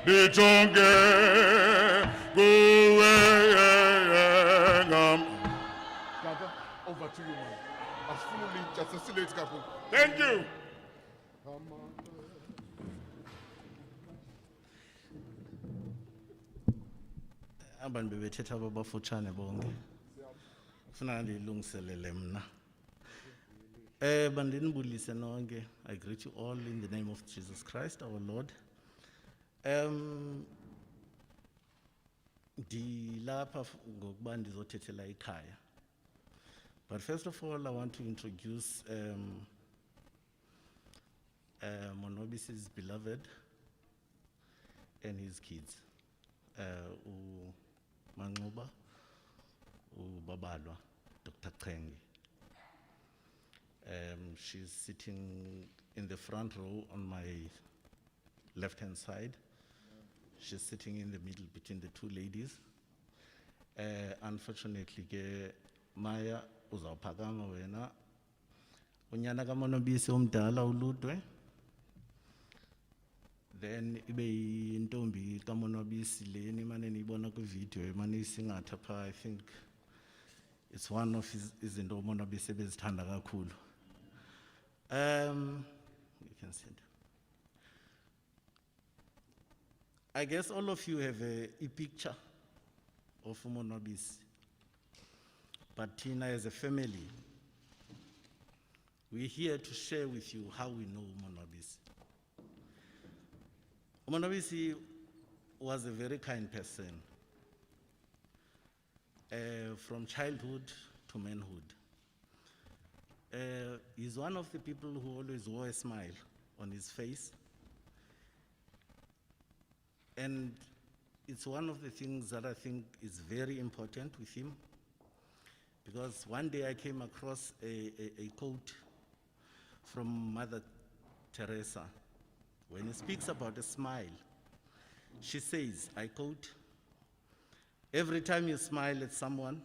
lijonge kuwe ngam. Dada, over to you, man. Asifuna just a silate kakhulu. Thank you. Abantu bebethetha abafutshane bonke. Ufuna ndilungiselele mna. Bandinibulise nonke. I greet you all in the name of Jesus Christ our Lord. Ndilapha ngokuba ndizothethela ikhaya. But first of all, I want to introduce Monwabisi's beloved and his kids. Manxuba, Babalwa, Dr. Khengi. She's sitting in the front row on my left-hand side. She's sitting in the middle between the two ladies. Unfortunately, Maya uzawuphakama wena. Unyana kaMonwabisi omdala uludwe. Then ibe yintombi kaMonwabisi leni mane niyibona kwivideo mane isingatha pha. I think it's one of izinto uMonwabisi ebezithanda kakhulu. You can sit. I guess all of you have a picture of Monwabisi. But Tina, as a family, we're here to share with you how we know Monwabisi. Monwabisi was a very kind person, from childhood to manhood. He's one of the people who always wore a smile on his face. And it's one of the things that I think is very important with him, because one day I came across a quote from Mother Teresa. When he speaks about a smile, she says, I quote, "Every time you smile at someone,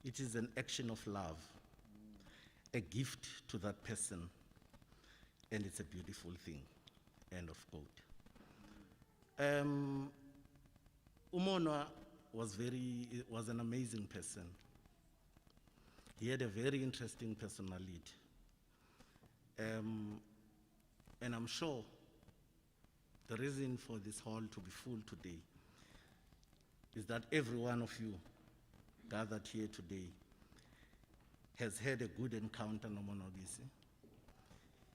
it is an action of love, a gift to that person, and it's a beautiful thing," end of quote. Umonwa was an amazing person. He had a very interesting personality. And I'm sure the reason for this hall to be full today is that every one of you gathered here today has had a good encounter with Monwabisi.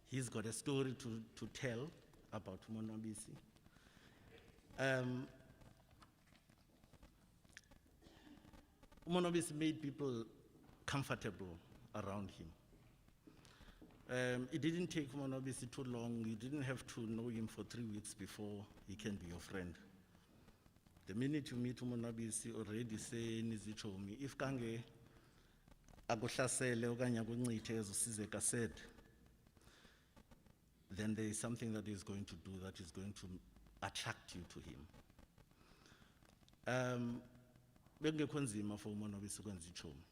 He's got a story to tell about Monwabisi. Monwabisi made people comfortable around him. It didn't take Monwabisi too long. You didn't have to know him for 3 weeks before he can be your friend. The minute you meet Monwabisi, already say nizichomi, if kange akuhlasele okanye akuncithe ezusize kasaid, then there is something that he's going to do that is going to attract you to him. Bekungekho nzima for Monwabisi ukwenza ichomi.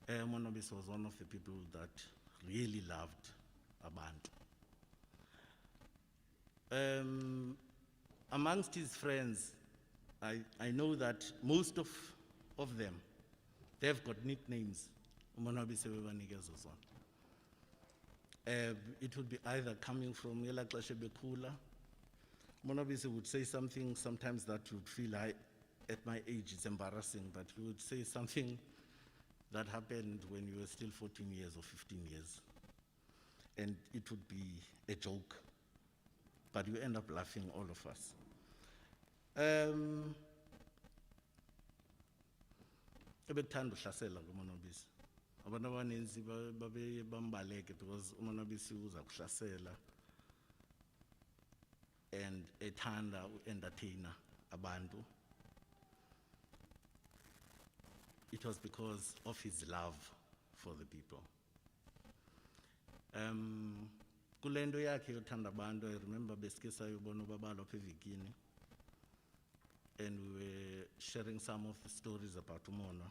Monwabisi was one of the people that really loved abantu. Amongst his friends, I know that most of them, they've got nicknames. Monwabisi bebanikeza zona. It would be either coming from yela xesha bekhula. Monwabisi would say something sometimes that you'd feel at my age it's embarrassing, but he would say something that happened when you were still 14 years or 15 years. And it would be a joke, but you end up laughing, all of us. Ebekuthanda uhlasela kuMonwabisi. Abantu abaninzi babe bambaleke because uMonwabisi uza kuhlasela and ethanda u-entertainer abantu. It was because of his love for the people. Kulendo yakhe yothanda abantu, I remember besike sayobona uBabalwa apha evikini, and we were sharing some of the stories about Umonwa.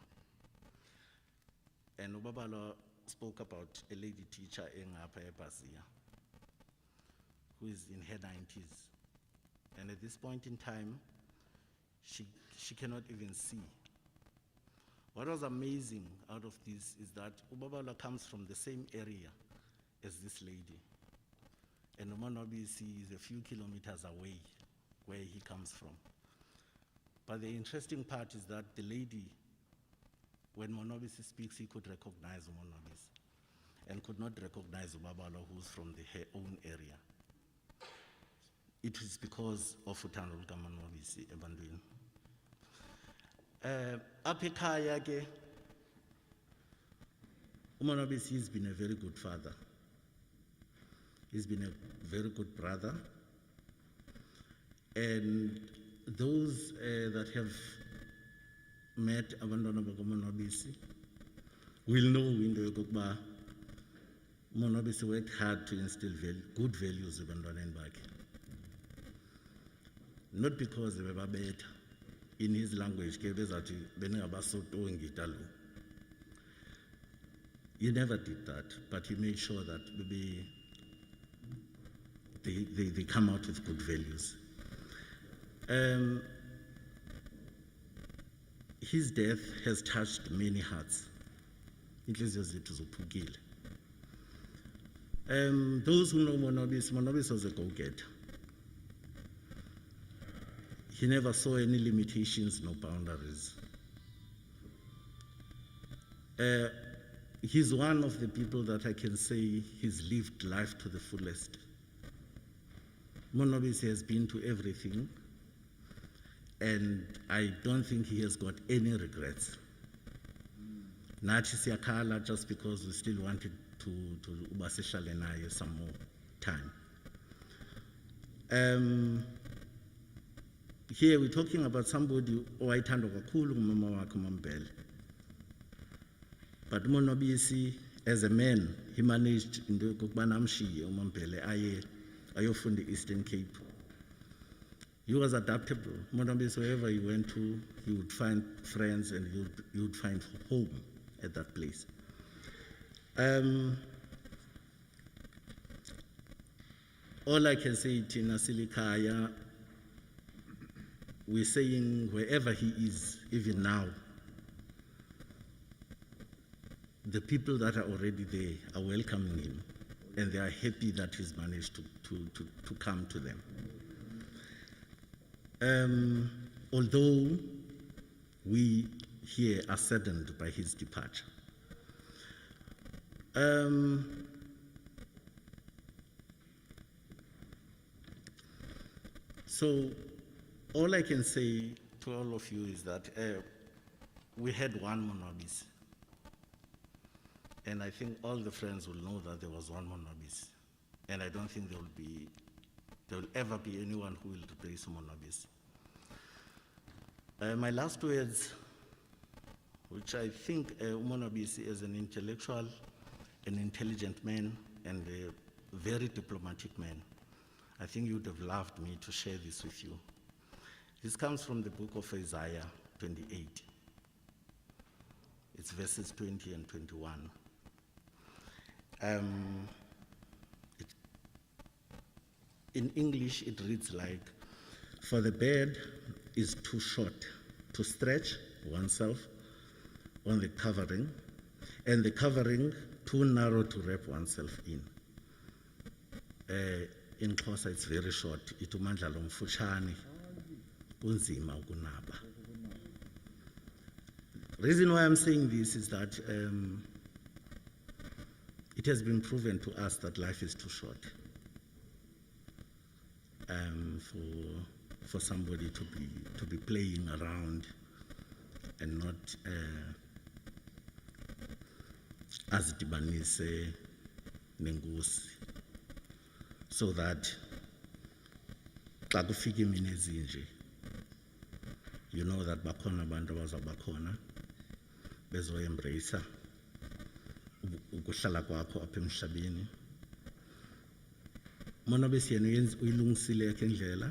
And uBabalwa spoke about a lady teacher engapha eBazia, who who is in her 90s. And at this point in time, she cannot even see. What was amazing out of this is that Ubabala comes from the same area as this lady. And Monwabisi is a few kilometers away where he comes from. But the interesting part is that the lady, when Monwabisi speaks, he could recognize Monwabisi and could not recognize Ubabala, who's from her own area. It is because of uthando luka Monwabisi ebantwini. Apha ekhaya ke, uMonwabisi has been a very good father. He's been a very good brother. And those that have met abantwana bakaMonwabisi will know into yokokuba uMonwabisi worked hard to instill good values ebantwaneni bakhe. Not because they were better. In his language, he never did that, but he made sure that they come out with good values. His death has touched many hearts. Those who know Monwabisi was a go-getter. He never saw any limitations, no boundaries. He's one of the people that I can say he's lived life to the fullest. Monwabisi has been to everything, and I don't think he has got any regrets. Nathi siyakhala just because we still wanted to ubasishale naye some more time. Here we're talking about somebody owayethanda kakhulu umama wakhe uMaMbele. But Monwabisi, as a man, he managed into yokubana amshiye uMaMbele ayofunda Eastern Cape. He was adaptable. Monwabisi, wherever he went to, he would find friends and he would find home at that place. All I can say, Tina Silikaya, we're saying wherever he is, even now, the people that are already there are welcoming him, and they are happy that he's managed to come to them. Although we here are saddened by his departure. So all I can say to all of you is that we had one Monwabisi. And I think all the friends will know that there was one Monwabisi. And I don't think there will ever be anyone who will replace Monwabisi. My last words, which I think Monwabisi is an intellectual, an intelligent man, and a very diplomatic man. I think you would have loved me to share this with you. This comes from the book of Isaiah 28. It's verses 20 and 21. In English, it reads like, "For the bed is too short to stretch oneself on the covering, and the covering too narrow to wrap oneself in." In Xhosa, it's very short. Itumandla lomfutshane, kunzima ukunaba. Reason why I'm saying this is that it has been proven to us that life is too short for somebody to be playing around and not azidibanise nengosi, so that xa kufika imini ezinje, you know that bakhona abantu abazabakhona bezo-embracer ukuhlala kwakho apha emhlabeni. Monwabisi yena uyilungisile yakhe indlela,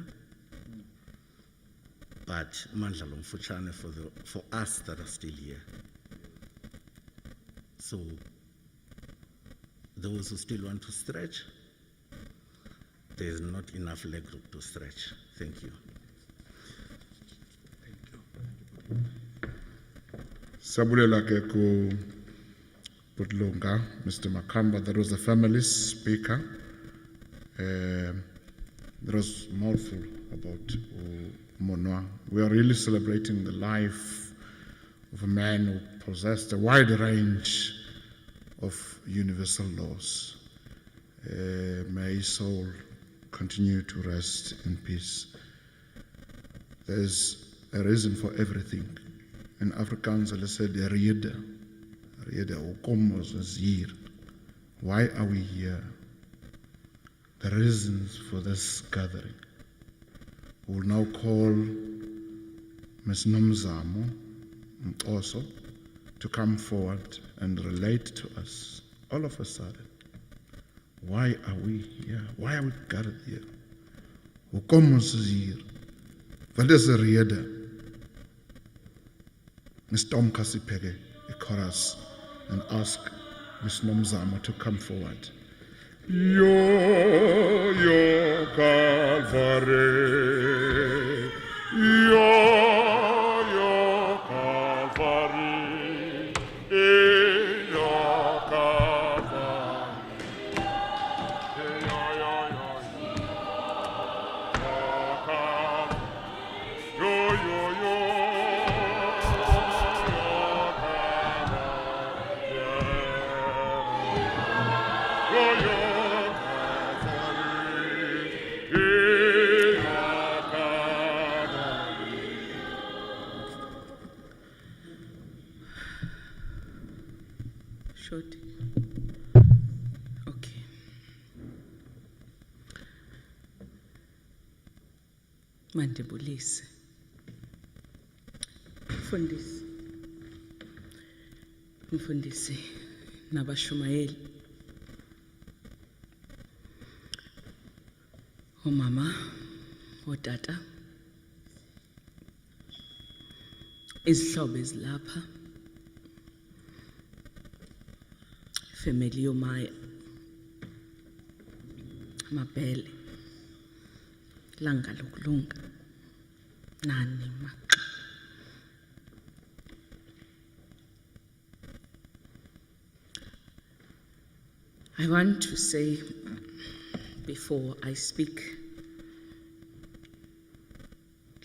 but amandla lomfutshane for us that are still here. So those who still want to stretch, there is not enough leg room to stretch. Thank you. Sabulela ke ku Budlunga, Mr. Makamba, that was the family's speaker. That was mouthful about Monwa. We are really celebrating the life of a man who possessed a wide range of universal laws. May his soul continue to rest in peace. There's a reason for everything. In Afrikaans, they said, why are we here? The reasons for this gathering. We will now call Ms. Nomzamo also to come forward and relate to us, all of a sudden, why are we here? Why are we gathered here? Hoekom ons is hier? Wat is die rede? Ms. Tom Kasipege, the chorus, and ask Ms. Nomzamo to come forward. Yo Calvary, yo Calvary, yo Calvary, Short. Okay. Mandibulise. Mfundisi nabashumayeli. Umama, otata. Izihlobo ezilapha. Family yomaya. Mabele. Langa lokulunga. Nani maxa. I want to say before I speak,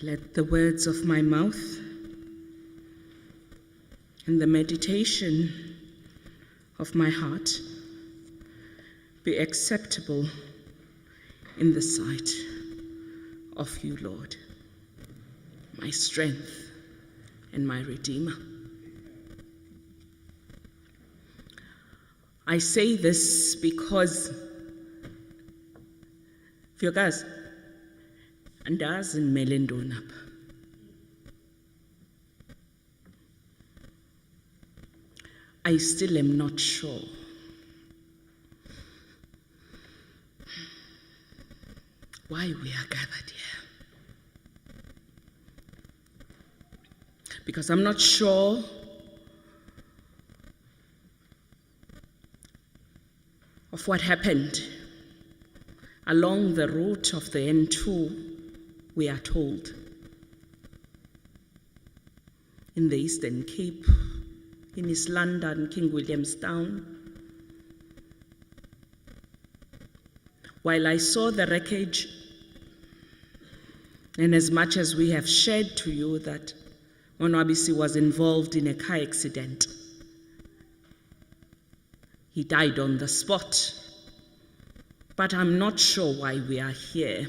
let the words of my mouth and the meditation of my heart be acceptable in the sight of you, Lord, my strength and my Redeemer. I say this because, Vyogas, andazi nimele ntoni apha. I still am not sure why we are gathered here. Because I'm not sure of what happened along the route of the N2, we are told, in the Eastern Cape, in East London, King Williamstown. While I saw the wreckage, and as much as we have shared to you that Monwabisi was involved in a car accident, he died on the spot. But I'm not sure why we are here.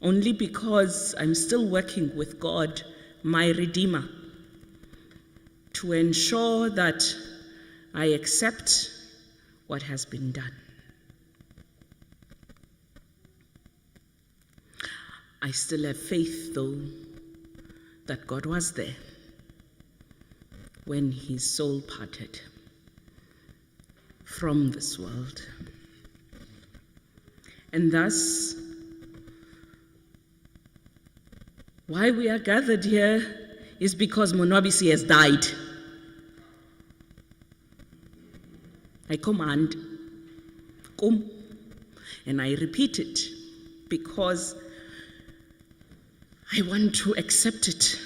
Only because I'm still working with God, my Redeemer, to ensure that I accept what has been done. I still have faith, though, that God was there when his soul parted from this world. And thus, why we are gathered here is because Monwabisi has died. I command, come, And I repeat it because I want to accept it.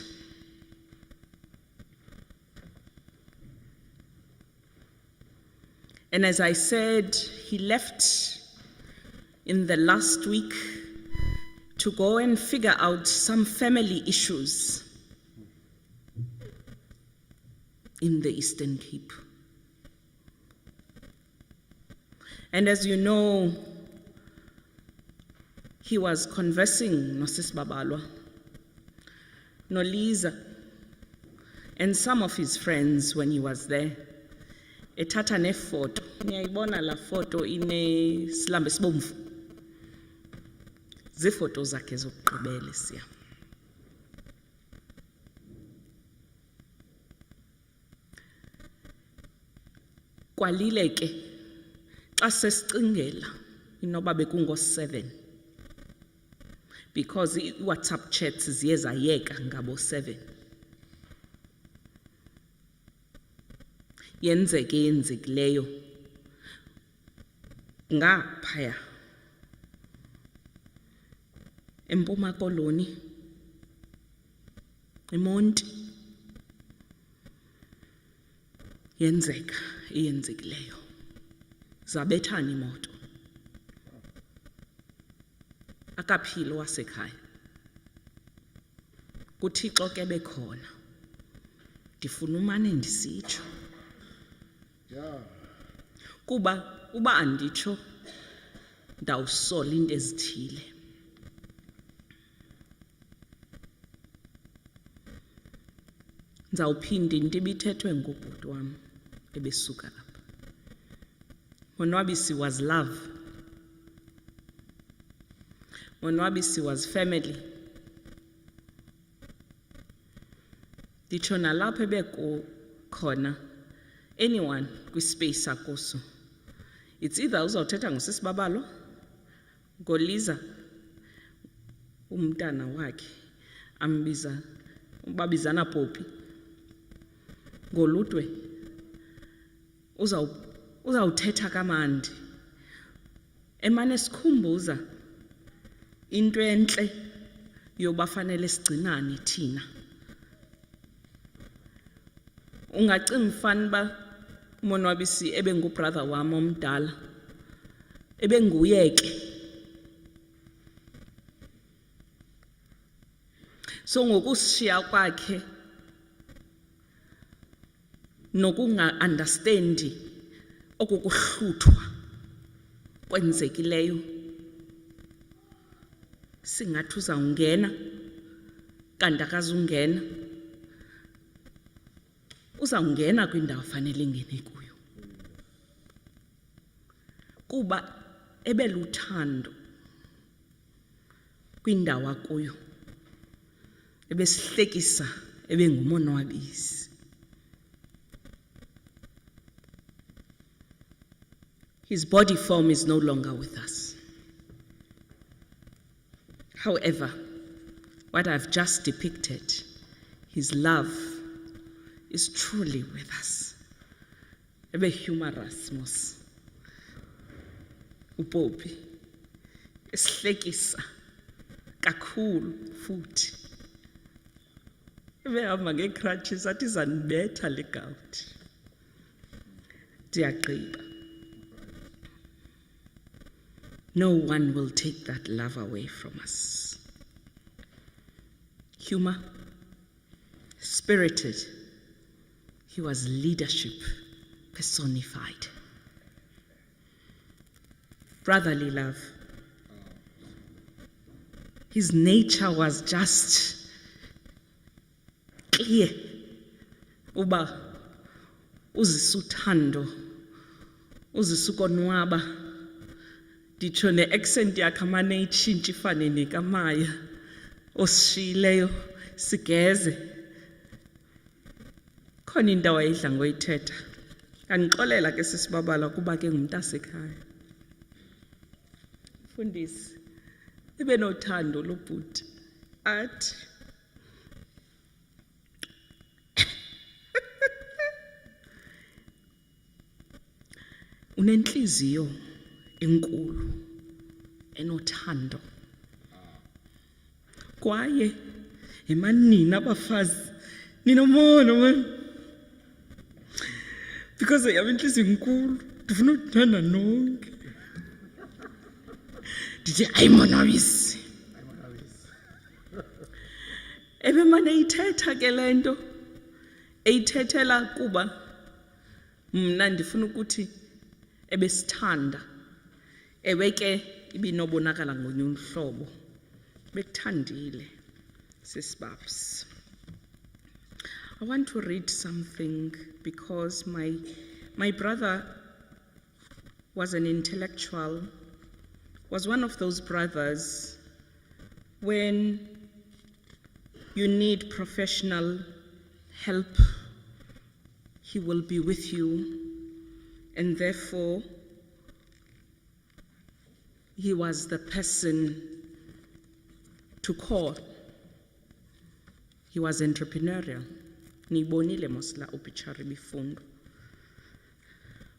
And as I said, he left in the last week to go and figure out some family issues in the Eastern Cape. And as you know, he was conversing no Sis Babalwa, no Lisa, and some of his friends when he was there. Ethatha nefoto, niyayibona la foto ine silambe sibomvu. Zifoto zakhe zokugqibela siya. Kwalile ke xa sesicingela inoba bekungo-7 because i-WhatsApp chats ziye zayeka ngabo-7. Yenzekileyo ngaphaya eMpuma Koloni, eMonti, yenzekileyo. Zabethana imoto. Akaphilo wasekhaya. kuThixo ke bekhona. Ndifuna umane ndisitsho. Yeah. Kuba uba anditsho ndawusola into ezithile. Ndizawuphinda into ibithethwe ngubhuti wam ebesuka apha. Monwabisi was love. Monwabisi was family. Nditsho nalapho ebekhona anyone kwispace akuso. It's either uzawuthetha ngosisi Babalo, ngoliza umntana wakhe ambiza babizana Popi, ngoludwe uzawuthetha kamandi emane sikhumbuza into entle yobafanele sigcinane thina. Ungacinga mfana ba Monwabisi ebengubrother wami omdala ebenguyeke. So ngokushiya kwakhe nokunga understandi okukuhluthwa kwenzekileyo singathi uzawungena kanti akazungena. Uzawungena kwindawo fanele ingene kuyo kuba ebeluthando kwindawo akuyo ebesihlekisa ebengumonwabisi. His body form is no longer with us. However, what I've just depicted, his love is truly with us. Ebe humorous mos. Upopi. Esihlekisa kakhulu futhi. Ebe hamba nge-crutches athi zanibetha le gout. Ndiyagqiba. No one will take that love away from us. Humor, spirited. He was leadership personified. Brotherly love. His nature was just clear. Uba uzisuthando, uzisukonwaba. Nditsho ne-accent yakhe amane itshintshe ifane nekamaya osishiyileyo sigeze. Khona into awayidla ngoyithetha. Kandixolela ke sisibabala kuba ke ngumntasekhaya. Mfundisi, ibe nothando lobhuti. Athi unenhliziyo enkulu enothando. Kwaye emanina abafazi ninomono man. Because yami inhliziyo inkulu, ndifuna ukuthanda nonke. Ndithi hayi Monwabisi. Ebemane ithetha ke lento eyithethela kuba mna ndifuna ukuthi ebesithanda. Ewe ke ibinobonakala ngolunye uhlobo. Bekuthandile sisibabs. I want to read something because my brother was an intellectual, was one of those brothers when you need professional help, he will be with you, and therefore he was the person to call. He was entrepreneurial. Nibonile mosla upichari bifundo.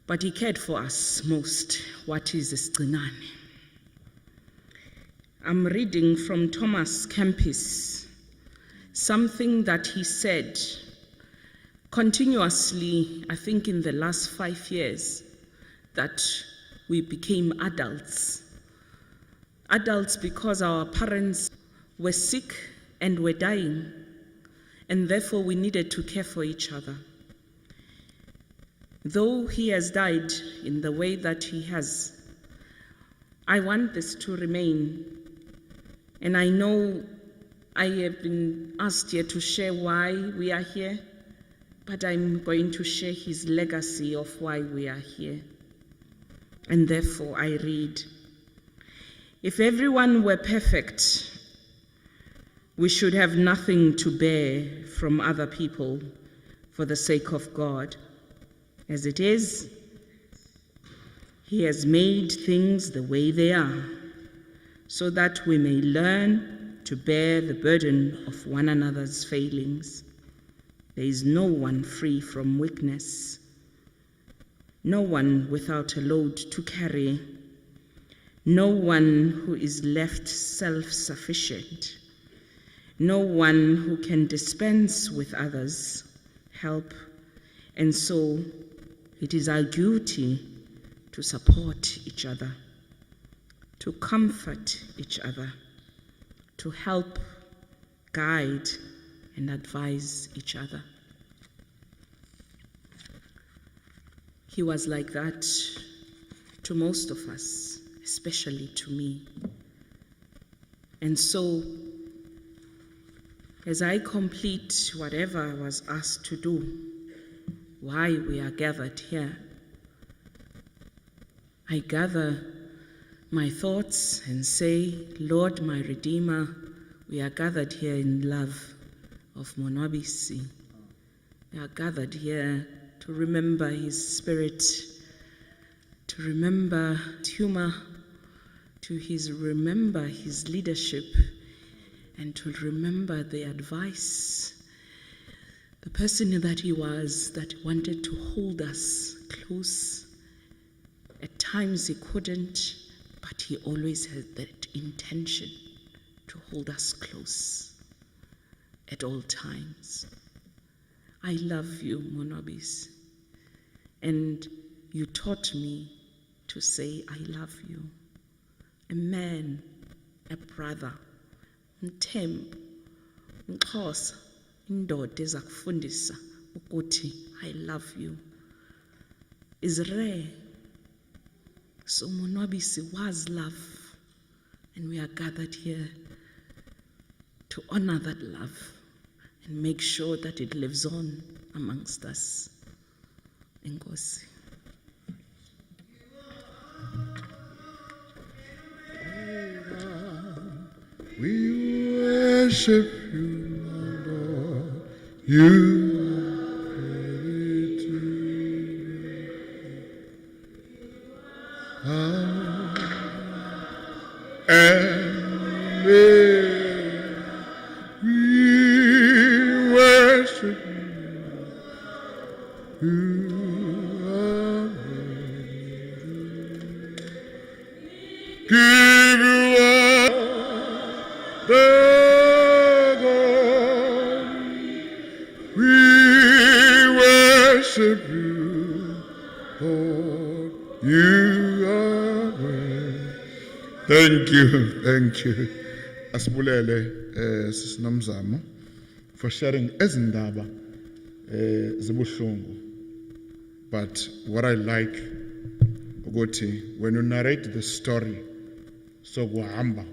But he cared for us most. What is isigcinane? I'm reading from Thomas Kempis, something that he said continuously, I think in the last 5 years, that we became adults. Adults because our parents were sick and were dying, and therefore we needed to care for each other. Though he has died in the way that he has, I want this to remain. And I know I have been asked here to share why we are here, but I'm going to share his legacy of why we are here. And therefore I read, if everyone were perfect, we should have nothing to bear from other people for the sake of God. As it is, he has made things the way they are, so that we may learn to bear the burden of one another's failings. There is no one free from weakness, no one without a load to carry, no one who is left self-sufficient, no one who can dispense with others' help, and so it is our duty to support each other, to comfort each other, to help, guide, and advise each other. He was like that to most of us, especially to me. And so, as I complete whatever I was asked to do, why we are gathered here, I gather my thoughts and say, Lord, my Redeemer, we are gathered here in love of Monwabisi. We are gathered here to remember his spirit, to remember his humor, to remember his leadership, and to remember the advice, the person that he was, that wanted to hold us close. At times he couldn't, but he always had that intention to hold us close at all times. I love you, Monwabisi, and you taught me to say I love you. A man, a brother, Mthembu, Mxhosa, indoda ezakufundisa ukuthi I love you is rare. So Monwabisi was love, and we are gathered here to honor that love and make sure that it lives on amongst us. Enkosi. We worship you, Lord. You are worthy to and we worship you. You are worthy. Give Thank you. Asibulele Sinomzamo for sharing ezindaba zibuhlungu. But what I like ukuthi when you narrate the story so kuhamba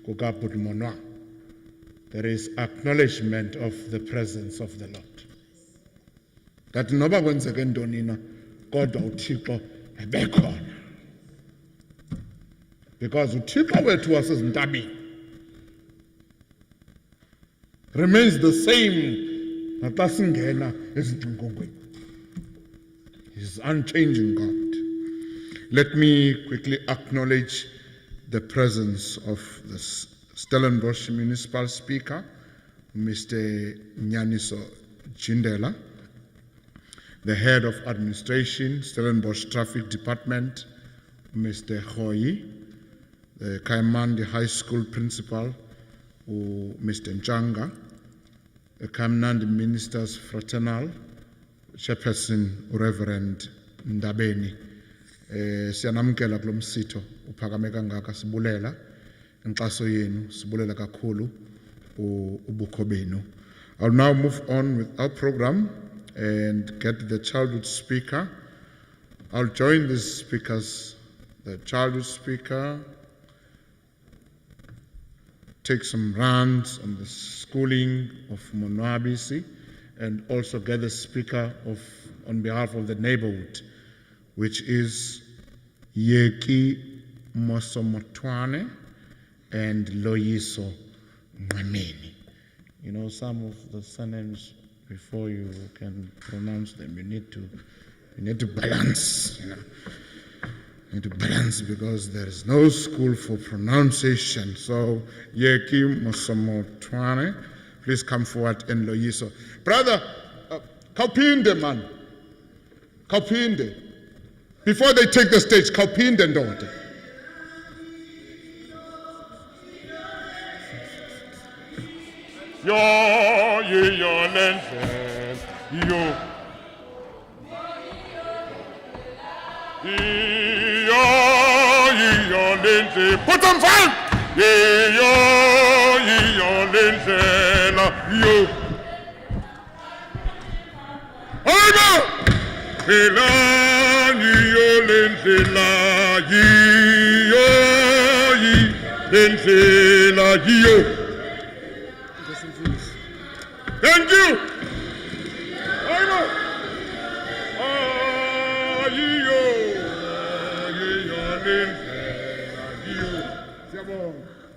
kukabhuti Monwa, there is acknowledgement of the presence of the Lord. That noba kwenzeke ntoni na kodwa uThixo ebekhona. Because uThixo wethu wasezintabeni remains the same naxa singena ezingqongweni. He's unchanging God. Let me quickly acknowledge the presence of the Stellenbosch Municipal Speaker, Mr. Nyaniso Jindela, the Head of Administration, Stellenbosch Traffic Department, Mr. Hoyi, the Kaimandi High School Principal, Mr. Njanga, the Kamnandi Ministers Fraternal, Chairperson Reverend Ndabeni. Siyanamkela kulo msitho uphakame kangaka, sibulela inkxaso yenu, sibulela kakhulu ubukho benu. I'll now move on with our program and get the childhood speaker. I'll join these speakers. The childhood speaker take some runs on the schooling of Monwabisi and also get the speaker on behalf of the neighborhood, which is Yeki Mosomotwane and Loyiso Ngameni. You know, some of the surnames, before you can pronounce them, you need to balance, you know. You need to balance because there is no school for pronunciation. So, Yeki Mosomotwane, please come forward and Loyiso. Brother, Kaupinde, man. Kaupinde. Before they take the stage, Kaupinde and daughter. Yo, lenses, yo. Yo, lenses. Put them fine. Yo, lenses, yo. Over. Yo, lenses, yo. Thank you.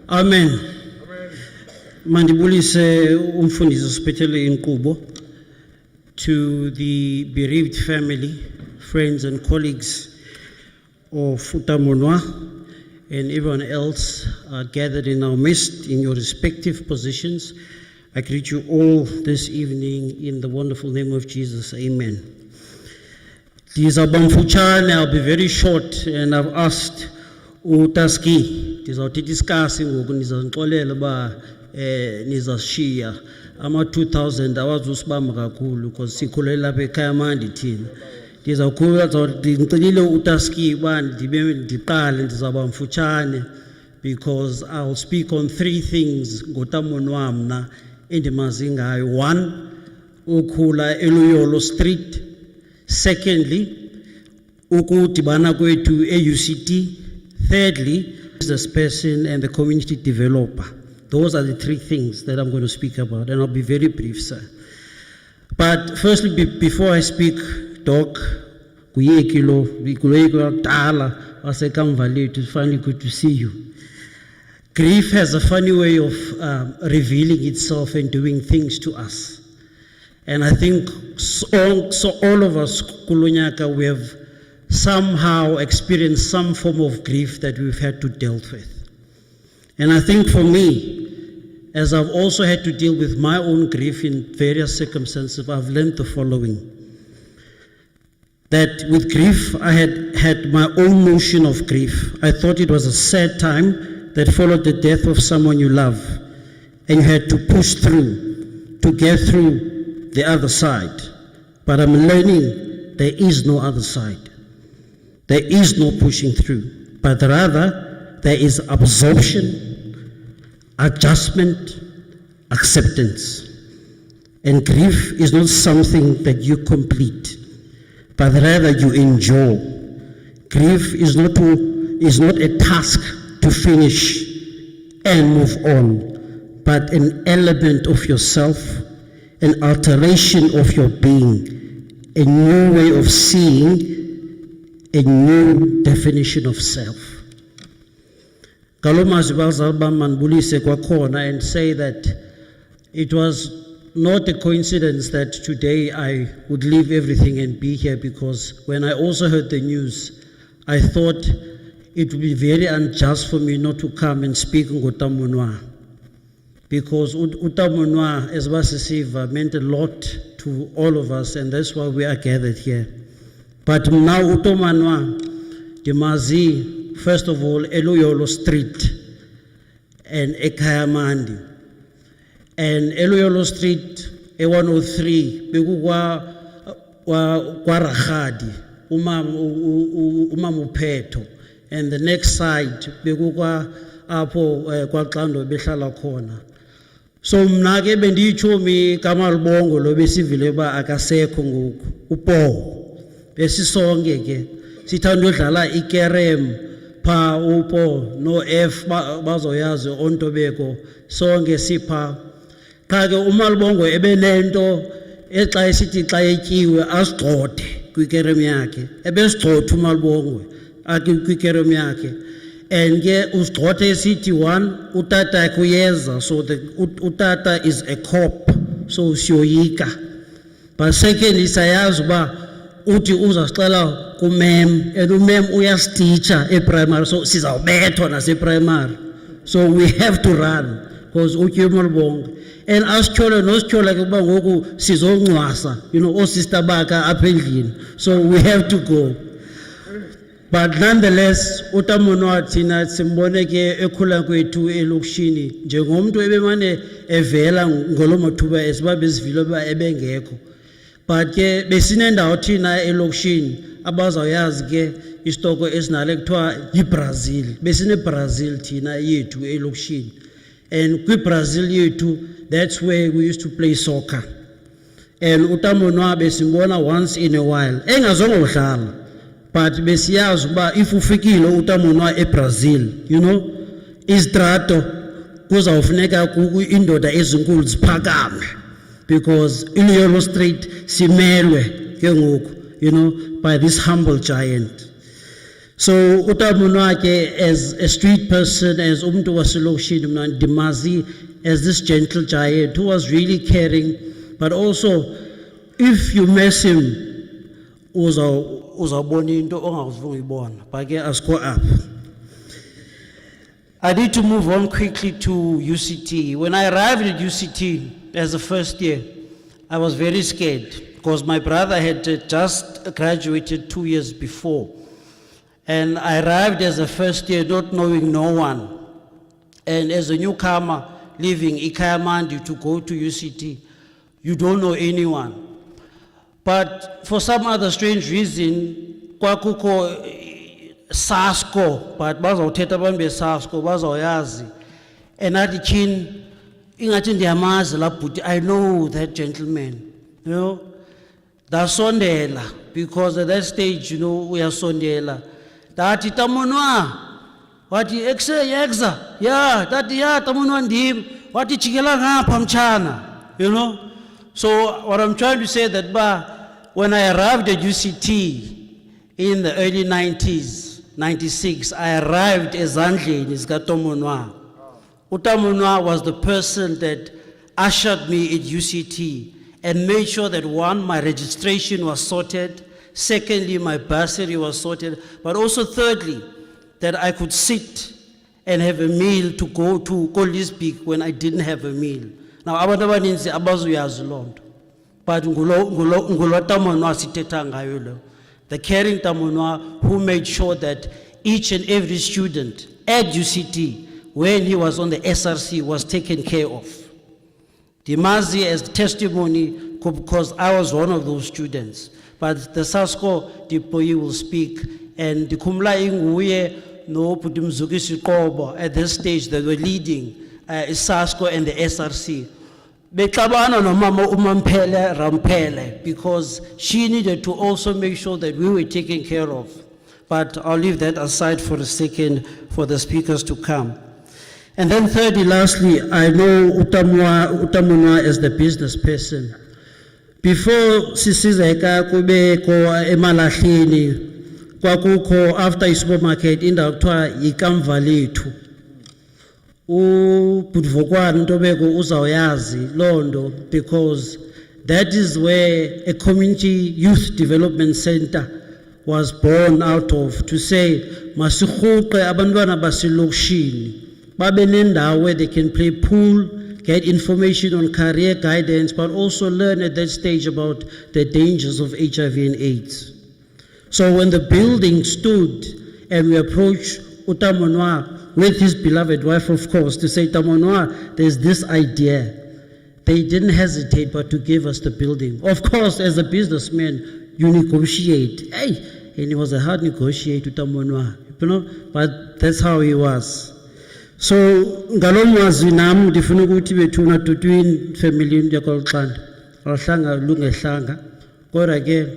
Amen. Mandibulise umfundisi Siphetele Inkqubo, to the bereaved family, friends and colleagues of Monwa and everyone else gathered in our midst in your respective positions. I greet you all this evening in the wonderful name of Jesus. Amen. I'll be very short, and I've asked Utaski, discussing nizashiya ama 2000 awazusibamba kakhulu because sikhulela bekhaya manje thina. Ndizawukhula ngicilile Utaski bani ndiqale ndizaba mfutshane because I'll speak on three things ngotamonwa mna endimazi ngayo. One, ukhula eLuyolo Street. Secondly, ukudibana kwethu eUCT. Thirdly, business person and the community developer. Those are the three things that I'm going to speak about, and I'll be very brief, sir. But firstly, before I speak, Doc, it's finally good to see you. Grief has a funny way of revealing itself and doing things to us. And I think all of us, Kulunyaka, we have somehow experienced some form of grief that we've had to deal with. And I think for me, as I've also had to deal with my own grief in various circumstances, I've learned the following. That with grief, I had my own notion of grief. I thought it was a sad time that followed the death of someone you love, and you had to push through to get through the other side. But I'm learning there is no other side. There is no pushing through, but rather there is absorption, adjustment, acceptance. And grief is not something that you complete, but rather you endure. Grief is not a task to finish and move on, but an element of yourself, an alteration of your being, a new way of seeing, a new definition of self. Kalomazwi bazali bam mandibulise kwakhona and say that it was not a coincidence that today I would leave everything and be here, because when I also heard the news, I thought it would be very unjust for me not to come and speak ngoTamonwa, because uTamonwa, as Basisiva, meant a lot to all of us, and that's why we are gathered here. But now uTamonwa, Dimazi, first of all, Eluyolo Street and Ekayamandi. And Eluyolo Street, A103, bekukwa Rachadi, Umamupeto. And the next side, bekukwa Apo Kwaklando Behlala Khona. So mnake benditsho mi kamalibongo lo besivile ba akasekho ngoku upo besisonke ke sithanda udlala ikerem pha upo no F bazoyazi ontobeko sonke sipha qha ke umalibongo ebenento exa esithi xa etyiwe asigxothe kwikerem yakhe ebesigxotha umalibongo kwikerem yakhe. And ke usigxothe esithi one utata kuyeza, so the utata is a cop, so siyoyika. But second isayazi uba uthi uzasixela kumem, and umem uyasititsha eprimary, so sizawubethwa naseprimary, so we have to run because utye umalibongo. And asityhole nosityola ke kuba ngoku sizongcwasa, oosister baka apha endlini, so we have to go. But nonetheless, uTamonwa thina simbone ke ekhula kwethu elokishini njengomntu ebemane evela ngolo mathuba esiba bezivile ba ebengekho. But ke besinendawo thina elokishini abazawuyazi ke isitoko esinale kuthiwa yiBrazil. BesineBrazil thina yethu elokishini. And kwiBrazil yethu, that's where we used to play soccer. And uTamonwa besimbona once in a while. Engazongodlala. But besiyazi uba if ufikile uTamonwa eBrazil, istrato kuzawufuneka indoda ezinkulu ziphakame, because Eluyolo Street simelwe ke ngoku, by this humble giant. So uTamonwa ke as a street person, as umntu waselokishini mna ndimazi as this gentle giant who was really caring, but also if you miss him uzawubona into ongazuyibona, but ke asikho apha. I need to move on quickly to UCT. When I arrived at UCT as a first year, I was very scared because my brother had just graduated 2 years before. And I arrived as a first year not knowing no one. And as a newcomer leaving Ikayamandi to go to UCT, you don't know anyone. But for some other strange reason, kwakuko Sasko, but bazawuthetha abantu beSasko bazawuyazi. And athi chin ingathi ndiyamazi la bhuti, I know that gentleman, dasondela, because at that stage, uyasondela. Dathi Tamonwa, wathi eksa, yeah, dathi yeah, Tamonwa ndim, wathi jikela ngapha mtshana, So what I'm trying to say that when I arrived at UCT in the early 90s, 96, I arrived as Zandleni zikaTamonwa. uTamonwa was the person that ushered me at UCT and made sure that one, my registration was sorted, secondly, my bursary was sorted, but also thirdly, that I could sit and have a meal to go to Kolisbeek when I didn't have a meal. Now, abantu abaninzi abazuyazi loo nto, but ngulo Tamonwa sithetha ngayo lo. The caring Tamonwa who made sure that each and every student at UCT, when he was on the SRC, was taken care of. Dimazi as testimony because I was one of those students. But the Sasko Dipoyi will speak, and Dikumla inguye no Putimzukisi Kobo at this stage they were leading SASCO and the SRC. Beklabana no mama umampele rampele because she needed to also make sure that we were taken care of. But I'll leave that aside for a second for the speakers to come. And then thirdly, lastly, I know Utamunwa as the business person. Before sisizeka kubeko emalahleni kwakuko after supermarket indawo kuthiwa yikamva lethu. Ubudvokwane Ntobeko uzawuyazi londo because that is where a community youth development center was born out of, to say masihuqe abantwana baselokishini babe nendawo where they can play pool, get information on career guidance, but also learn at that stage about the dangers of HIV and AIDS. So when the building stood and we approached Utamunwa with his beloved wife, of course, to say, Tamunwa, there's this idea. They didn't hesitate but to give us the building. Of course, as a businessman, you negotiate. Hey, and he was a hard negotiator, Tamunwa, you know, but that's how he was. So, ngalomwazi nam ndifuna ukuthi bethuna tutwini family yakwa Luxande. Ahlanga lungehlanga. Kodwa ke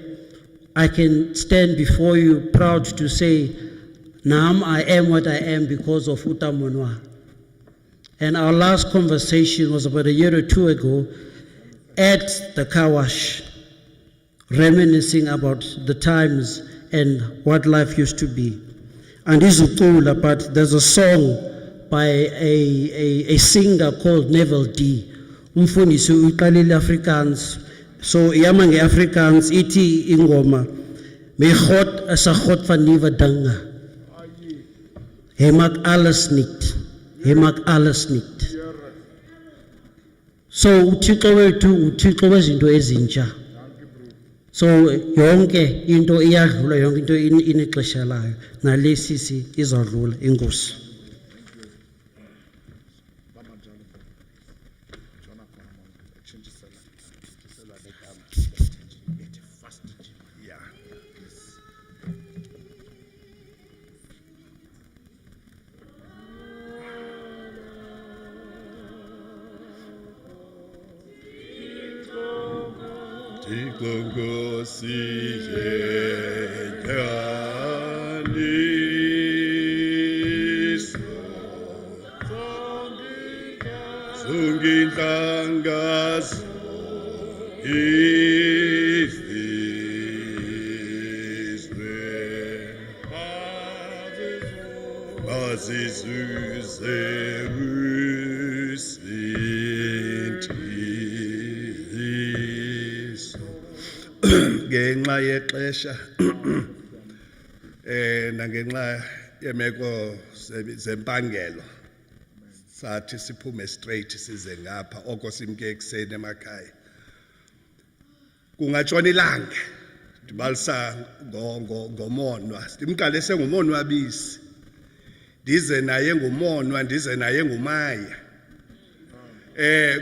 I can stand before you proud to say now I am what I am because of Utamunwa. And our last conversation was about a year or two ago at the car wash, reminiscing about the times and what life used to be. And this is Ukula, but there's a song by a singer called Neville D. Umfundisi uqalile Afrikaans. So yamange Afrikaans iti ingoma. Me God is 'n God van nuwe dinge. Hy maak alles nuut. Hy maak alles nuut. So uThixo wethu uThixo wezinto ezintsha. So yonke into iyadlula, yonke into inexesha layo. Nalesisi izadlula, inkosi. Ngenxa yexesha nangenxa yemeko zempangelo sathi siphume straight size ngapha oko simke ekseni emakhaya kungatshona ilanga ndibalisa ngomonwa ndimqalise ngumonwabisi ndize naye ngumonwa ndize naye ngumaya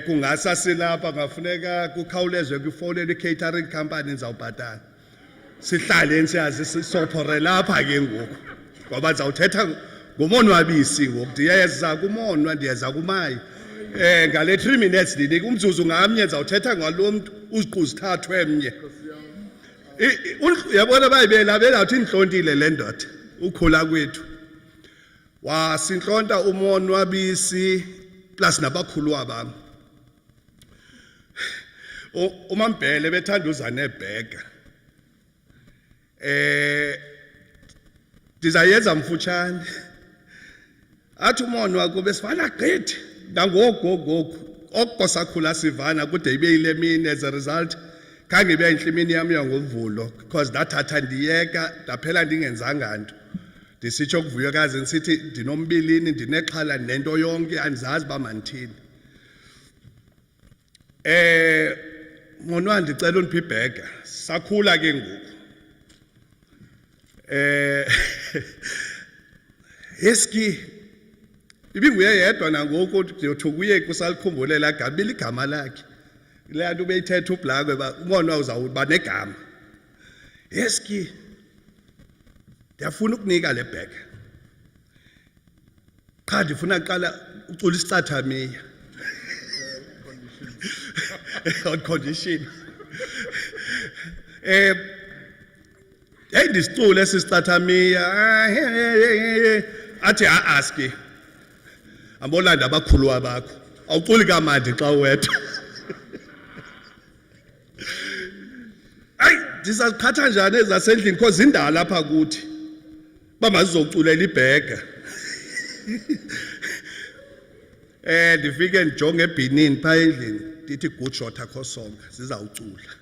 kungasa silapha ngafuneka kukhawulezwe kufowunele i-catering company ndizawubhatala sihlale nsiyazi sisophore lapha ke ngoku ngoba ndizawuthetha ngomonwabisi ngoku ndiyeza kumonwa ndiyeza kumayi ngale 3 minutes ndinika umzuzu ngamnye ndizawuthetha ngalo mntu uziquzithathu emnye yabona bayibela belawuthi indihlontile le ndoda ukhula kwethu wasintlonta umonwabisi plus nabakhuluwa bam uMambhele bethanda uza nebhega ndizayenza mfutshane athi umonwa kube sifana gqithi nangoku oko sakhula sivana kude ibe yile mini as a result khange ibe yintle imini yam yangoMvulo because ndathatha ndiyeka ndaphela ndingenzanga nto ndisitsho kuvuyokazi ndisithi ndinombilini ndinexhala nento yonke andizazi uba mandithini monwa ndicela undiphi ibhega sakhula ke ngoku eski ibinguye yedwa nangoku ndiyothi kuye kusalikhumbulela gabile igama lakhe le nto ubeyithetha uBlakwe uba umonwa uzawuba negama eski ndiyafuna ukunika le bhega cha ndifuna qala ucula isicathamiya on condition hey ndisicule sisicathamiya athi aski ambolanda abakhuluwa bakho awuculi kamandi xa uwedwa ndisaqhatha njani ezasendlini because indala apha kuthi bamazizoculela ibhega ndifike ndijonge ebhinini phaa endlini ndithi good shot akho songa zizawucula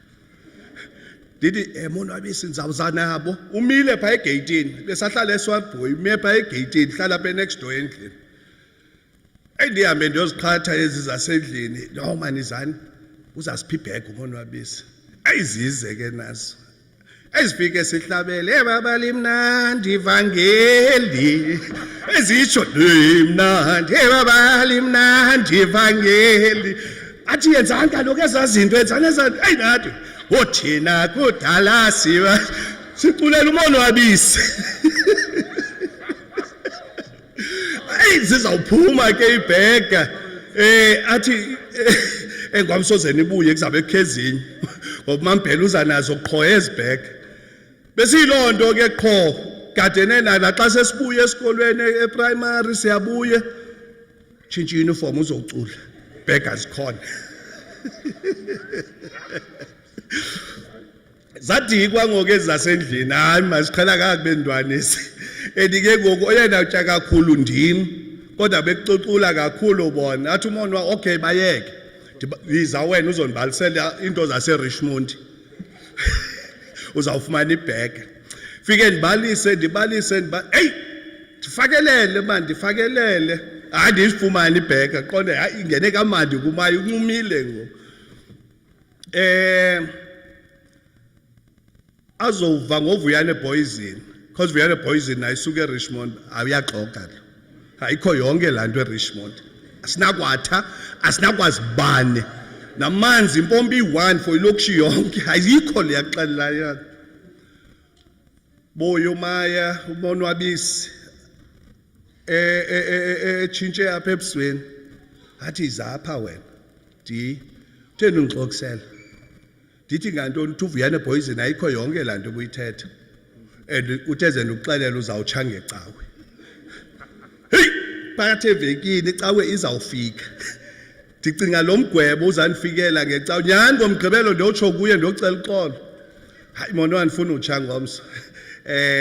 ndithi Monwabisi ndizawuza nabo umile phaa egeyitini besahlala eSwabhoyi ume phaa egeyitini hlala apha next door endlini endihambe ndiyoziqhatha ezi zasendlini no manizani uzasipha ibhega uMonwabisi ayizize ke nazo ezifike sihlabele baba limnandi ivangeli ezitsho limnandi baba limnandi ivangeli athi yenzani kaloku ezazinto yenzani ezanto ayi nathi othina kudala siba siculela uMonwabisi ayi zizawuphuma ke ibhega athi engwamsozeni ibuye kuzabe kukhezinye ngoba mampela uza nazo qho ezibhega besiyilonto ke qho gadene nana xa sesibuye esikolweni eprimary siyabuye tshintsha uniform uzocula bhega zikhona zadikwa ngoku ezasendlini hayi masiqhela kakube ndwanisi endike ngoku oyena utya kakhulu ndim kodwa bekucocula kakhulu bona athi umonwa okay bayeke yiza wena uzondibalisela into zase-Richmond uzawufumana ibhega fike ndibalise hey ndifakelele man ndifakelele hayi ndizifumane ibhega qonde hayi ingene kamandi kumaye uncumile ngoku azova ngoVuyane Poison because Vuyane Poison ayisuke eRichmond awuyaxoka ayikho yonke laa nto eRichmond asinakwatha asinakwazi bane namanzi impompi iyi-1 for ilokushi yonke ayikho leyaxelela yakho boyo maya uMonwabisi etshintshe apha ebusweni athi izapha wena utheni undixokisela ndithi ngantoni uthi uVuyane Poison ayikho yonke laa nto ubuyithetha and utheze ndikuxelela uzawutsha ngecawe hey phakathi evekini icawe izawufika ndicinga lo mgwebo uzandifikela ngecawe nyhani ngomgqibelo ndiyotsho kuye ndiyocela uxolo hayi mona ndifuna utsha ngomso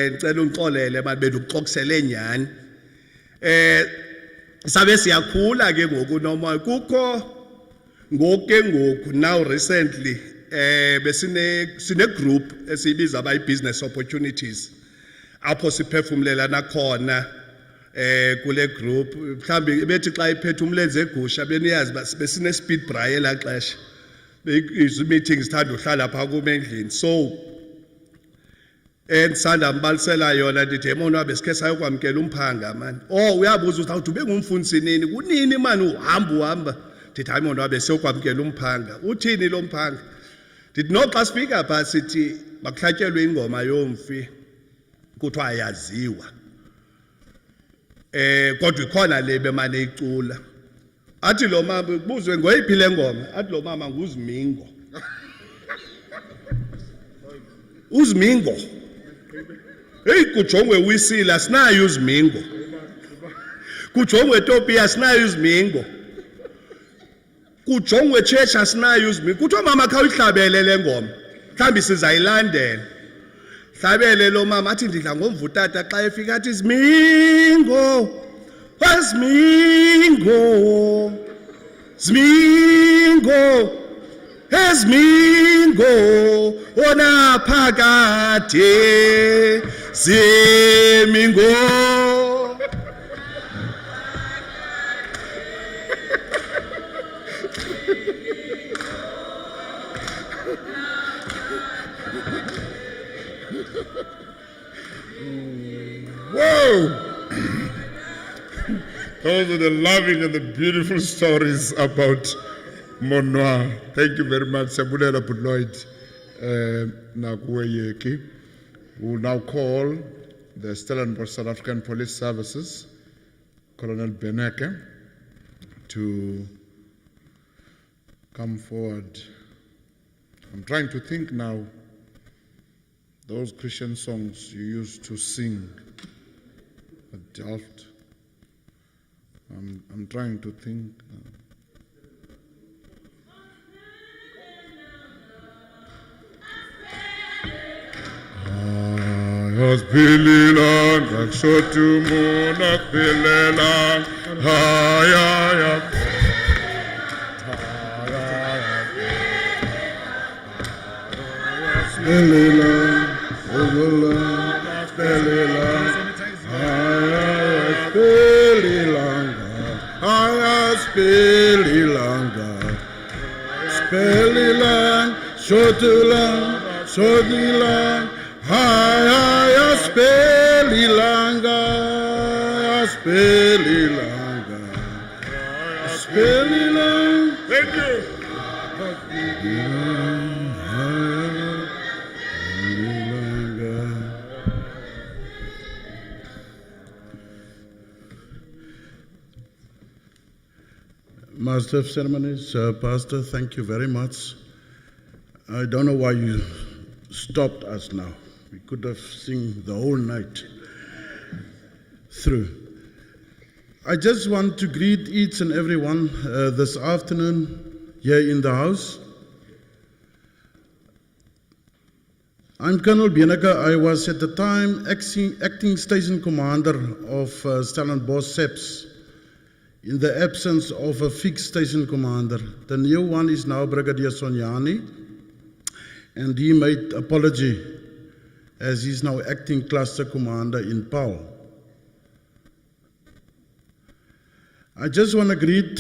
ndicela undixolele manje bendikuxokisele nyhani sabe siyakhula ke ngoku noma kukho ngoku now recently sine group esiyibiza abayi business opportunities apho siphefumlelana khona kule group mhlambi bethi xa iphethe umlenze egusha beniyazi besine speed braai elaxesha izi meetings sithanda uhlala pha kumendlini so sanda mbalisela yona ndithi Monwabe sikhe sayokwamkela umphanga man uyabuza ukuthi ube ngumfundisi nini kunini man uhamba ndithi hayi Monwabe siyokwamkela umphanga uthini lo mphanga ndithi no xa sifika pha sithi bakuhlatyelwe ingoma yomfi kuthiwa ayaziwa kodwa ikhona le bemane icula athi lo mama kubuzwe ngoyiphi le ngoma athi lo mama nguZimingo uZimingo hey kujongwe Wisila sinayo uZimingo kujongwe Topia sinayo uZimingo kujongwe Church sinayo uZimingo kuthiwa mama khawuyihlabele le ngoma mhlambi sizayilandela hlabele lo mama athi ndidla ngomvutata xa efika athi Zimingo Zimingo Zimingo Zimingo ona phakade Zimingo Whoa! Those are the loving and the beautiful stories about Monwa. Thank you very much, Sabulela Lloyd Nakuweyeki. We will now call the Stellenbosch South African Police Services Colonel Beneke to come forward. I'm trying to think now, those Christian songs you used to sing at Delft. I'm trying to think. Asbililan, Aksotumun, Akbilelan, Hayaya. Asbililan, Ugulan, Asbililan, Asbililanga, Spelilan, Shotulan, Shodilan, Hi, Spelilanga, Spelilanga, Spelilanga. Thank you. Master of Ceremonies, Pastor, thank you very much. I don't know why you stopped us now. We could have sung the whole night through. I just want to greet each and everyone this afternoon here in the house. I'm Colonel Beneke. I was at the time acting station commander of Stellenbosch SEPS in the absence of a fixed station commander. The new one is now Brigadier Sonyani, and he made apology as he's now acting cluster commander in Paul. I just want to greet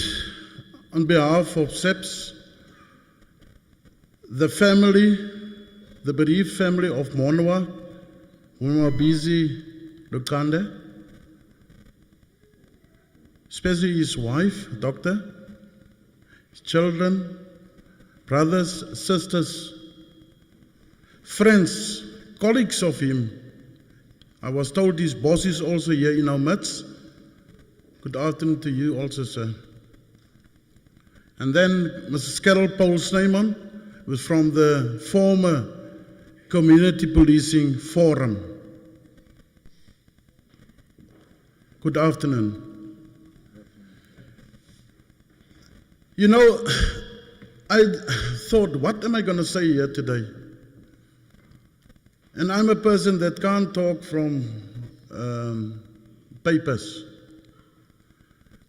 on behalf of SEPS, the family, the bereaved family of Monwabisi, Luxande, especially his wife, doctor, his children, brothers, sisters, friends, colleagues of him. I was told his boss is also here in our midst. Good afternoon to you also, sir. And then Mrs. Carol Paul Snyman was from the former Community Policing Forum. Good afternoon. You know, I thought, what am I going to say here today? And I'm a person that can't talk from papers.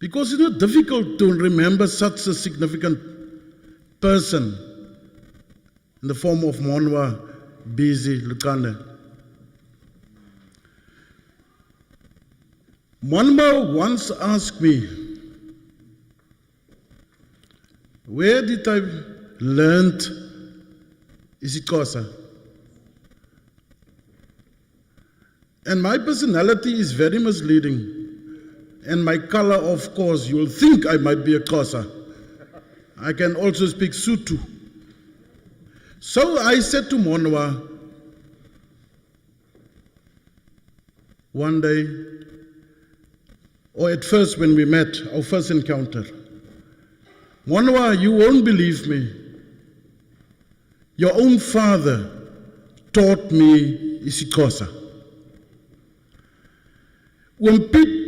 Because it's not difficult to remember such a significant person in the form of Monwabisi Luxande. Monwa once asked me, where did I learn isiXhosa? And my personality is very misleading. And my color, of course, you'll think I might be a Xhosa. I can also speak Sotho. So I said to Monwa one day, or at first when we met, our first encounter, Monwa, you won't believe me. Your own father taught me isiXhosa. When Pete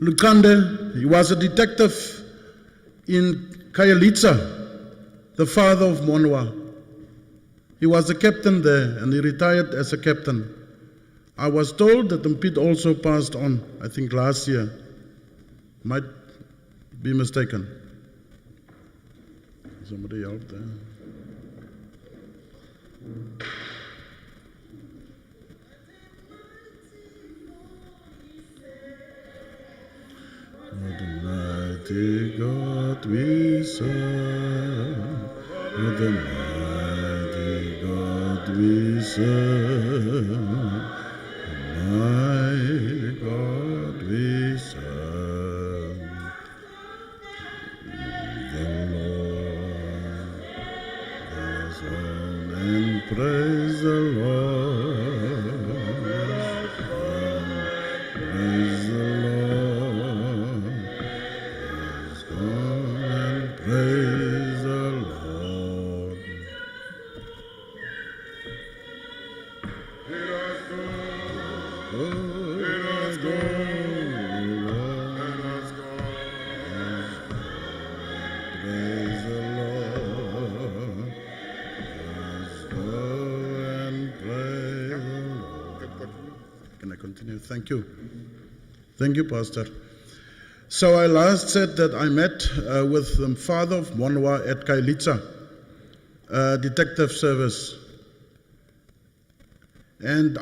Luxande, he was a detective in Khayelitsha, the father of Monwa. He was a captain there and he retired as a captain. I was told that Mpit also passed on, I think last year. Might be mistaken. Somebody out there. What a mighty God we serve. What a mighty God we serve. Mighty God we serve. The Lord is on and praise the Lord. Praise the Lord. Thank you. Thank you, Pastor. So I last said that I met with the father of Monwa at Kailitsa, detective service. And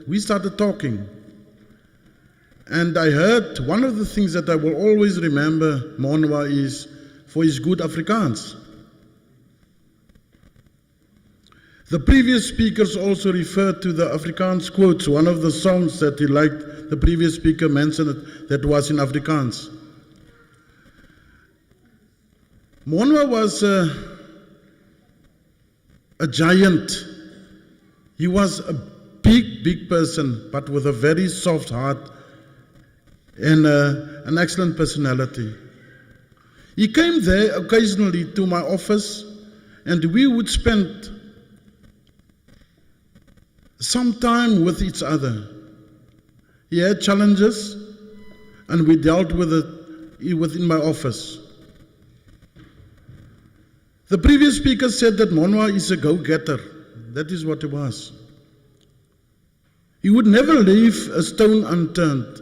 we started talking. And I heard one of the things that I will always remember Monwa is for his good Afrikaans. The previous speakers also referred to the Afrikaans quotes, one of the songs that he liked, the previous speaker mentioned it, that was in Afrikaans. Monwa was a giant. He was a big person, but with a very soft heart and an excellent personality. He came there occasionally to my office, and we would spend some time with each other. He had challenges, and we dealt with it within my office. The previous speaker said that Monwa is a go-getter. That is what he was. He would never leave a stone unturned.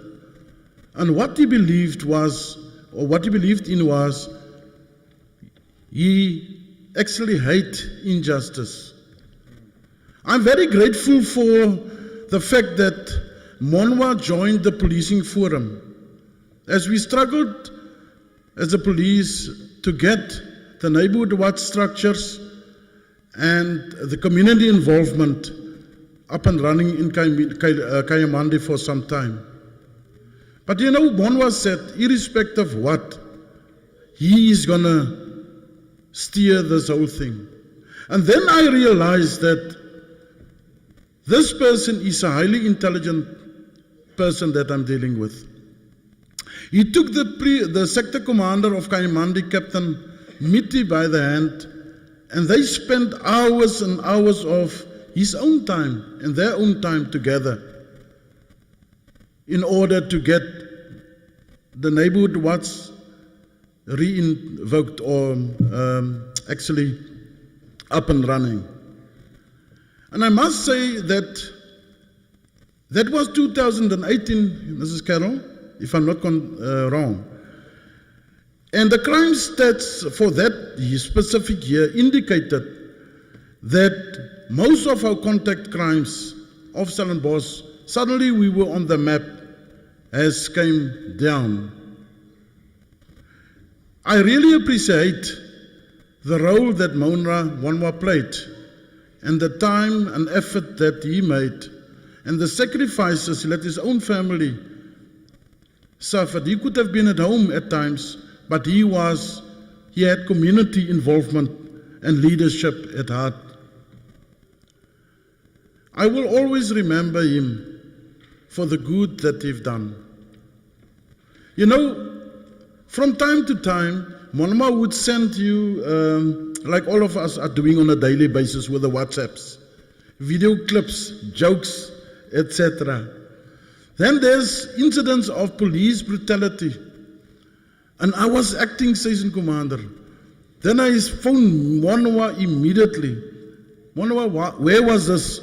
And what he believed in was, he actually hated injustice. I'm very grateful for the fact that Monwa joined the policing forum. As we struggled as a police to get the neighborhood watch structures and the community involvement up and running in Kayamandi for some time. But you know, Monwa said, irrespective of what, he is going to steer this whole thing. And then I realized that this person is a highly intelligent person that I'm dealing with. He took the sector commander of Kayamandi, Captain Miti, by the hand, and they spent hours and hours of his own time and their own time together in order to get the neighborhood watch re-invoked or actually up and running. And I must say that that was 2018, Mrs. Carroll, if I'm not wrong. And the crime stats for that specific year indicated that most of our contact crimes of Stellenbosch, suddenly we were on the map, has came down. I really appreciate the role that Monwa played, and the time and effort that he made, and the sacrifices that his own family suffered. He could have been at home at times, but he had community involvement and leadership at heart. I will always remember him for the good that he's done. You know, from time to time, Monwa would send you, like all of us are doing on a daily basis with the WhatsApps, video clips, jokes, etc. Then there's incidents of police brutality. And I was acting station commander. Then I phoned Monwa immediately. Monwa, where was this?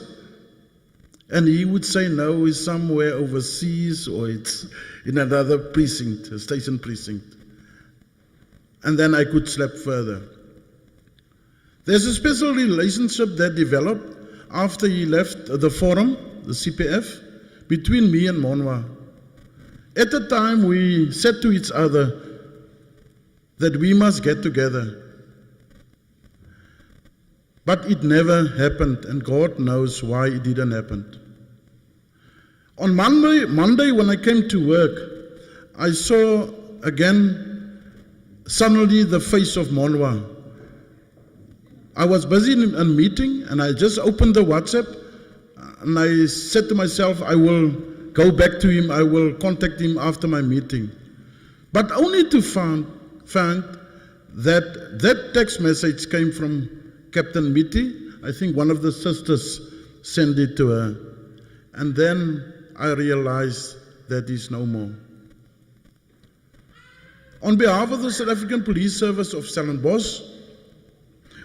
And he would say, no, it's somewhere overseas or it's in another precinct, a station precinct. And then I could sleep further. There's a special relationship that developed after he left the forum, the CPF, between me and Monwa. At the time, we said to each other that we must get together. But it never happened, and God knows why it didn't happen. On Monday when I came to work, I saw again suddenly the face of Monwa. I was busy in a meeting, and I just opened the WhatsApp, and I said to myself, I will go back to him, I will contact him after my meeting. But only to find that text message came from Captain Miti. I think one of the sisters sent it to her. And then I realized that he's no more. On behalf of the South African Police Service of Stellenbosch,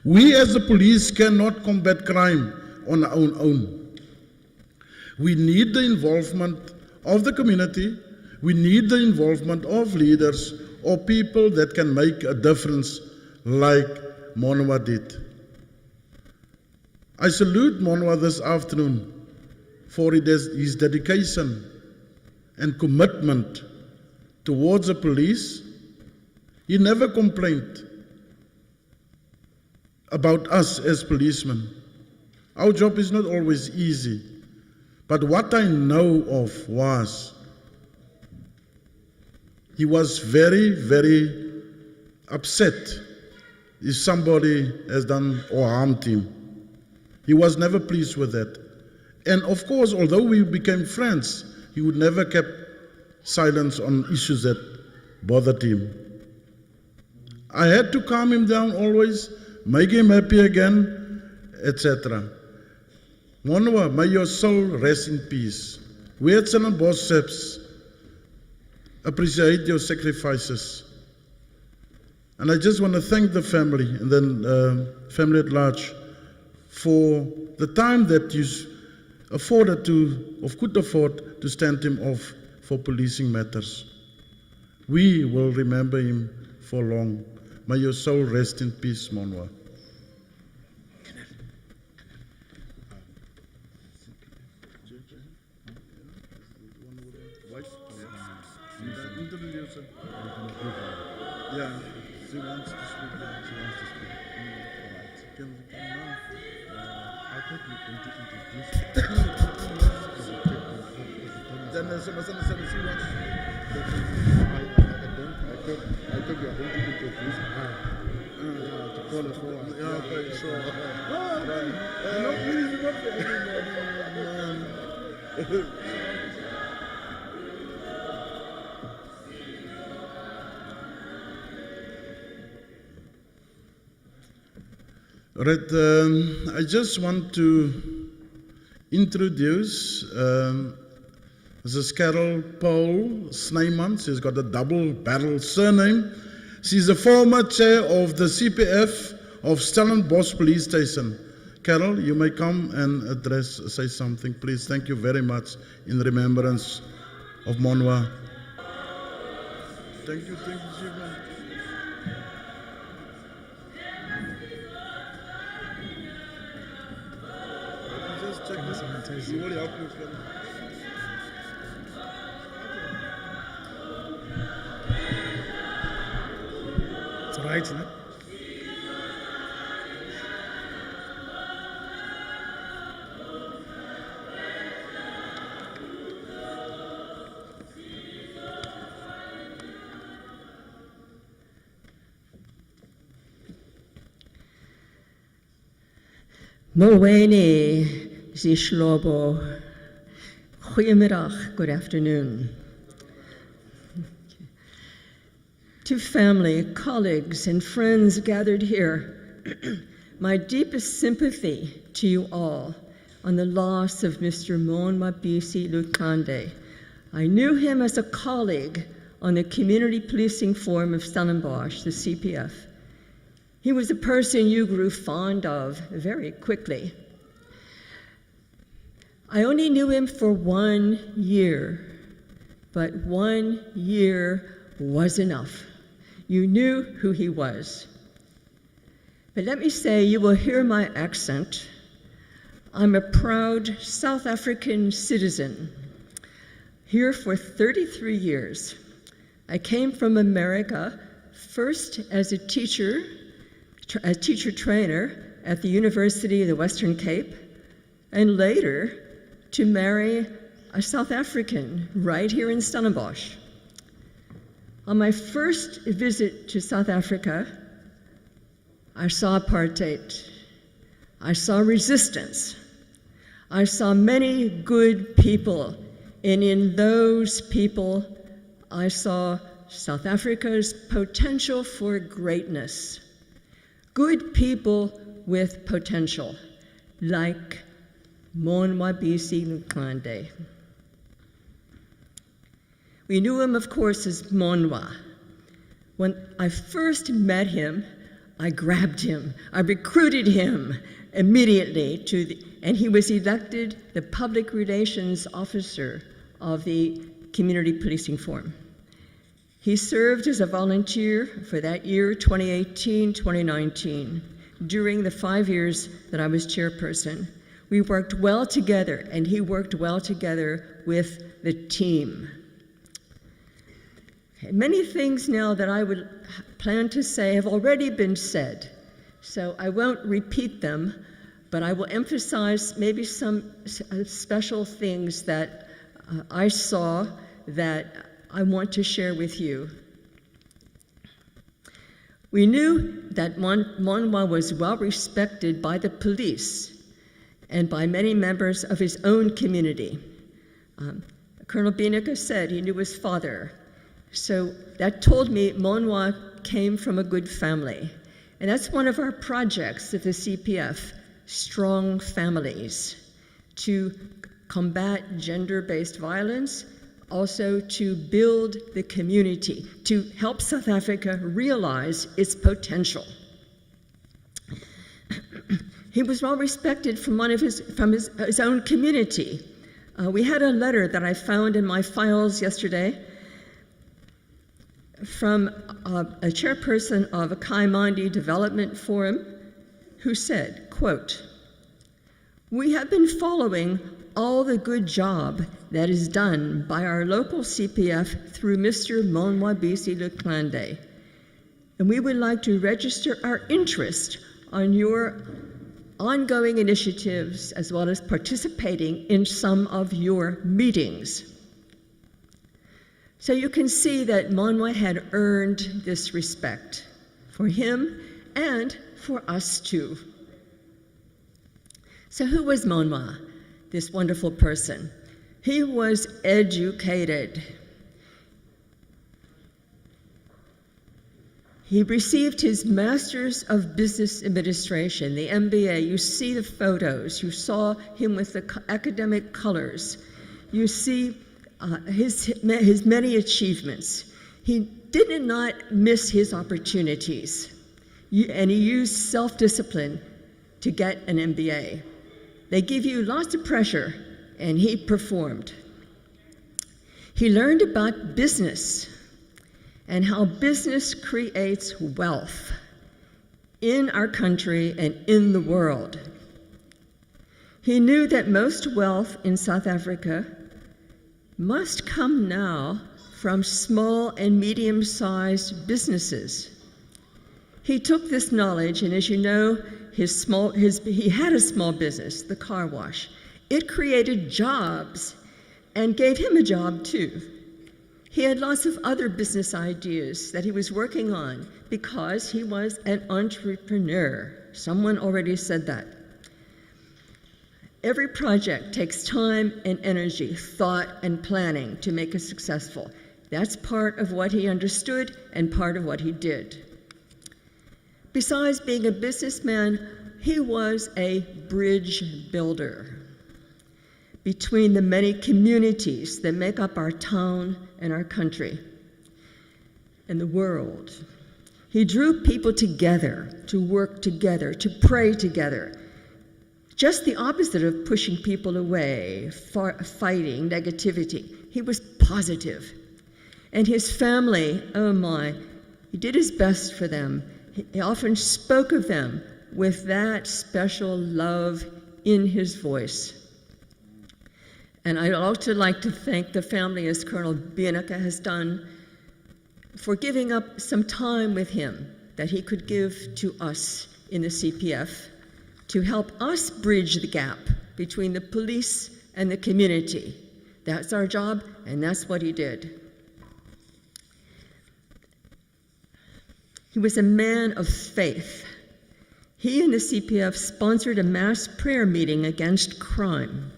we as the police cannot combat crime on our own. We need the involvement of the community. We need the involvement of leaders or people that can make a difference like Monwa did. I salute Monwa this afternoon for his dedication and commitment towards the police. He never complained about us as policemen. Our job is not always easy, but what I know of was he was very, very upset if somebody has done or harmed him. He was never pleased with that. And of course, although we became friends, he would never keep silence on issues that bothered him. I had to calm him down always, make him happy again, etc. Monwa, may your soul rest in peace. We at Stellenbosch SEPS appreciate your sacrifices. And I just want to thank the family and then family at large for the time that you could afford to stand him off for policing matters. We will remember him for long. May your soul rest in peace, Monwa. Yeah, she wants to speak. Can we come now? I thought you were going to introduce then she wants to speak. I thought you were going to introduce her. To call her forward. Yeah, okay, sure. No, please, not for anybody. Right, I just want to introduce Mrs. Carol Paul Snyman. She's got a double-barrel surname. She's a former chair of the CPF of Stellenbosch Police Station. Carol, you may come and say something, please. Thank you very much in remembrance of Monwa. Thank you, Stephen. Just check this. You will help you. It's right, isn't it? Moweni Zishlobo. Goedemiddag, good afternoon. To family, colleagues, and friends gathered here, my deepest sympathy to you all on the loss of Mr. Monwabisi Luxande. I knew him as a colleague on the Community Policing Forum of Stellenbosch, the CPF. He was a person you grew fond of very quickly. I only knew him for 1 year, but 1 year was enough. You knew who he was. But let me say, you will hear my accent. I'm a proud South African citizen, here for 33 years. I came from America, first as a teacher trainer at the University of the Western Cape, and later to marry a South African right here in Stellenbosch. On my first visit to South Africa, I saw apartheid. I saw resistance. I saw many good people, and in those people, I saw South Africa's potential for greatness. Good people with potential, like Monwabisi Luxande. We knew him, of course, as Monwa. When I first met him, I grabbed him. I recruited him immediately and he was elected the public relations officer of the Community Policing Forum. He served as a volunteer for that year, 2018-2019, during the 5 years that I was chairperson. We worked well together, and he worked well together with the team. Okay, many things now that I would plan to say have already been said, so I won't repeat them, but I will emphasize maybe some special things that I saw that I want to share with you. We knew that Monwa was well respected by the police and by many members of his own community. Colonel Binaka said he knew his father. So that told me Monwa came from a good family. And that's one of our projects at the CPF, Strong Families, to combat gender-based violence, also to build the community, to help South Africa realize its potential. He was well respected from his own community. We had a letter that I found in my files yesterday from a chairperson of a Kaimandi Development Forum who said, quote, "We have been following all the good job that is done by our local CPF through Mr. Monwabisi Luxande, and we would like to register our interest on your ongoing initiatives as well as participating in some of your meetings." So you can see that Monwa had earned this respect for him and for us too. So who was Monwa, this wonderful person? He was educated. He received his Master's of Business Administration, the MBA. You see the photos. You saw him with the academic colors. You see his many achievements. He did not miss his opportunities, and he used self-discipline to get an MBA. They give you lots of pressure, and he performed. He learned about business and how business creates wealth in our country and in the world. He knew that most wealth in South Africa must come now from small and medium-sized businesses. He took this knowledge, and as you know, he had a small business, the car wash. It created jobs and gave him a job too. He had lots of other business ideas that he was working on because he was an entrepreneur. Someone already said that. Every project takes time and energy, thought and planning to make it successful. That's part of what he understood and part of what he did. Besides being a businessman, he was a bridge builder between the many communities that make up our town and our country and the world. He drew people together to work together, to pray together. Just the opposite of pushing people away, fighting negativity. He was positive. And his family, oh my, he did his best for them. He often spoke of them with that special love in his voice. And I'd also like to thank the family, as Colonel Binaka has done, for giving up some time with him that he could give to us in the CPF to help us bridge the gap between the police and the community. That's our job, and that's what he did. He was a man of faith. He and the CPF sponsored a mass prayer meeting against crime.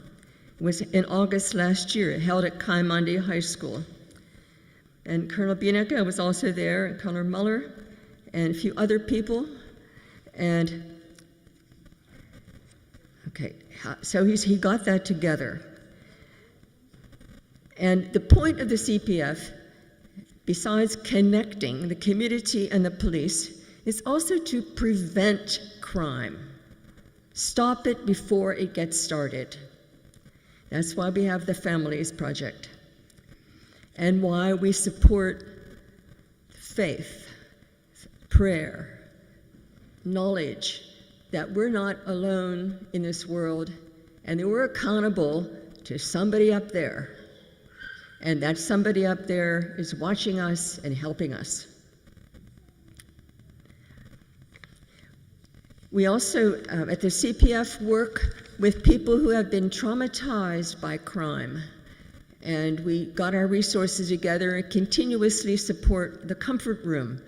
It was in August last year, held at Kaimandi High School. And Colonel Binaka was also there, and Colonel Muller, and a few other people. And okay, so he got that together. And the point of the CPF, besides connecting the community and the police, It's also to prevent crime. Stop it before it gets started. That's why we have the Families Project, and why we support faith, prayer, knowledge that we're not alone in this world, and that we're accountable to somebody up there. And that somebody up there is watching us and helping us. We also, at the CPF, work with people who have been traumatized by crime. And we got our resources together and continuously support the Comfort Room,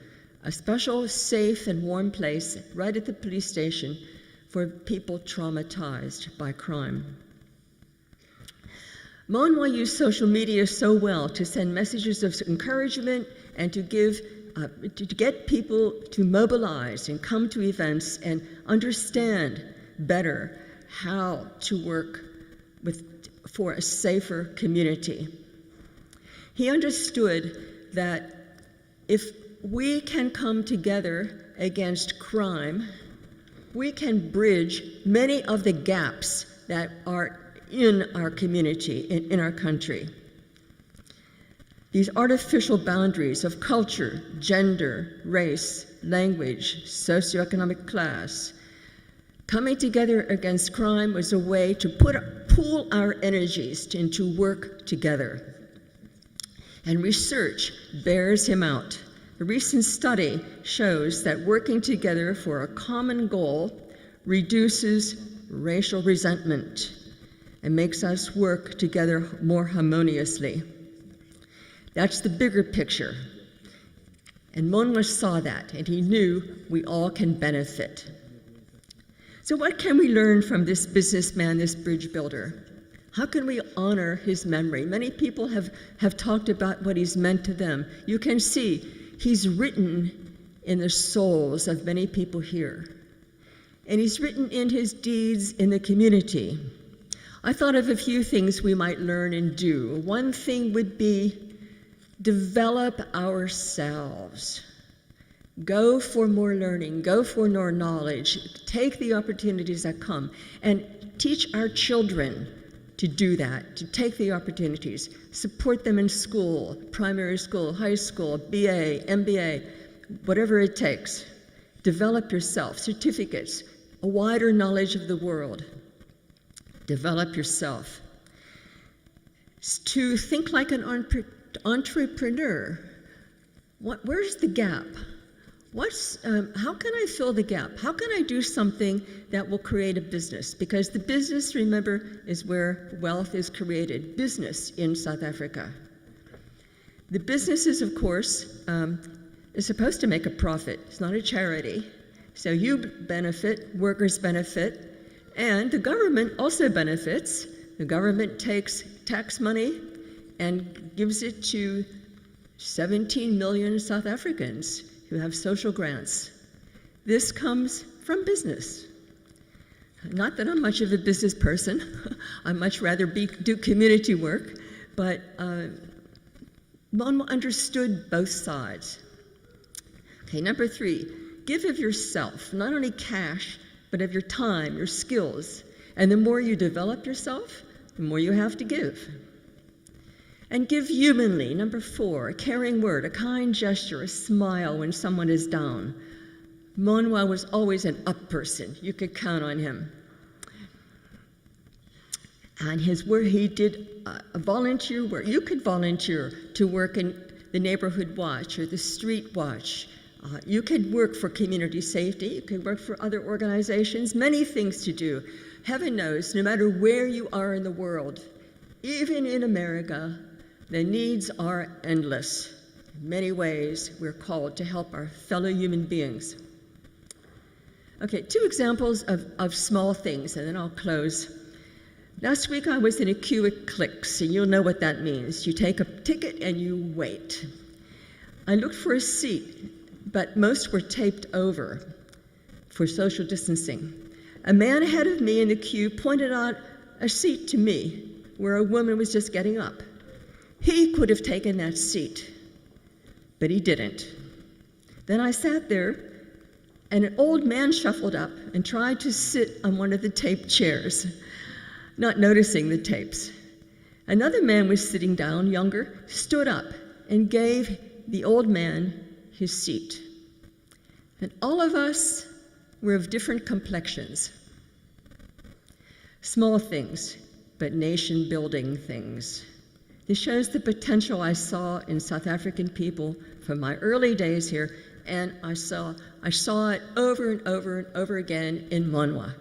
a special, safe, and warm place right at the police station for people traumatized by crime. Monwa used social media so well to send messages of encouragement and to get people to mobilize and come to events and understand better how to work for a safer community. He understood that if we can come together against crime, we can bridge many of the gaps that are in our community, in our country. These artificial boundaries of culture, gender, race, language, socioeconomic class. Coming together against crime was a way to pool our energies into work together. And research bears him out. A recent study shows that working together for a common goal reduces racial resentment and makes us work together more harmoniously. That's the bigger picture. And Monwa saw that, and he knew we all can benefit. So what can we learn from this businessman, this bridge builder? How can we honor his memory? Many people have talked about what he's meant to them. You can see he's written in the souls of many people here. And he's written in his deeds in the community. I thought of a few things we might learn and do. One thing would be develop ourselves. Go for more learning, go for more knowledge, take the opportunities that come, and teach our children to do that, to take the opportunities. Support them in school, primary school, high school, BA, MBA, whatever it takes. Develop yourself, certificates, a wider knowledge of the world. Develop yourself. To think like an entrepreneur. Where's the gap? How can I fill the gap? How can I do something that will create a business? Because the business, remember, is where wealth is created. Business in South Africa. The businesses, of course, is supposed to make a profit. It's not a charity. So you benefit, workers benefit, and the government also benefits. The government takes tax money and gives it to 17 million South Africans who have social grants. This comes from business. Not that I'm much of a business person. I much rather do community work, but Monwa understood both sides. Okay, number 3, give of yourself, not only cash, but of your time, your skills. And the more you develop yourself, the more you have to give. And give humanly. Number 4, a caring word, a kind gesture, a smile when someone is down. Monwa was always an up person. You could count on him. And his work, he did a volunteer work. You could volunteer to work in the neighborhood watch or the street watch. You could work for community safety. You could work for other organizations. Many things to do. Heaven knows, no matter where you are in the world, even in America, the needs are endless. In many ways, we're called to help our fellow human beings. Okay, 2 examples of small things, and then I'll close. Last week, I was in a queue at Clicks, and you'll know what that means. You take a ticket and you wait. I looked for a seat, but most were taped over for social distancing. A man ahead of me in the queue pointed out a seat to me where a woman was just getting up. He could have taken that seat, but he didn't. Then I sat there and an old man shuffled up and tried to sit on one of the tape chairs, not noticing the tapes. Another man was sitting down, younger, stood up and gave the old man his seat. And all of us were of different complexions. Small things, but nation-building things. This shows the potential I saw in South African people from my early days here, and I saw it over and over and over again in Monwa.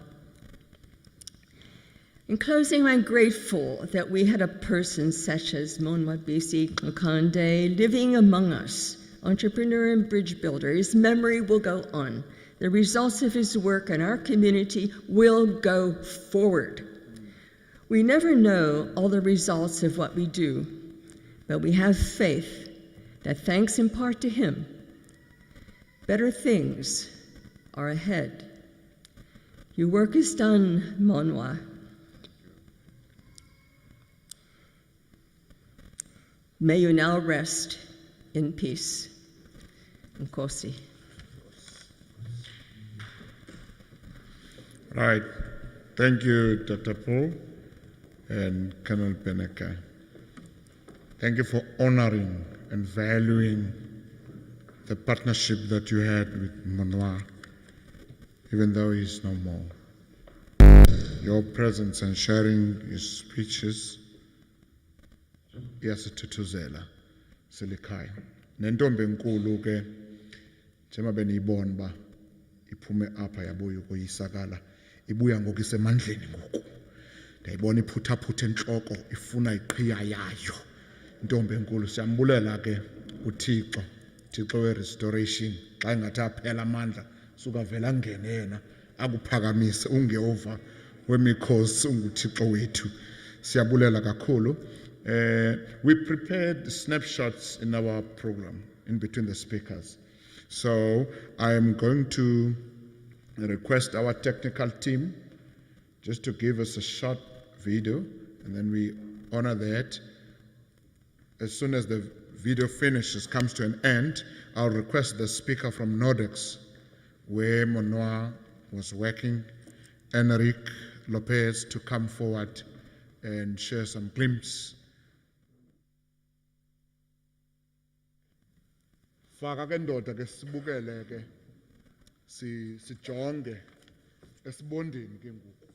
In closing, I'm grateful that we had a person such as Monwabisi Luxande living among us, entrepreneur and bridge builder. His memory will go on. The results of his work in our community will go forward. We never know all the results of what we do, but we have faith that thanks in part to him, better things are ahead. Your work is done, Monwa. May you now rest in peace. Nkosi. Right. Thank you, Dr. Paul and Colonel Beneka. Thank you for honoring and valuing the partnership that you had with Monwa, even though he's no more. Your presence and sharing his speeches iyasithuthuzela silikhaya. Nentombi enkulu ke njengoba beniyibona ba iphume apha yabuya ukuyisakala ibuya ngoku isemandleni ngoku. Ndayibona iphuthaphutha entloko ifuna iqhiya yayo. Intombi enkulu siyambulela ke uThixo, Thixo we-restoration, xa engathi aphela amandla suka vela ngene yena akuphakamise ungehova wemikhosi unguThixo wethu. Siyabulela kakhulu. We prepared snapshots in our program in between the speakers. So I am going to request our technical team just to give us a short video, and then we honor that. As soon as the video finishes, comes to an end, I'll request the speaker from Nordex, where Monwa was working, Enrique Lopez, to come forward and share some glimpse. Faka ke ndoda ke sibukele ke sijonge esibondeni ke ngoku.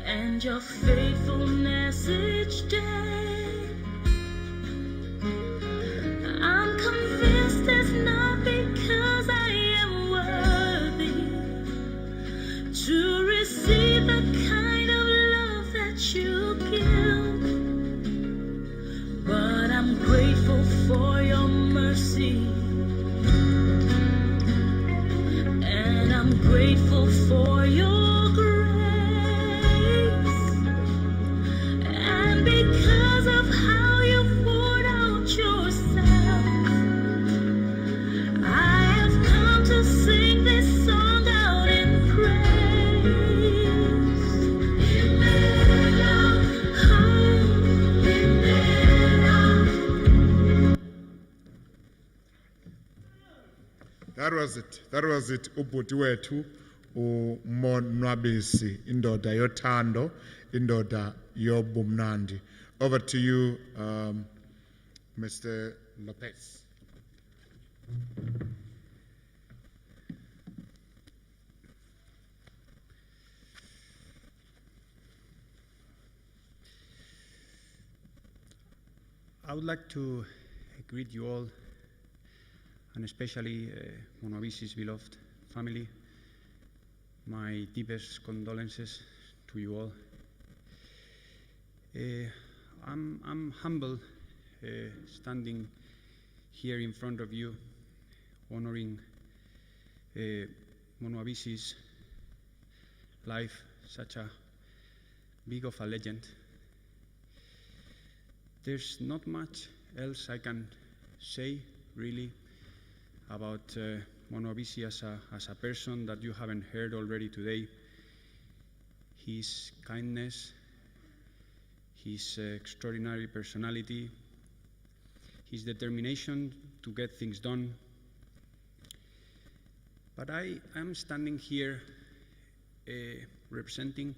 And your faithfulness each day, I'm convinced it's not because I am worthy to receive the kind of love that you give, but I'm grateful for your mercy, and I'm grateful for your grace. And because of how you poured out yourself, I have come to sing this song out in praise. That was it. Ubhuti wethu uMonwabisi, indoda yothando, indoda yobumnandi. Over to you, Mr. Lopez. I would like to greet you all, and especially Monwabisi's beloved family. My deepest condolences to you all. I'm humble standing here in front of you, honoring Monwabisi's life, such a big of a legend. There's not much else I can say, really, about Monwabisi as a person that you haven't heard already today. His kindness, his extraordinary personality, his determination to get things done. But I am standing here representing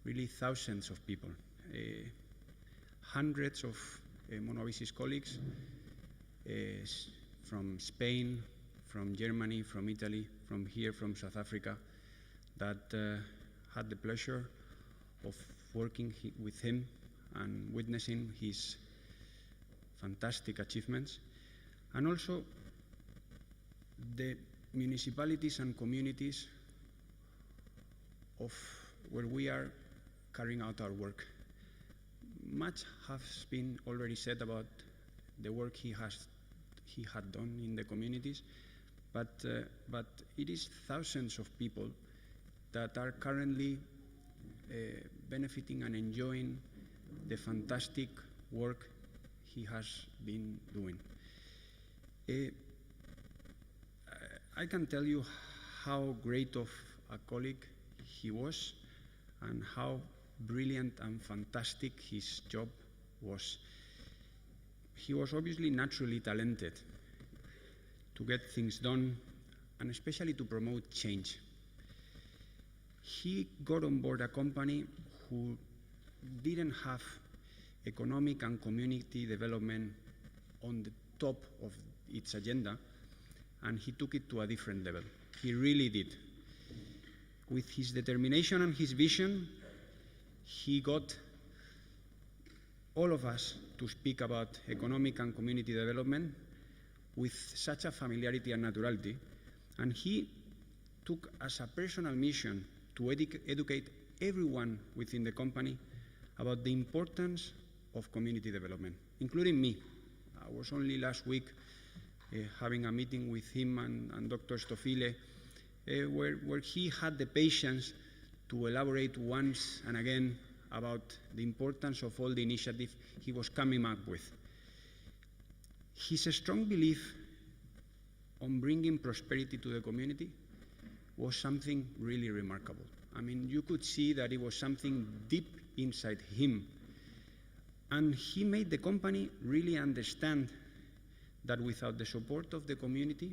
really thousands of people, hundreds of Monwabisi's colleagues from Spain, from Germany, from Italy, from here, from South Africa, that had the pleasure of working with him and witnessing his fantastic achievements, and also the municipalities and communities of where we are carrying out our work. Much has been already said about the work he had done in the communities, but it is thousands of people that are currently benefiting and enjoying the fantastic work he has been doing. I can tell you how great of a colleague he was and how brilliant and fantastic his job was. He was obviously naturally talented to get things done and especially to promote change. He got on board a company who didn't have economic and community development on the top of its agenda, and he took it to a different level. He really did. With his determination and his vision, he got all of us to speak about economic and community development with such a familiarity and naturality, and he took as a personal mission to educate everyone within the company about the importance of community development, including me. I was only last week having a meeting with him and Dr. Stofile, where he had the patience to elaborate once and again about the importance of all the initiatives he was coming up with. His strong belief on bringing prosperity to the community was something really remarkable. I mean, you could see that it was something deep inside him. And he made the company really understand that without the support of the community,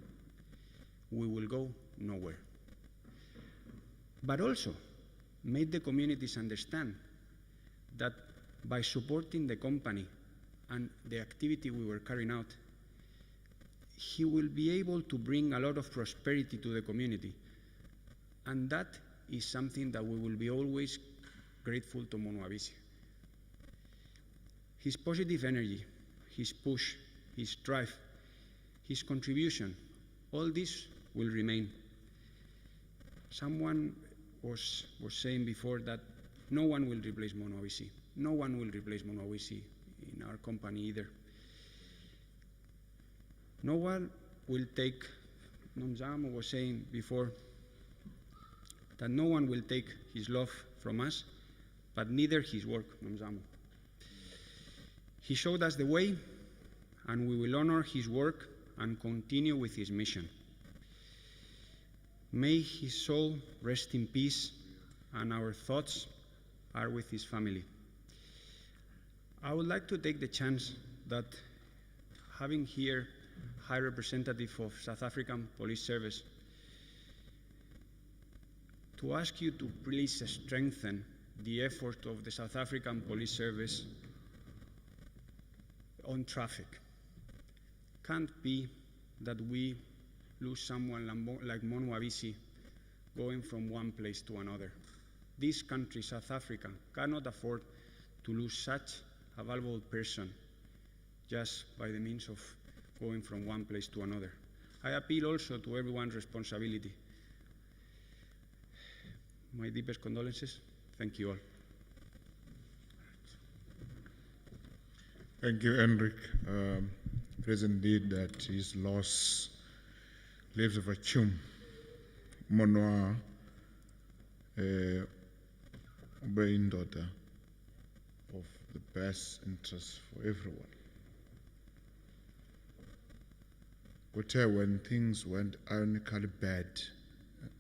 we will go nowhere. But also made the communities understand that by supporting the company and the activity we were carrying out, he will be able to bring a lot of prosperity to the community. And that is something that we will be always grateful to Monwabisi. His positive energy, his push, his drive, his contribution, all this will remain. Someone was saying before that no one will replace Monwabisi. No one will replace Monwabisi in our company either. No one will take, Nomzamo was saying before, that no one will take his love from us, but neither his work, Nomzamo. He showed us the way, and we will honor his work and continue with his mission. May his soul rest in peace, and our thoughts are with his family. I would like to take the chance that having here High Representative of South African Police Service to ask you to please strengthen the effort of the South African Police Service on traffic. Can't be that we lose someone like Monwabisi going from one place to another. This country, South Africa, cannot afford to lose such a valuable person just by the means of going from one place to another. I appeal also to everyone's responsibility. My deepest condolences. Thank you all. Thank you, Henrik. It is indeed that his loss leaves a vacuum. Monwa brain daughter of the best interest for everyone. When things went ironically bad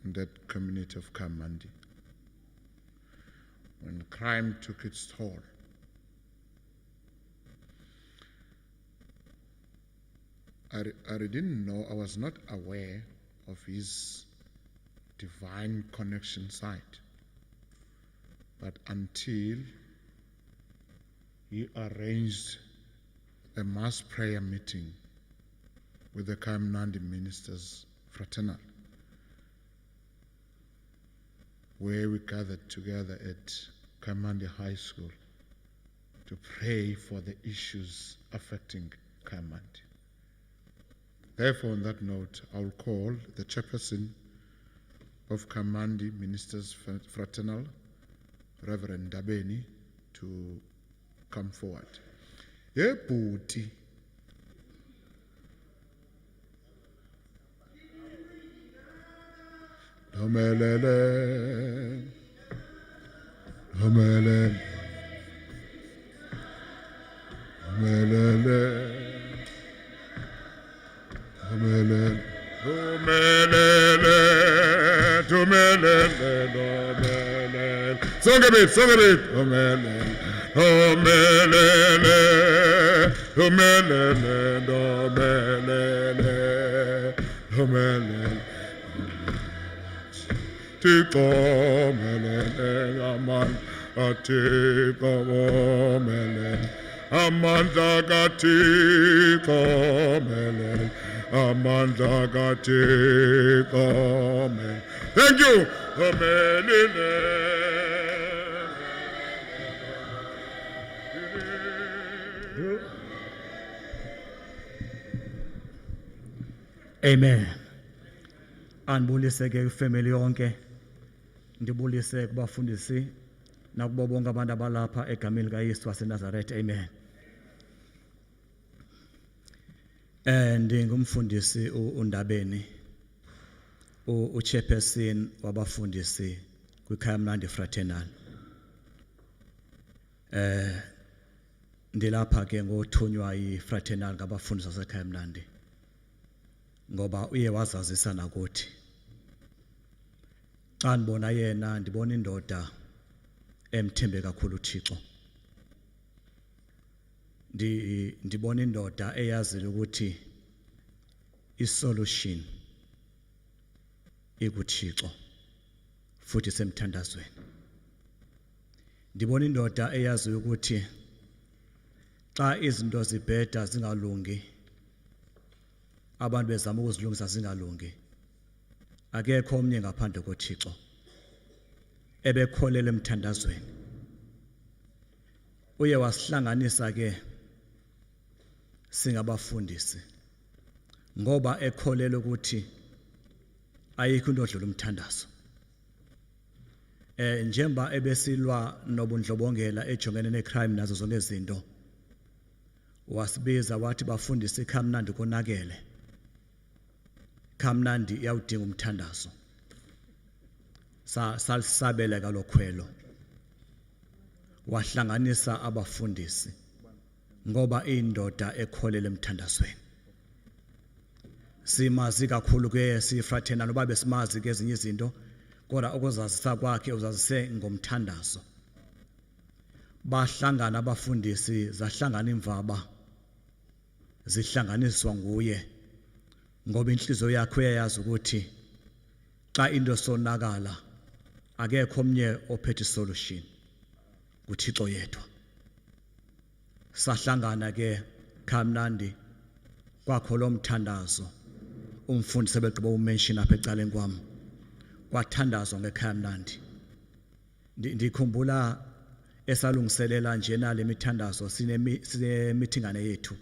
in that community of Kamandi, when crime took its toll, I didn't know, I was not aware of his divine connection side. But until he arranged a mass prayer meeting with the Kamnandi ministers fraternal, where we gathered together at Kamnandi High School to pray for the issues affecting Kamnandi. Therefore, on that note, I'll call the chairperson of Kamnandi Ministers Fraternal, Reverend Dabeni, to come forward. Yeah, Booty. Domelele. Domelele. Domelele. Domelele. Domelele. Domelele. Domelele. Song a bit. Domelele. Domelele. Domelele. Domelele. Domelele. Tikomelele aman atikomelele amanda gatikomelele amanda gatikomelele. Thank you. Amen. Anibulise ke ifamily yonke. Ndibulise kubafundisi nakubo bonke abantu abalapha egameni kaYesu waseNazaretha. Amen. Ndingumfundisi uNdabeni, uchairperson wabafundisi kwiKhamnandi Fraternal. Ndilapha ke ngothunywa yiFraternal ngabafundisi baseKhamnandi, ngoba uye wazazisa nakuthi. Xa ndibona yena ndibona indoda emthembe kakhulu uThixo. Ndibona indoda eyazile ukuthi isolution ikuThixo futhi semthandazweni. Ndibona indoda eyazi ukuthi xa izinto zibheda zingalungi, abantu bezama ukuzilungisa zingalungi, akekho omnye ngaphandle koThixo ebekholele emthandazweni. Uye wasihlanganisa ke singabafundisi ngoba ekholele ukuthi ayikho into odlula umthandazo. Njengoba ebesilwa nobundlobongela ejongene necrime nazo zonke izinto, wasibiza wathi bafundisi iKhamnandi konakele. Kamnandi iyawudinga umthandazo. Salisabela kalokhwelo. Wahlanganisa abafundisi ngoba indoda ekholele emthandazweni. Simazi kakhulu ke sifraternal noba besimazi ke ezinye izinto, kodwa ukuzazisa kwakhe uzazise ngomthandazo. Bahlangana abafundisi, zahlangana imvaba, zihlanganiswa nguye. Ngoba inhliziyo yakhe uyayazi ukuthi xa into sonakala akekho omnye ophethe isolution, kuThixo yedwa. Sahlangana ke Kamnandi kwakho lo mthandazo umfundisi ebegqiba umention apha ecaleni kwami, kwathandazwa ngeKhamnandi. Ndikhumbula esalungiselela njena le mithandazo sinemithingane yethu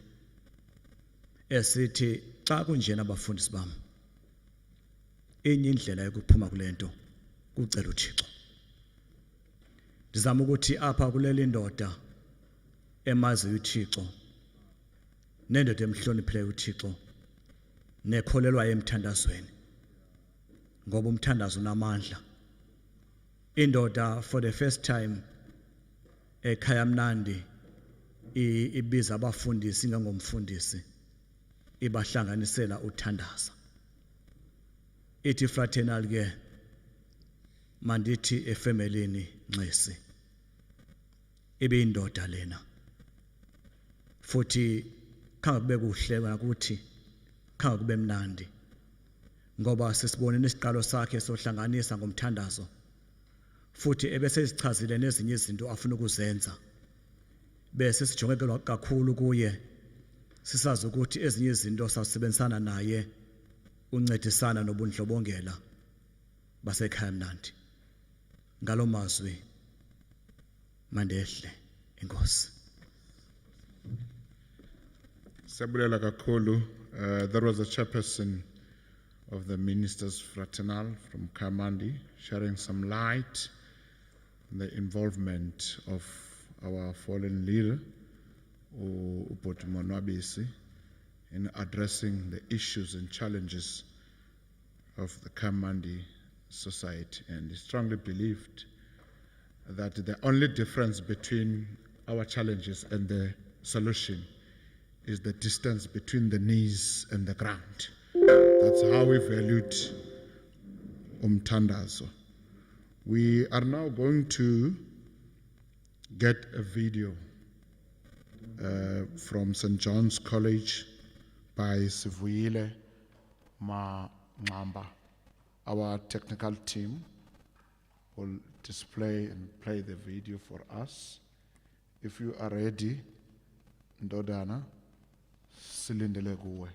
esithi xa kunjena abafundisi bami, enye indlela yokuphuma kule nto kucela uThixo. Ndizama ukuthi apha kuleli ndoda emaziyo uThixo, nendoda emhloniphileyo uThixo, nekholelwa emthandazweni, ngoba umthandazo unamandla. Indoda for the first time eKhamnandi ibiza abafundisi ngengomfundisi, ibahlanganisela uthandaza. Ithi fraternal ke mandithi efamilini Nxesi ibe indoda lena, futhi khange kube kuhle ngakuthi khange kube mnandi ngoba sisibonile isiqalo sakhe sohlanganisa ngomthandazo futhi ebesesichazile nezinye izinto afuna ukuzenza bese sijonge kakhulu kuye sisazi ukuthi ezinye izinto sasebenzisana naye uncedisana nobundlobongela basekhaya mnandi ngalo mazwi mandehle inkosi. Siyabulela kakhulu. That was the chairperson of the Ministers Fraternal from Kamandi, sharing some light on the involvement of our fallen leader, Monwabisi, in addressing the issues and challenges of the Kamandi society. And he strongly believed that the only difference between our challenges and the solution is the distance between the knees and the ground. That's how we valued Umtandazo. We are now going to get a video from St. John's College by Sivuyile Mangamba. Our technical team will display and play the video for us. If you are ready, Ndodana, silindele kuwe.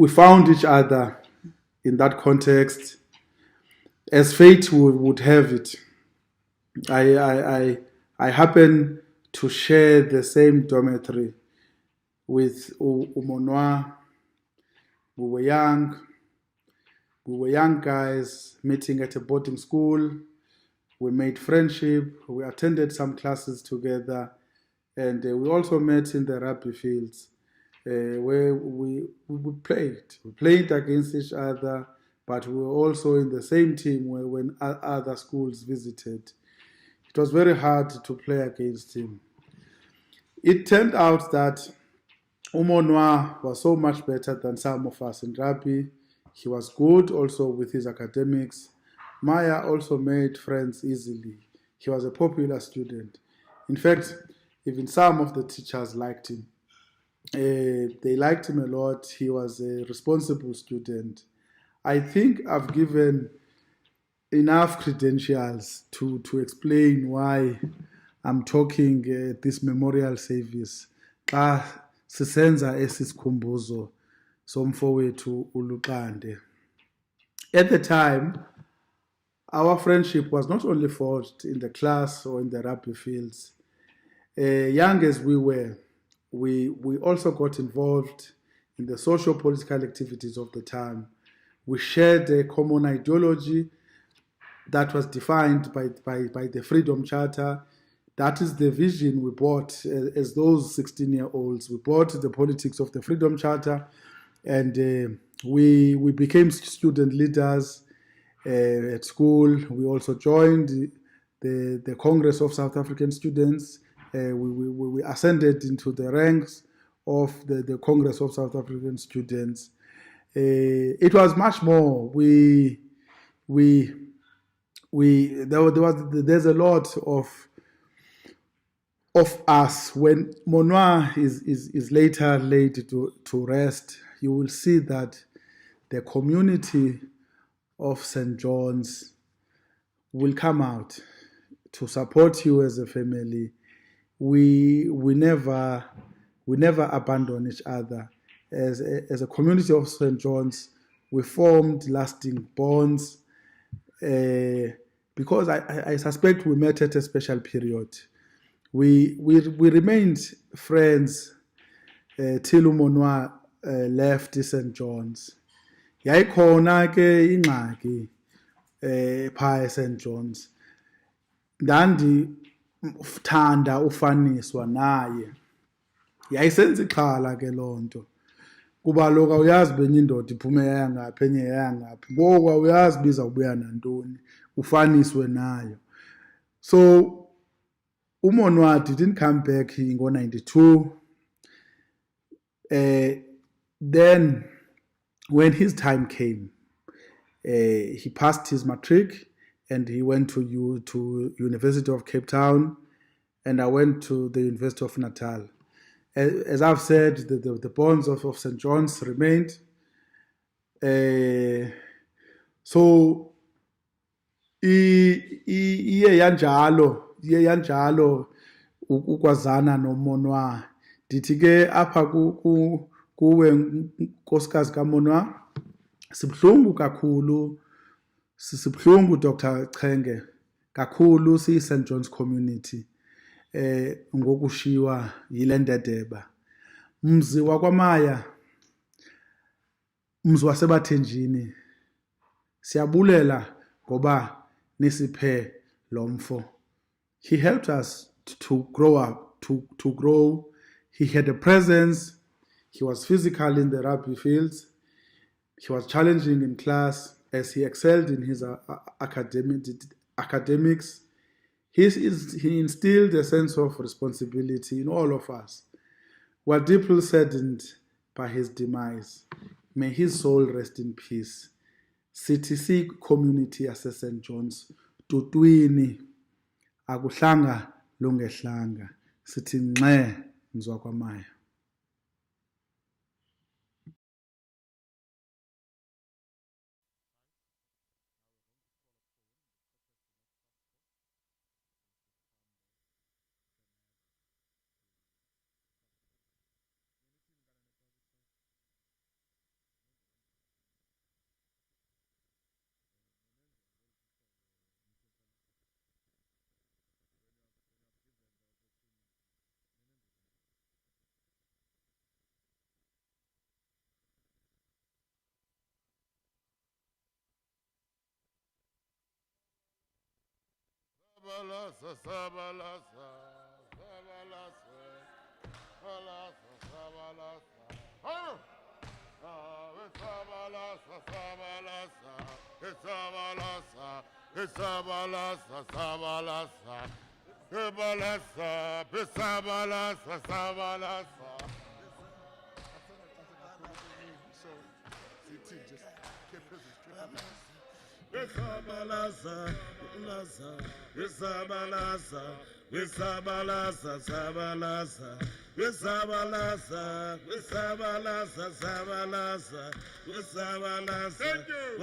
we found each other in that context. As fate would have it, I happen to share the same dormitory with Umonwa. We were young. We were young guys meeting at a boarding school. We made friendship. We attended some classes together. And we also met in the rugby fields where we played. We played against each other, but we were also in the same team when other schools visited. It was very hard to play against him. It turned out that Umonwa was so much better than some of us in rugby. He was good also with his academics. Maya also made friends easily. He was a popular student. In fact, even some of the teachers liked him. They liked him a lot. He was a responsible student. I think I've given enough credentials to explain why I'm talking this memorial service. Xa sisenza esi sikhumbuzo somfowethu uLuxande. At the time, our friendship was not only forged in the class or in the rugby fields. Young as we were, we also got involved in the socio-political activities of the time. We shared a common ideology that was defined by the Freedom Charter. That is the vision we bought as those 16-year-olds. We bought the politics of the Freedom Charter, and we became student leaders at school. We also joined the Congress of South African Students. We ascended into the ranks of the Congress of South African Students. It was much more. There's a lot of us. When Monwa is later laid to rest, you will see that the community of St. John's will come out to support you as a family. We never abandon each other. As a community of St. John's, we formed lasting bonds because I suspect we met at a special period. We remained friends till Umonwa left St. John's. Yayikhona ke ingxaki phaa eSt. John's. Ndandithanda ufaniswa naye. Yayisenza ixhala ke loo nto. Kuba kaloku awuyazi benye indoda iphume yaya ngaphi enye yaya ngaphi. Ngoku awuyazi bizawubuya nantoni, ufaniswe nayo. So Umonwa didn't come back in 92. Then when his time came, he passed his matric and he went to University of Cape Town, and I went to the University of Natal. As I've said, the bonds of St. John's remained. So iye yanjalo ukwazana noMonwa. Ndithi ke apha kuwe nkosikazi kaMonwa, sibhlungu kakhulu, sibhlungu Dr. Chenge kakhulu siyi-St. John's community ngokushiywa yile ndedeba. Mzi wakwaMaya, mzi waseBathenjini, siyabulela ngoba nisiphe lo mfo. He helped us to grow up, to grow. He had a presence. He was physical in the rugby fields. He was challenging in class as he excelled in his academics. He instilled a sense of responsibility in all of us. We're deeply saddened by his demise. May his soul rest in peace. CTC community yase St. John's, tutwini, akuhlanga lungehlanga. Sithi ngxe mzwakwamaya. Sabalasa, sabalasa, sabalasa, sabalasa, sabalasa. Oh! Sabalasa, sabalasa, sabalasa, sabalasa, sabalasa, sabalasa, sabalasa, sabalasa. So, CT just kept his Sabalaza, Laza, Sabalaza, Sabalaza, Sabalaza, Sabalaza, Sabalaza, Sabalaza,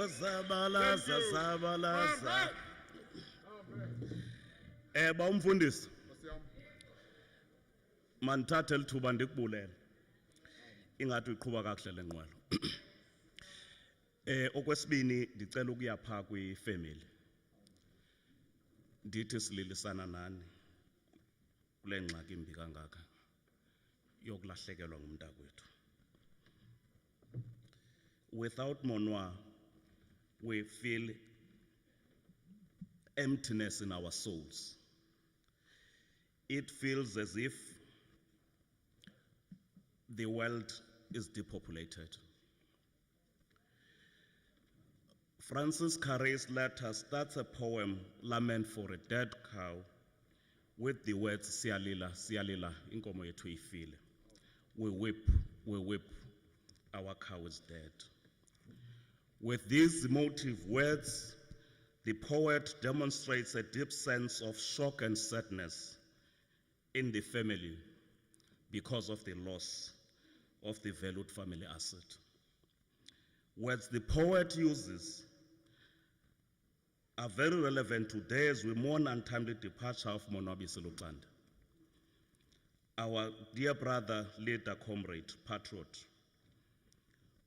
Sabalaza, Sabalaza, Sabalaza. Umfundisi. Mandithathe lithuba ndikubulele. Ingathi uyiqhuba kakuhle le nqwelo. Okwesibini ndicela ukuya pha kwifamily. Ndithi sililisana nani kule ngxaki imbi kangaka yokulahlekelwa ngumntakwethu. Without Monwa, we feel emptiness in our souls. It feels as if the world is depopulated. Francis Carey's letter starts a poem, Lament for a Dead Cow, with the words, Siyalila, Siyalila, inkomo yethu ifile. We weep, our cow is dead. With these emotive words, the poet demonstrates a deep sense of shock and sadness in the family because of the loss of the valued family asset. Words the poet uses are very relevant today as we mourn untimely departure of Monwabisi Luxande, our dear brother, leader, comrade, patriot,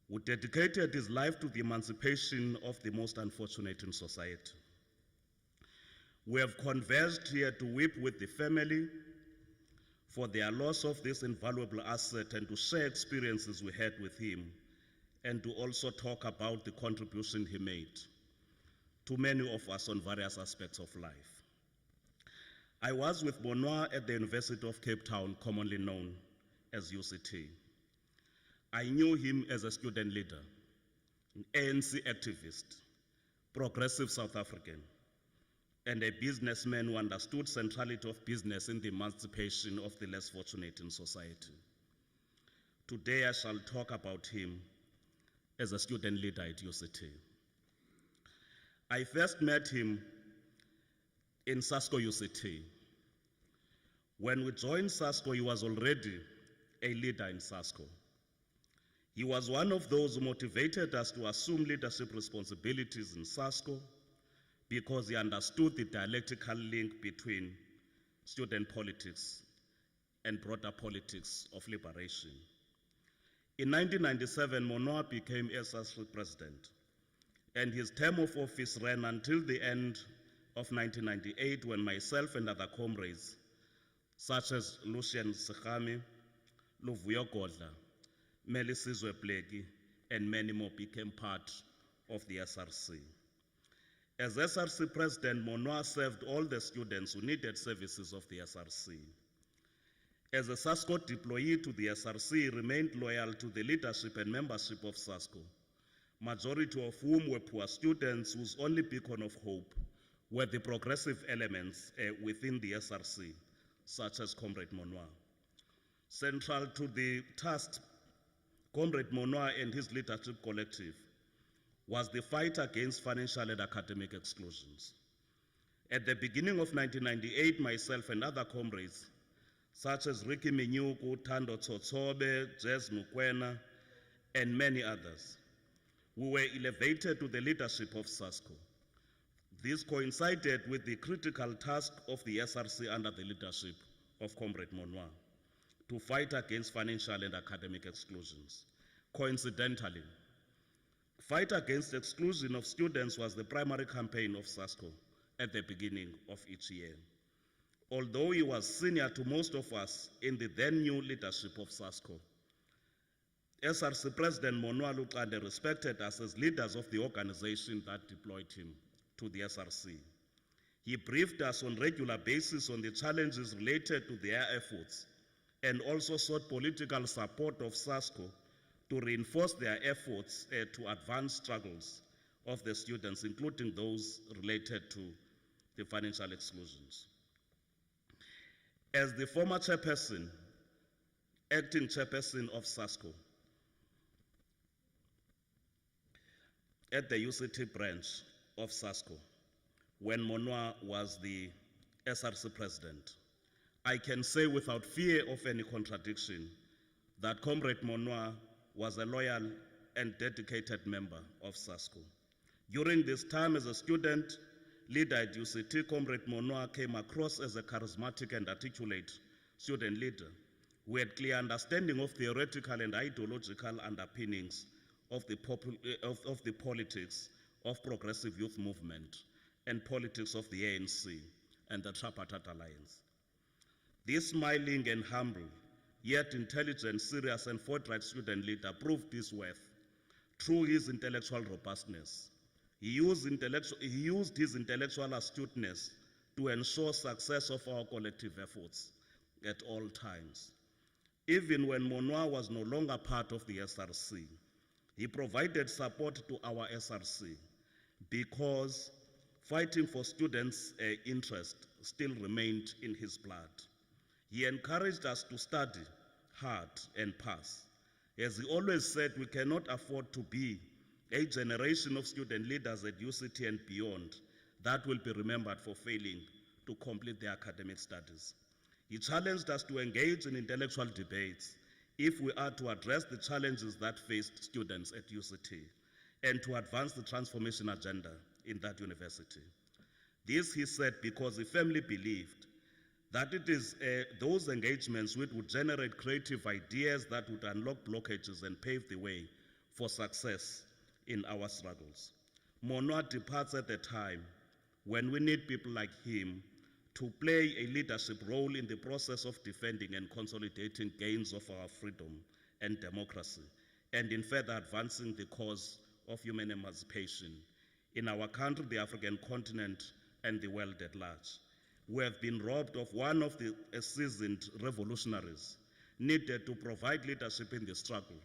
who dedicated his life to the emancipation of the most unfortunate in society. We have converged here to weep with the family for their loss of this invaluable asset and to share experiences we had with him, and to also talk about the contribution he made to many of us on various aspects of life. I was with Monwa at the University of Cape Town, commonly known as UCT. I knew him as a student leader, an ANC activist, progressive South African, and a businessman who understood centrality of business in the emancipation of the less fortunate in society. Today I shall talk about him as a student leader at UCT. I first met him in SASCO UCT. When we joined SASCO, he was already a leader in SASCO. He was one of those who motivated us to assume leadership responsibilities in SASCO because he understood the dialectical link between student politics and broader politics of liberation. In 1997, Monwa became SASCO president, and his term of office ran until the end of 1998, when myself and other comrades, such as Lucian Sekhami, Luvuyo Godla, Melisizwe Bleki, and many more became part of the SRC. As SRC president, Monwa served all the students who needed services of the SRC. As a SASCO deployee to the SRC, he remained loyal to the leadership and membership of SASCO, majority of whom were poor students whose only beacon of hope were the progressive elements within the SRC, such as Comrade Monwa. Central to the task, Comrade Monwa and his leadership collective was the fight against financial and academic exclusions. At the beginning of 1998, myself and other comrades, such as Ricky Minyuku, Tando Tsotsobe, Jez Mukwena, and many others, we were elevated to the leadership of SASCO. This coincided with the critical task of the SRC under the leadership of Comrade Monwa to fight against financial and academic exclusions. Coincidentally, fight against exclusion of students was the primary campaign of SASCO at the beginning of each year. Although he was senior to most of us in the then new leadership of SASCO, SRC President Monwa Luxande respected us as leaders of the organization that deployed him to the SRC. He briefed us on regular basis on the challenges related to their efforts and also sought political support of SASCO to reinforce their efforts to advance struggles of the students, including those related to the financial exclusions. As the former chairperson, acting chairperson of SASCO at the UCT branch of SASCO, when Monwa was the SRC president, I can say without fear of any contradiction that Comrade Monwa was a loyal and dedicated member of SASCO. During this time as a student leader at UCT, Comrade Monwa came across as a charismatic and articulate student leader who had clear understanding of theoretical and ideological underpinnings of the politics of progressive youth movement and politics of the ANC and the Tripartite Alliance. This smiling and humble, yet intelligent, serious and forthright student leader proved his worth through his intellectual robustness. He used his intellectual astuteness to ensure success of our collective efforts at all times. Even when Monwa was no longer part of the SRC, he provided support to our SRC because fighting for students' interest still remained in his blood. He encouraged us to study hard and pass. As he always said, we cannot afford to be a generation of student leaders at UCT and beyond that will be remembered for failing to complete their academic studies. He challenged us to engage in intellectual debates if we are to address the challenges that faced students at UCT and to advance the transformation agenda in that university. This, he said, because he firmly believed that it is those engagements which would generate creative ideas that would unlock blockages and pave the way for success in our struggles. Monwa departs at a time when we need people like him to play a leadership role in the process of defending and consolidating gains of our freedom and democracy, and in further advancing the cause of human emancipation in our country, the African continent, and the world at large. We have been robbed of one of the seasoned revolutionaries needed to provide leadership in the struggle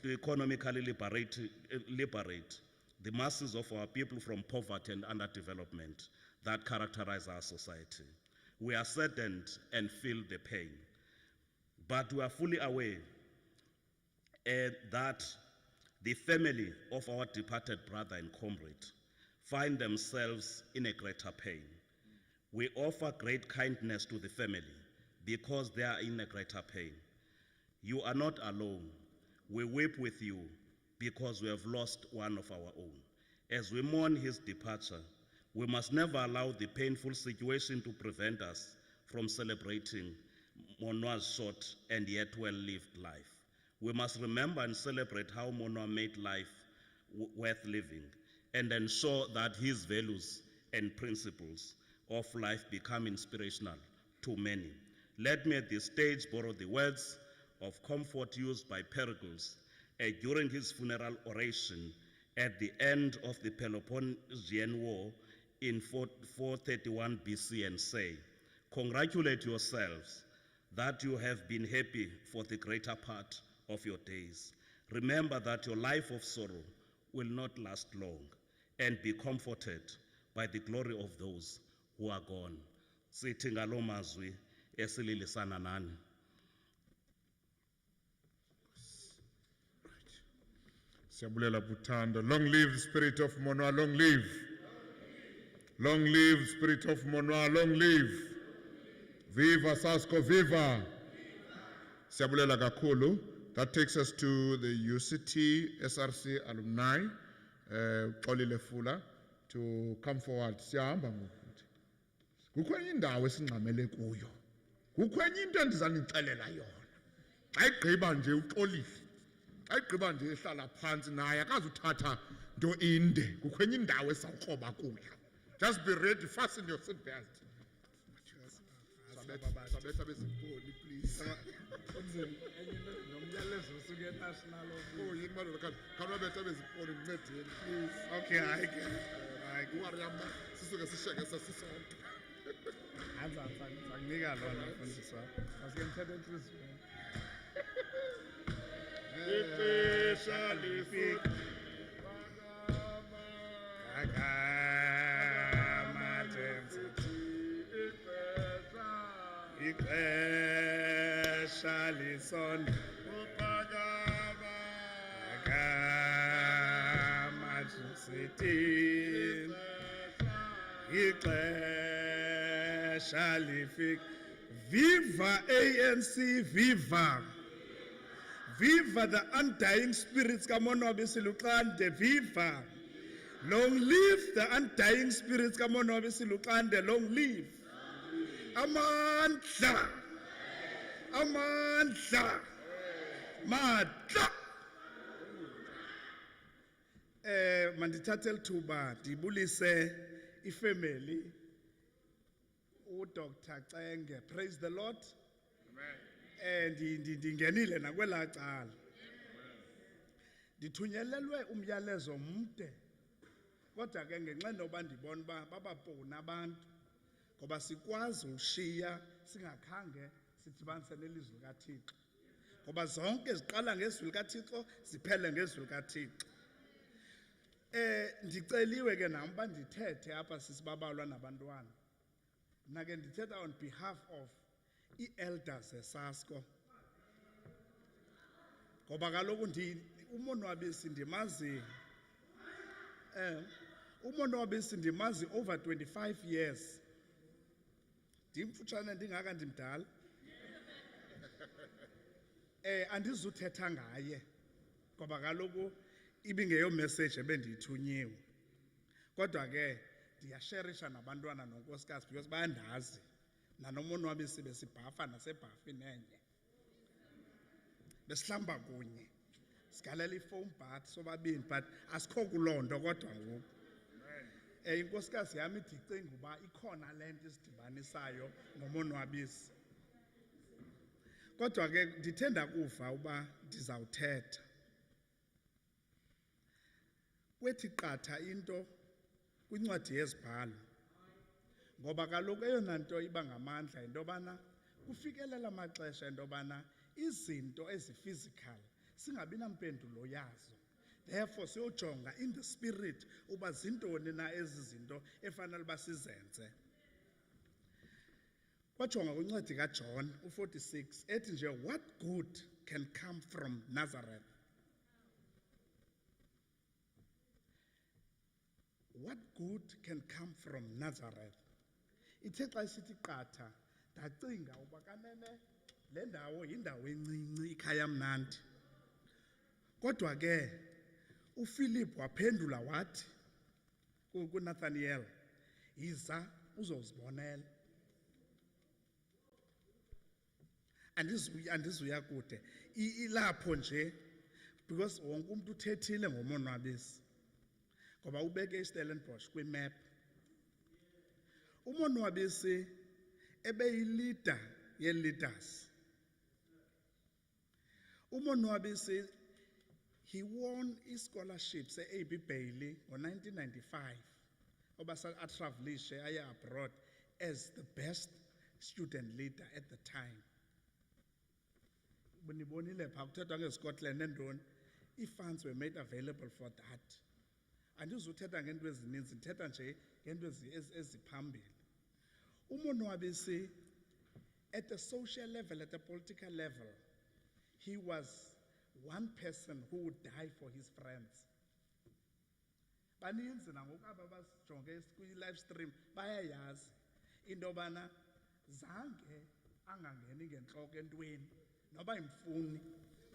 to economically liberate the masses of our people from poverty and underdevelopment that characterize our society. We are saddened and feel the pain, but we are fully aware that the family of our departed brother and comrade find themselves in a greater pain. We offer great kindness to the family because they are in a greater pain. You are not alone. We weep with you because we have lost one of our own. As we mourn his departure, we must never allow the painful situation to prevent us from celebrating Monwa's short and yet well-lived life. We must remember and celebrate how Monwa made life worth living and ensure that his values and principles of life become inspirational to many. Let me at this stage borrow the words of comfort used by Pericles during his funeral oration at the end of the Peloponnesian War in 431 BC and say, "Congratulate yourselves that you have been happy for the greater part of your days. Remember that your life of sorrow will not last long, and be comforted by the glory of those who are gone." Sithi ngalo mazwi esililisana nani. Siyabulela Butando. Long live the spirit of Monwa, long live. Long live spirit of Monwa, long live. Viva SASCO, viva. Siyabulela kakhulu. That takes us to the UCT SRC alumni, Xolile Fula, to come forward. Siyahamba ngokuthi. Kukho enye indawo esingxamele kuyo. Kukho enye into endizanixelela yona. Xa igqiba nje uxolile. Xa igqiba nje ehlala phansi naye akazuthatha nto inde. Kukho enye indawo esawukroba kuyo. Just be ready, fasten your seatbelt. Sabetha bezimponi, please. Nomyalezo usuke national Oh, yini madoda, khawubetha bezimponi nincedeni, please. Okay, I get it. Ungariama sisuke sisheke sesisonke. Anginika lona mfundisi wami. Asike ngithethe enhliziyweni. Ixesha lifika. Ixesha lisonke. Sithi ixesha lifika. Viva ANC, viva! Viva the undying spirits kaMonwabisi Luxande, viva! Long live the undying spirits kaMonwabisi Luxande, long live! Amandla! Amandla! Madla! Mandithathe lithuba ndibulise ifamily uDr. Cenge, praise the Lord. Ndingenile nakwelaa cala. Ndithunyelelwe umyalezo mde. Kodwa ke ngenxa noba ndibona uba babapona abantu ngoba sikwazi ushiya singakhange sidibanise nelizwi likaThixo. Ngoba zonke ziqala ngezwi likaThixo ziphele ngezwi likaThixo. Ndiceliwe ke nami uba ndithethe apha sisibabalwa nabantwana. Mna ke ndithetha on behalf of i-elders eSASCO. Ngoba kaloku uMonwabisi ndimazi uMonwabisi ndimazi over 25 years. Ndimfutshane ndingaka ndimdala. Andizuthetha ngaye ngoba kaloku ibingeyo message ebendiyithunyiwe. Kodwa ke ndiyasherisha nabantwana nonkosikazi because bayandazi. NanoMonwabisi besibhafa nasebhafini enye. Besihlamba kunye. Sigalela iphone bath sobabini but asikho kulonto kodwa ngoku. Inkosikazi yami icinga uba ikhona lento isidibanisayo noMonwabisi. Kodwa ke ndithenda kuva uba ndizawuthetha. Kwethi qatha into kwincwadi yezibhalo. Ngoba kaloku eyona nto iba ngamandla into yobana kufikelela amaxesha into yobana izinto ezi-physical singabi nampendulo yazo. Therefore siyojonga in the spirit uba zintoni na ezi zinto efanele uba sizenze. Kwajonga kwincwadi kaJohn 46 ethi nje what good can come from Nazareth? What good can come from Nazareth? Ithe xa isithi qatha ndacinga uba kanene le ndawo yindawo encinci ikhaya mnandi. Kodwa ke uPhilip waphendula wathi kuNathaniel, yiza uzozibonela. Andizuya kude ilapho nje because wonke umuntu uthethile ngoMonwabisi ngoba ubeke iStellenbosch kwimap. uMonwabisi ebeyilida ye-leaders. uMonwabisi he won scholarships e-AB Bailey ngo-1995 oba atravelishe aye abroad as the best student leader at the time. Nibonile phaa kuthethwa ngeScotland nentoni, ii-funds were made available for that. Andizuthetha ngento ezininzi, ndithetha nje ngento eziphambili. uMonwabisi at the social level, at the political level, he was one person who would die for his friends. Baninzi nangoku aba basijonge kwi-live stream bayayazi into yobana zange angangeni ngentloko entweni noba imfuni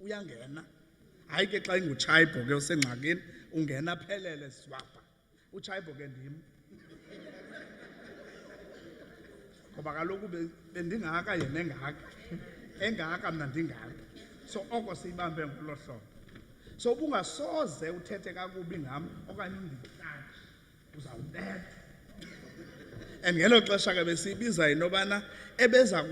uyangena. Hayi ke xa inguTshaibo ke usengxakini ungena aphelele swapha. uTshaibo ke ndim. Ngoba kaloku bendingaka yena engaka mna ndingaka. So oko siyibambe ngolo hlobo. So ubungasoze uthethe kakubi ngam okanye undithathe uzawuthetha. And ngelo xesha ke besibiza inobana ebeza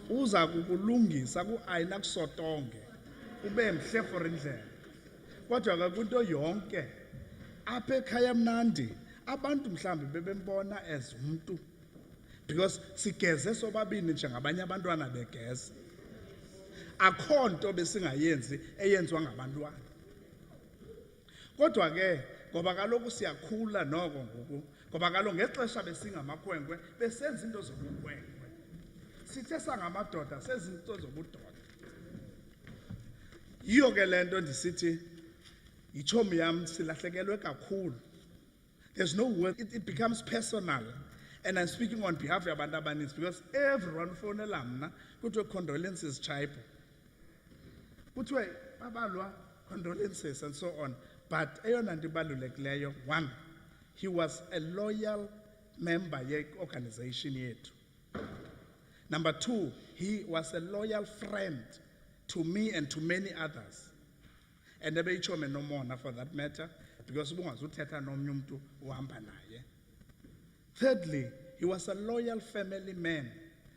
uza kukulungisa ku-ayina kusotonge ube mhle for indlela. Kodwa ke kwinto yonke apha ekhaya mnandi abantu mhlambi bebembona as umuntu because sigeze sobabini njengabanye abantwana begeze akho nto besingayenzi eyenziwa ngabantwana kodwa ke ngoba kaloku siyakhula noko ngoku ngoba kaloku ngexesha besingamakhwenkwe besenza into zobukhwenkwe sithe sangamadoda senza into zobudoda yiyo ke le nto ndisithi yitshomi yam silahlekelwe kakhulu. There's no word, it becomes personal. And I'm speaking on behalf of yabantu abaninzi because everyone ufonela mna kuthiwe condolences Chaipo. Kuthiwe babalwa condolences and so on. But eyona nto ibalulekileyo, one, he was a loyal member ye-organization yethu. Number two, he was a loyal friend to me and to many others. And ebeyitshomi nomona for that matter, because ubungazuthetha nomnye umuntu uhamba naye. Thirdly, he was a loyal family man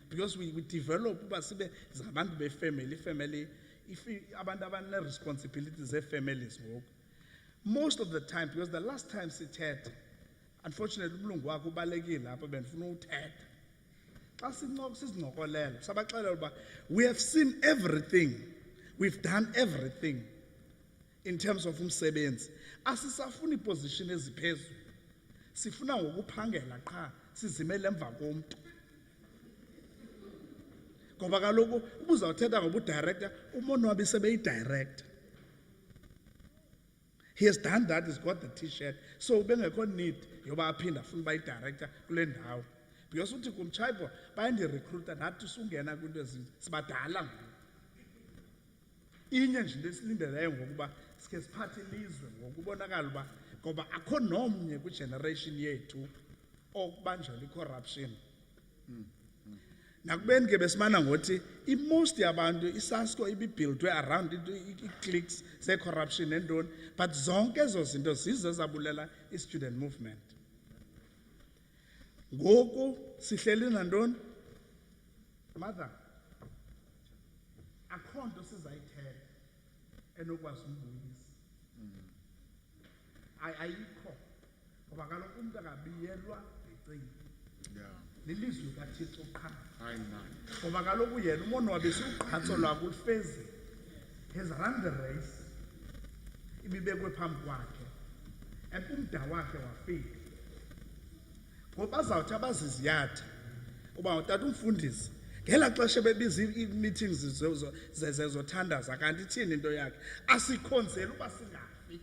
because we developed uba sibe zabantu family if abantu abane responsibilities families ngoku. Most of the time, because the last time sithethe, unfortunately umlungu wakhe ubalekile apha bendifuna uthetha. Xa sizincokolela sabaxelela uba we have seen everything, we've done everything in terms of umsebenzi. Asisafuni position eziphezulu. Sifuna ngokuphangela qha sizimele emva komntu. Ngoba kaloku ubuzawuthetha ngobudirector uMonwabisi beyidirector. He has done that, he's got the t-shirt. So bengekho need yoba aphinda afuna uba yidirector kule ndawo. Because uthi kumChaipo bayandirecruita nathi sungena kwinto sibadala ngoku. Inye nje into esilindeleyo ngokuba sikhe siphathe ilizwe ngokubonakala uba ngoba akho nomnye kwigeneration yethu okubanjelwa i-corruption. Nakubeni ke besimana ngothi most yabantu iSASCO ibibuildwe around i-cliques ze-corruption nentoni, but zonke ezo zinto zize zabulela i-student movement. Ngoku sihleli nantoni? Mother, akho nto sizayithetha enokwazi umbuyisa. Ayikho. Ngoba kaloku umntu akabiyelwa ngecinga. Lilizwi kaThixo qha. Ngoba kaloku yena uMonwabisi uqhatso lwakhe ulufezile. Has run the race. Ibibekwe phambi kwakhe. And umda wakhe wafika. Ngoba bazawuthi abaziziyatha. Uba utata umfundisi. Ngela xesha bebiza ii-meetings zezothandaza kanti ithini into yakhe. Asikhonzele uba singafi.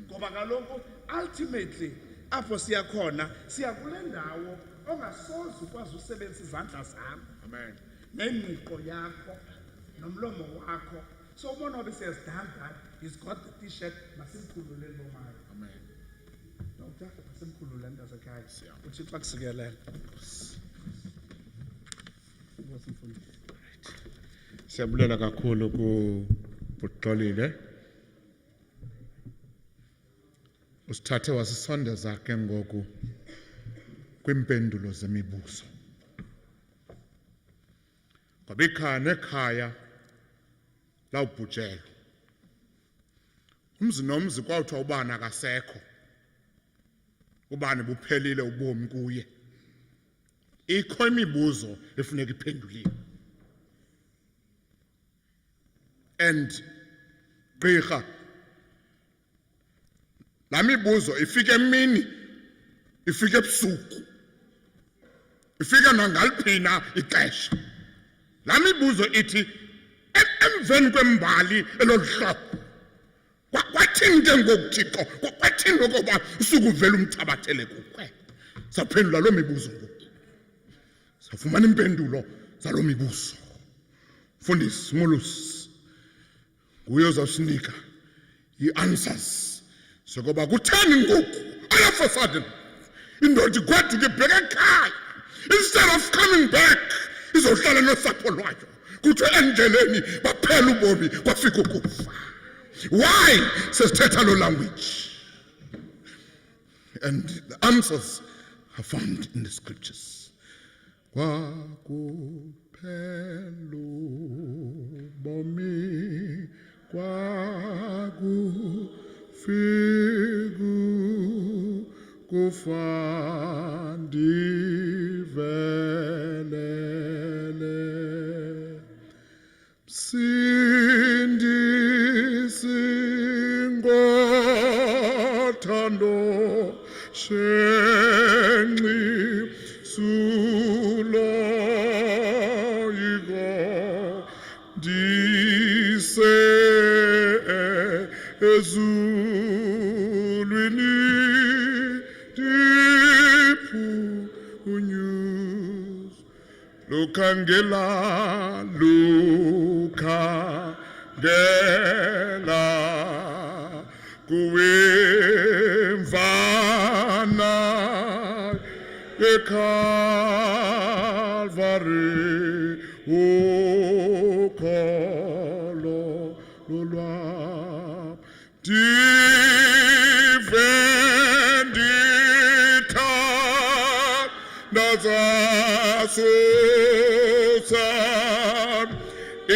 Ngoba kaloku ultimately apho siyakhona siyakule ndawo ongasoze ukwazi usebenzisa izandla zakho. Amen. Nengqiqo yakho nomlomo wakho. So uMonwabisi has done that. He's got the t-shirt. Masimkhululeni bomayo. Amen. Doctor, masimkhululeni ntasekhaya. uThixo akusikelele. Siyabulela kakhulu kuBuxolile. Usithathe wasisondeza ke ngoku kwimpendulo zemibuzo. Ngoba ikhaya nekhaya lawubhujelo. Umzi nomzi kwawuthiwa ubani akasekho. Ubani buphelile ubomi kuye. Ikho imibuzo efuneka iphenduliwe. And gqirha la mibuzo ifike emini, ifike ebusuku, ifike nangaliphina ixesha. La mibuzo ithi emveni kwembali eloluhlobo kwathini ke ngoku Thixo, kwathini ngokuba usuku uvela umthabathele kuwe. Saphendula lo mibuzo ngoku. Safumana impendulo zalo mibuzo. Mfundisi Molusi nguye ozawusinika i-answers. Sokuba kutheni ngoku all of a sudden indoda igwaduke ibheka ekhaya instead of coming back izohlala nosapho lwayo kuthiwe endleleni baphela ubomi kwafika ukufa. Why? Sesithetha lo language. And the answers are found in the scriptures. Kwakuphela ubomi kwakufika kufa ndivelele Sindisi ngothando shenxi suloyiko dise ezulwini diphunyuz Lukhangela kuwimvana eCalvary ukholo lolwam ndazasusa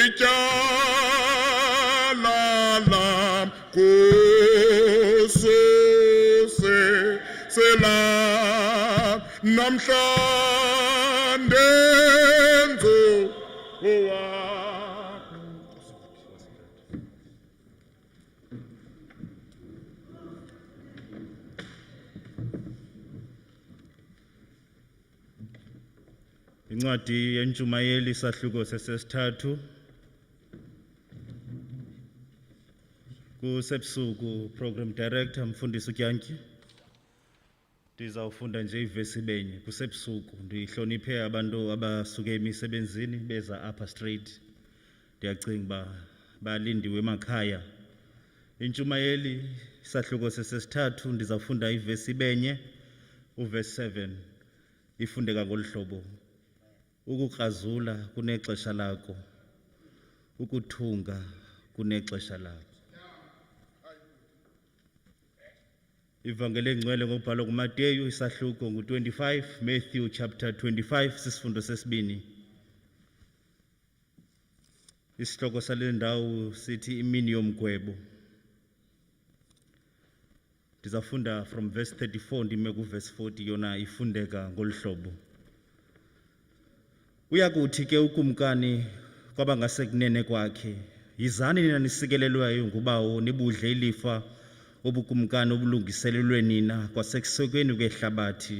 ityala lam kususe selam namhlanje nzowam Incwadi yentshumayeli isahluko sesesithathu kusebusuku program director mfundisi uTyanki ndizawufunda nje ivesi benye kusebusuku ndihloniphe abantu abasuke emisebenzini beza upper straight ndiyacinga uba balindiwe emakhaya intshumayeli isahluko sesesithathu ndizawufunda ivesi benye uvesi 7 ifundeka ngolu hlobo ukukrazula kunexesha lakho ukuthunga kunexesha lakho Ivangeli engcwele ngokubhalwa kuMateyu isahluko ngu25 Matthew chapter 25 sisifundo sesibini Isihloko sale ndawo sithi imini yomgwebo Ndizafunda from verse 34 ndime ku verse 40 yona ifundeka ngolu hlobo Uyakuthi ke ukumkani kwabangasekunene kwakhe yizani nina nisikelelwayo ngubawo nibudle ilifa obukumkani obulungiselelwe nina kwasekusokweni kwehlabathi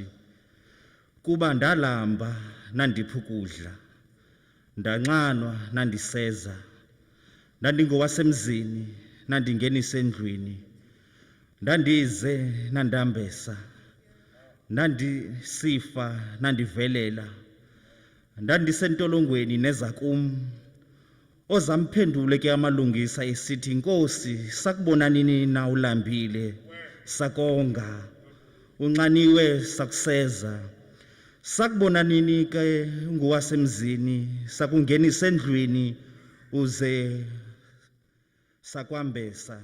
kuba ndalamba nandipha ukudla ndanxanwa nandiseza ndandingowasemzini nandingenisa endlwini ndandize nandambesa ndandisifa nandivelela ndandisentolongweni neza kum ozamphendule ke amalungisa esithi Nkosi sakubona nini na ulambile sakonga unxaniwe sakuseza sakubona nini ke ungowasemzini sakungenisa endlwini uze sakwambesa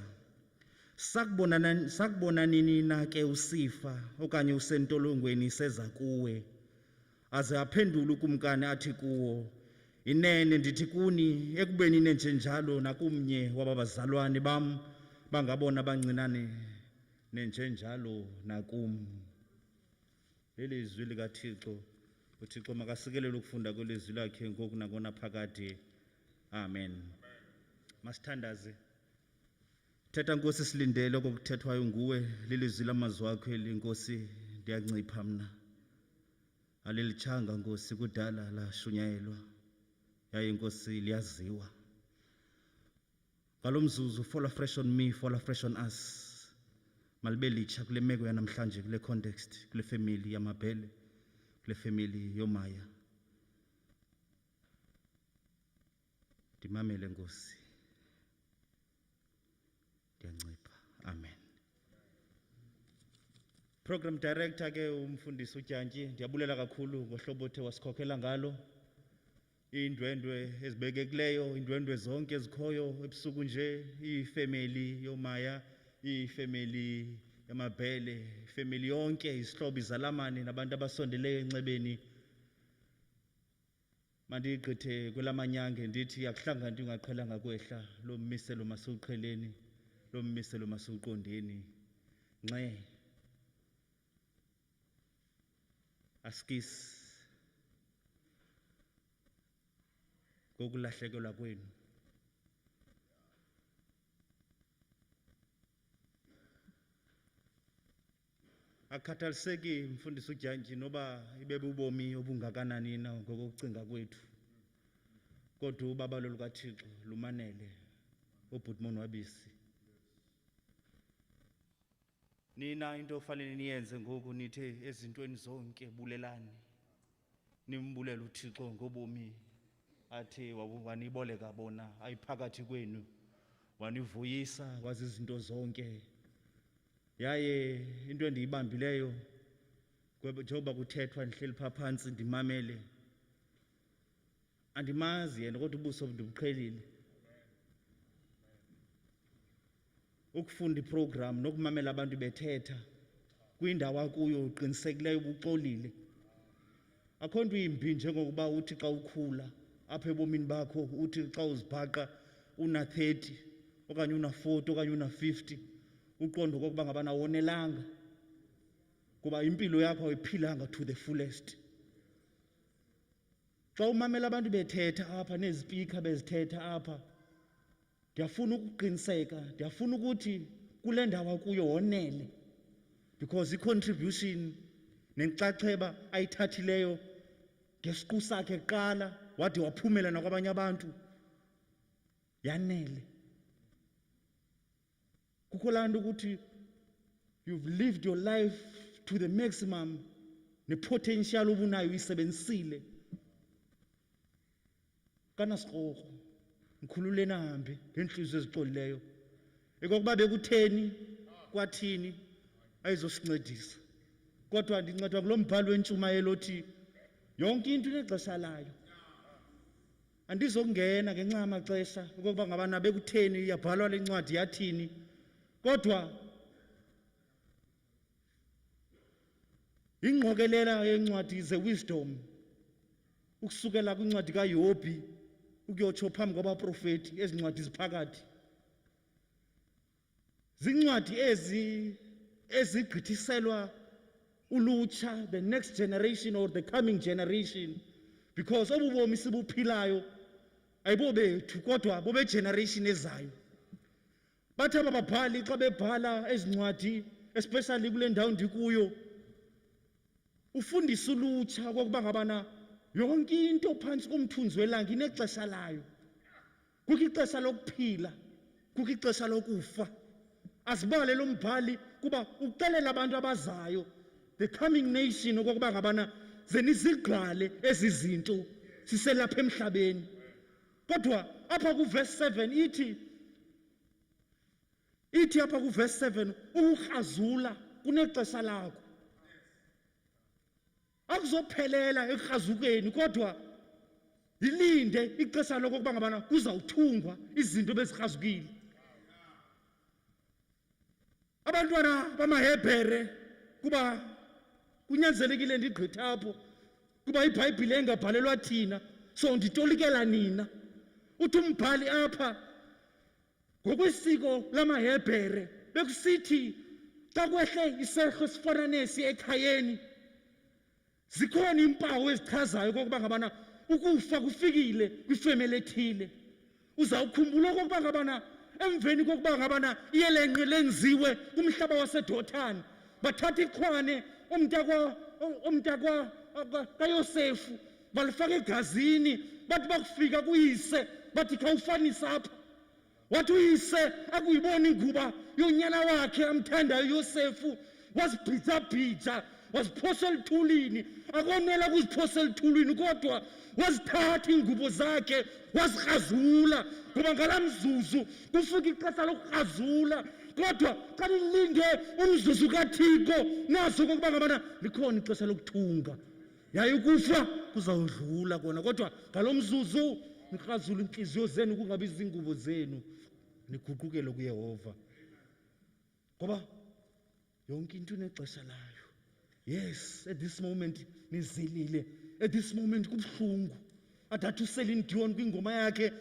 sakubona nini na ke usifa okanye usentolongweni seza kuwe aze aphendule ukumkani athi kuwo inene ndithi kuni ekubeni nenjenjalo nakumnye wababazalwane bam bangabona abancinane nenjenjalo nakum lelizwi likaThixo uThixo makasikelele ukufunda kwelizwi lakhe ngoku nangona phakade amen masithandaze thetha Nkosi silindele okuthethwayo nguwe lilizwi lamazwi akho elinkosi ndiyancipha mna alilichanga Nkosi kudala lashunyayelwa yaye Nkosi liyaziwa ngalomzuzu fall afresh on me fall afresh on us malibe litsha kule meko yanamhlanje kule context kule family yamabhele kule family yomaya ndimamele Nkosi ndiyancipha amen Program director ke umfundisi uTyanki ndiyabulela kakhulu ngohlobo othe wasikhokhela ngalo indwendwe ezibekekileyo indwendwe zonke ezikhoyo ebusuku nje ifamily yomaya ifamily yamabhele ifamily yonke isihlobo izalamane nabantu abasondeleyo encebeni mandigqithe kwelamanyange ndithi akuhlanga nto ungaqhelanga kwehla lo mmiselo masuqheleni lo mmiselo masuqondeni nxe askisi kokulahlekelwa kwenu. Akhathaliseki mfundisi uJantyi noba ibebe ubomi obungakanani na ngokucinga kwethu. Kodwa ubaba lukaThixo lumanele ubhuti Monwabisi. Nina into ofanele niyenze ngoku nithe ezintweni zonke bulelani. Nimbulela uThixo ngobomi athe waniboleka bona ayiphakathi kwenu. Wanivuyisa kwazi izinto zonke. Yaye into endiyibambileyo njengoba kuthethwa ndihleli phaa phantsi ndimamele. Andimazi yena kodwa ubuso ndibuqhelile. Ukufunda iprogram nokumamela abantu bethetha kwindawo akuyo uqinisekileyo ubuxolile. Akho nto imbi njengokuba uthi xa ukhula apha ebomini bakho uthi xa uzibhaqa una 30 okanye una 40 okanye una 50 uqonda okokuba ngabana awonelanga kuba impilo yakho ayiphilanga to the fullest. Xa umamela abantu bethetha apha nezipika bezithetha apha ndiyafuna ukuqiniseka ndiyafuna ukuthi kule ndawo akuyo wonele because i-contribution nenxaxheba ayithathileyo ngesiqu sakhe kuqala wade waphumela nakwabanye abantu yanele. Kukho laa nto ukuthi you've lived your life to the maximum nepotential obunayo uyisebenzisile. Kanasikrokro mkhulule nahambe ngentliziyo ezixolileyo ekokuba bekutheni kwathini ayizosincedisa. Kodwa ndincedwa kulo mbhalo wentshumayelo othi yonke into inexesha layo. Andizokungena ngenxa yamaxesha okokuba ngabana bekutheni yabhalwa le ncwadi yathini. Kodwa ingqokelela yencwadi ze-wisdom ukusukela kwincwadi kaYobhi ukuyotsho phambi kwabaprofeti ezincwadi ziphakathi. Zincwadi ezigqithiselwa ulutsha, the next generation or the coming generation, because obu bomi sibuphilayo ayibo bethu kodwa bobe generation ezayo. Bathi aba babhali xa bebhala ezincwadi especially kule ndawo ndikuyo ufundisa ulutsha kokuba ngabana yonke into phantsi komthunzi welanga inexesha layo. Kukho ixesha lokuphila, kukho ixesha lokufa. Asibale lo mbhali kuba uxelela abantu abazayo, the coming nation, okokuba ngabana zenizigqale ezi zinto siselapha emhlabeni. Kodwa apha kuverse 7 ithi apha kuverse 7 ukukrazula kunexesha lakho. Akuzophelela ekrazukeni kodwa yilinde ixesha lokuba ngabana kuzawuthungwa izinto bezikrazukile. Abantwana bamaHebhere kuba kunyanzelekile ndigqithe apho kuba iBhayibhile engabhalelwa thina so nditolikela nina. Uthi umbhali apha ngokwesiko lamaHebhere bekusithi xa kwehle isehlo esifana nesi ekhayeni zikhona iimpawu ezichazayo okokuba ngabana ukufa kufikile kwifemeli ethile. Uzawukhumbula okokuba ngabana emveni kokuba ngabana iyelenqe lenziwe kumhlaba waseDothani bathatha iqhwane omntakwa kaYosefu balifaka egazini bathi bakufika kuyise bathi khawufanisa apha. Wathi uyise akuyibona inguba yonyana wakhe amthandayo uYosefu wazibhitha waziphosa elithulini. Akonela ukuziphosa elithulini kodwa wazithatha iingubo zakhe wazikrazula ngoba ngala mzuzu kufika ixesha lokukrazula. Kodwa xa nilinde umzuzu kaThixo naso kokuba ngabana likhona ixesha lokuthunga. Yaye ukufa kuzawudlula kona kodwa ngalo mzuzu nikrazula inhliziyo zenu kungabi zingubo zenu niguqukele kuYehova ngoba yonke into inexesha layo. Yes, at this moment nizilile, at this moment kubuhlungu. Adathu uSeline Dion kwingoma yakhe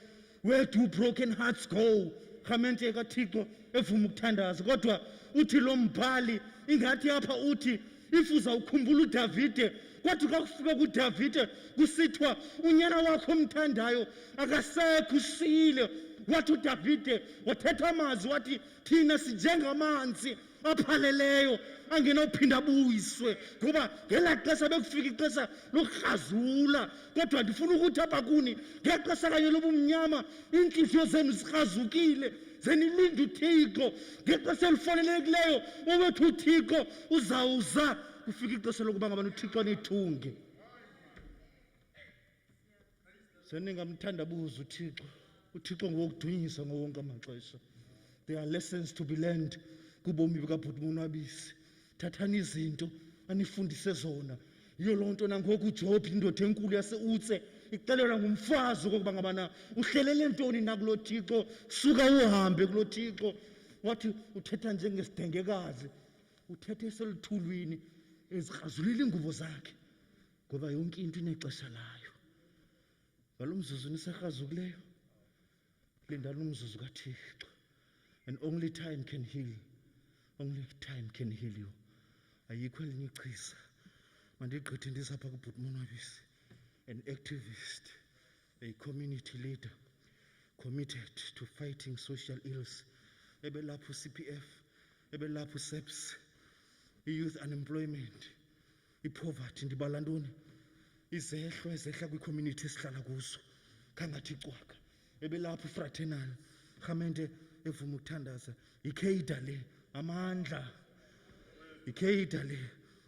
where do broken hearts go, khamente kaThixo evuma ukuthandaza. Kodwa uthi lo mbhali ingathi apha uthi if uzawukhumbula uDavide kwathi xa kufika kuDavide kusithiwa unyana wakho omthandayo akasekho ushiyile, wathi uDavide wathetha amazwi wathi thina sinjengamanzi aphaleleyo angenophinda abuyiswe, ngoba ngelaa xesha bekufika ixesha lokukrazula. Kodwa ndifuna ukuthi apha kuni ngexesha kanye lobumnyama iintliziyo zenu zikrazukile, zenilinde uThixo ngexesha elifanelekileyo. Owethu uThixo uzawuza kufika ixesha lokuba ngabana uThixo anithunge. Seningamthandabuza uThixo ngowokudunyiswa ngawonke amaxesha. There are lessons to be learned kubomi bukabhuti Monwabisi. Thathani izinto anifundise zona. Yiyo loo nto nangoku uJob indoda enkulu yaseUtse ixelelwa ngumfazi okokuba ngabana uhlelele ntoni na kulo Thixo, suka uhambe kulo Thixo. Wathi uthetha njengesidengekazi, uthetha eselithulwini ezikrazulile iingubo zakhe, ngoba yonke into inexesha layo. Ngalo mzuzu niserhazukileyo, lindani umzuzu kaThixo. And only time can heal. Only time can heal you. Ayikho elinye ichiza. Mandigqithe ndisapha kubhuti Monwabisi, an activist, a community leader committed to fighting social ills. Ebelapho CPF, ebelapho SEPS, youth unemployment, poverty, ndibala ntoni, izehlo ezehla kwii-community esihlala kuzo khangathi cwaka. Ebelapho fraternal, rhamente evuma ukuthandaza, ikheyida le amandla, ikheyida le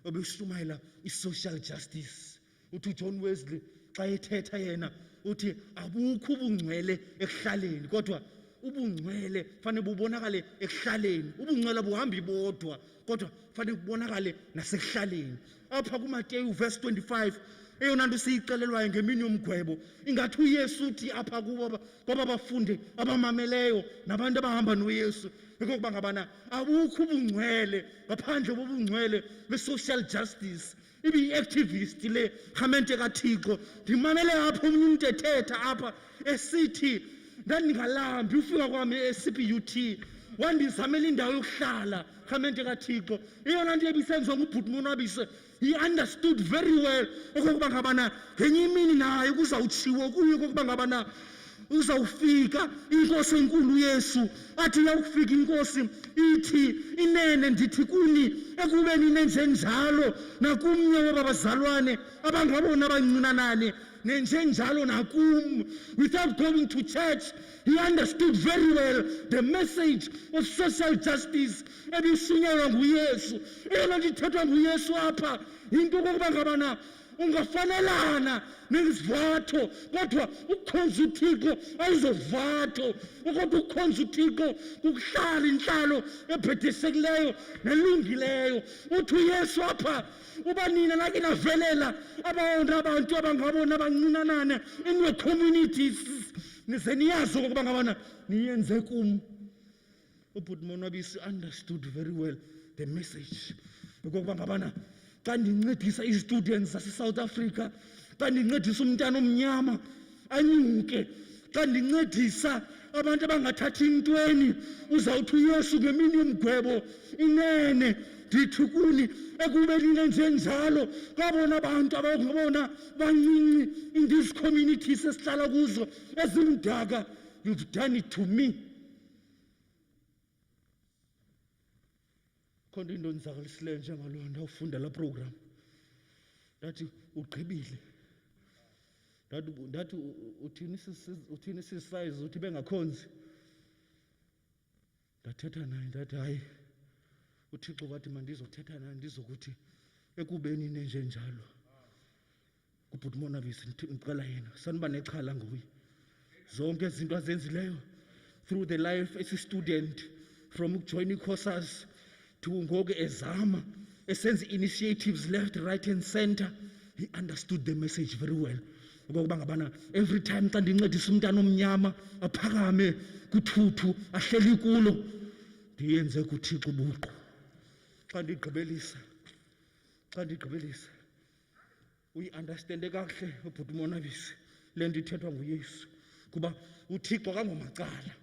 obeshumayela i-social justice. Uthi uJohn Wesley xa ethetha yena uthi abukho ubungcwele ekuhlaleni, kodwa ubungcwele fanele bubonakale ekuhlaleni. Ubungcwele buhambi bodwa, kodwa fanele kubonakale nasekuhlaleni. Apha kuMateyu verse 25, eyona nto siyixelelwayo ngemini yomgwebo, ingathi uYesu uthi apha kwaba bafundi abamameleyo nabantu abahamba noYesu ekokuba ngabana abukho ubungcwele ngaphandle bobungcwele be-social justice. Ibi-activist le rhamente kaThixo. Ndimamele apha omnye umntu ethetha apha esithi ndandingalambi ufika kwami e-CPUT wandizamela indawo yokuhlala rhamente kaThixo. Eyona nto ebisenziwa ngubhuti Monwabisi, he understood very well okokuba ngabana ngenye imini naye kuzawutshiwo kuye okokuba ngabana uzawufika inkosi enkulu uYesu. Athi uyawufika inkosi ithi inene ndithi kuni ekubeni nenjenjalo nakumnye wabazalwane abangabona abancinanane nenjenjalo nakum. Without going to church, he understood very well the message of social justice ebishunyelwa nguYesu. Eyona nto ithethwa nguYesu apha yinto okokuba ngabana ungafanelana nezivatho, kodwa ukukhonza uThixo ayizovatho, kodwa ukukhonza uThixo kukuhlala inhlalo ebhedesekileyo nelungileyo. Uthi uYesu apha uba nina nake navelela abona abantu abangabona abancinanane in your communities, nize niyazi okokuba ngabana niyenze kum. Ubhuti Monwabisi understood very well the message okokuba ngabana xa ndincedisa i-students zase-South Africa, xa ndincedisa umntana omnyama anyuke, xa ndincedisa abantu abangathathi intweni, uzawuthi uYesu ngemini yomgwebo inene ndithi kuni ekubeni nenjenjalo kwabona abantu abangabona bancinci in these communities esihlala kuzo ezimdaka, you've done it to me. Khona into endizakalisileyo njengaloo ndawufunda laa program, ndathi ugqibile, ndathi uthini sisisayizi, uthi bengakhonzi. Ndathetha naye ndathi hayi, uThixo wathi mandizothetha naye ndizokuthi ekubeni nenjenjalo kubhuti Monwabisi ndicela yena sanuba nexhala nguye. Zonke izinto azenzileyo through the life as a student, from ukujoyina ii-courses to ngoku ezama esenza initiatives left, right and center, he understood the message very well. Okokuba ngabana every time xa ndincedisa umntana omnyama aphakame kuthuthu ahleli kulo, ndiyenze kuThixo ubuqu. Xa ndigqibelisa uyi-understande kakuhle ubhuti Monwabisi le nto ithethwa nguYesu, kuba uThixo akangomacala.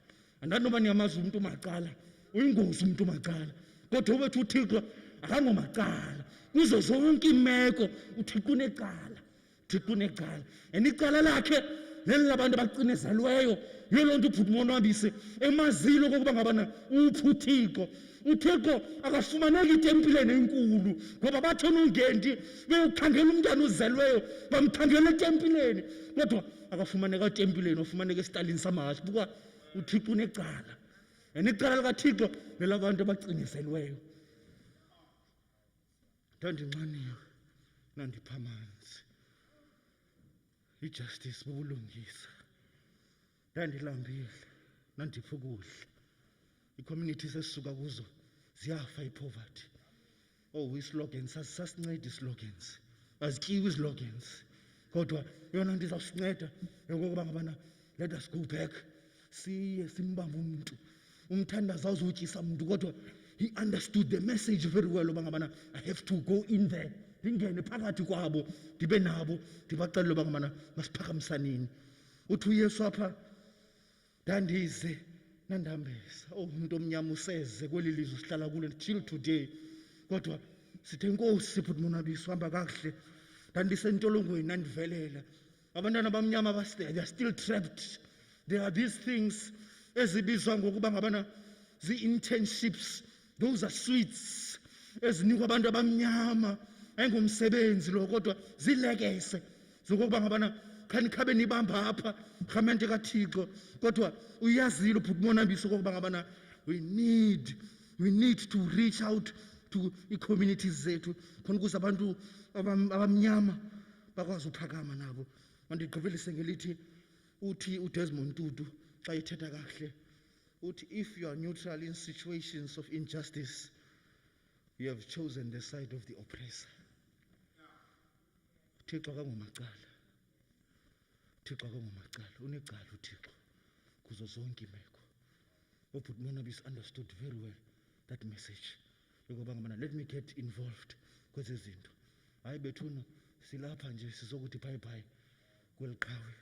Andanoba niyamazi umntu macala, uyingozi umntu macala, kodwa wethu uThixo akangomacala kuzo zonke imeko uThixo unecala uThixo unecala and icala lakhe leli labantu abacinezelweyo yiyo loo nto ubhuti Monwabisi emazilo kokuba ngabana uphi uThixo uThixo akafumaneki itempileni enkulu ngoba bathona ungenti beyokhangela umntana uzelweyo bamkhangela etempileni kodwa akafumaneka etempileni ofumaneka esitalini samahashi buka uThixo unecala and icala likaThixo lelabantu abacinezelweyo ndandinxaniwe nandipha amanzi ijustice bubulungisa ndandilambile nandipha ukudla ii-communities esisuka kuzo ziyafa ipoverty islogans sasinceda islogans azityiwe islogans kodwa yona nto izawusinceda yokokuba ngabana let us go back siye simbambe umthandazo awuzutyisa mntu kodwa he understood the message very well oba ngabana I have to go in there ndingene phakathi kwabo ndibe nabo ndibaxelele oba ngabana masiphakamisanini uthi uyesu apha ndandize nandihambisa umuntu omnyama useze kweli lizwe sihlala kulo till today kodwa sithe nkosi bhuti Monwabisi uhamba kakuhle ndandisentolongweni nandivelela abantwana abamnyama they are still trapped. There are these things ezibizwa ngokuba ngabana zii-internships, those are sweets ezinikwa abantu abamnyama engumsebenzi lo kodwa zilekese zokuba ngabana khanikhabe nibamba apha rhamente kaThixo kodwa uyazile ubhuti Monwabisi okokuba ngabana we need to reach out to ii-communities zethu khona ukuze abantu abamnyama bakwazi uphakama nabo. Mandigqibelise ngelithi uthi uDesmond Tutu xa ethetha kahle uthi if you are neutral in situations of injustice you have chosen the side of the oppressor. Thixo akangomacala, Thixo akangomacala, unecala uThixo kuzo zonke imeko. Ubhuti Monwabisi understood very well that message yokuba ngabana let me get involved kwezi zinto. Hayi bethuna silapha nje sizokuthi bye bye kweli qhawe,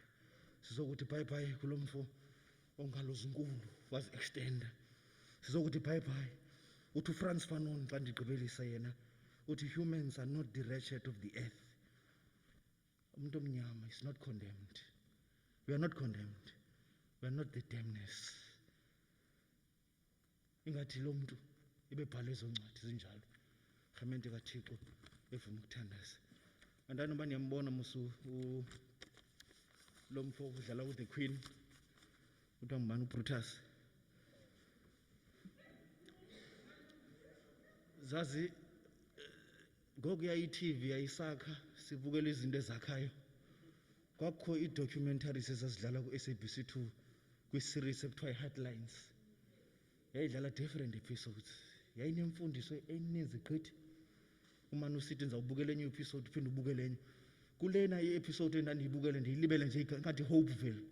sizokuthi bye bye kulo mfo ongalozi nkulu was extender, sizokuthi bye bye. Uthi uFrans Fanon xa ndigqibelisa yena uthi humans are not the wretched of the earth. Umuntu omnyama is not condemned. We are not condemned. We are not the damners. Ingathi lo mntu ebebhale ezo ncwadi zinjalo rhamente kaThixo evuma ukuthandaza. Andanoba niyambona musu lo mfo udlala with the Queen kuthiwa ngubani uBrutus. Zazi ngoku yayi-TV yayisakha sibukela izinto ezakhayo kwakho ii-documentaries ezazidlala ku-SABC2 kwi-series ekuthiwa i-Headlines. Yayidlala different episodes, yayinemfundiso eninzi gqithi. Umane usithi ndizawubukela enye episode uphinde ubukele enye. Kulena i-episode endandiyibukele ndiyilibele nje ngathi Hopeville.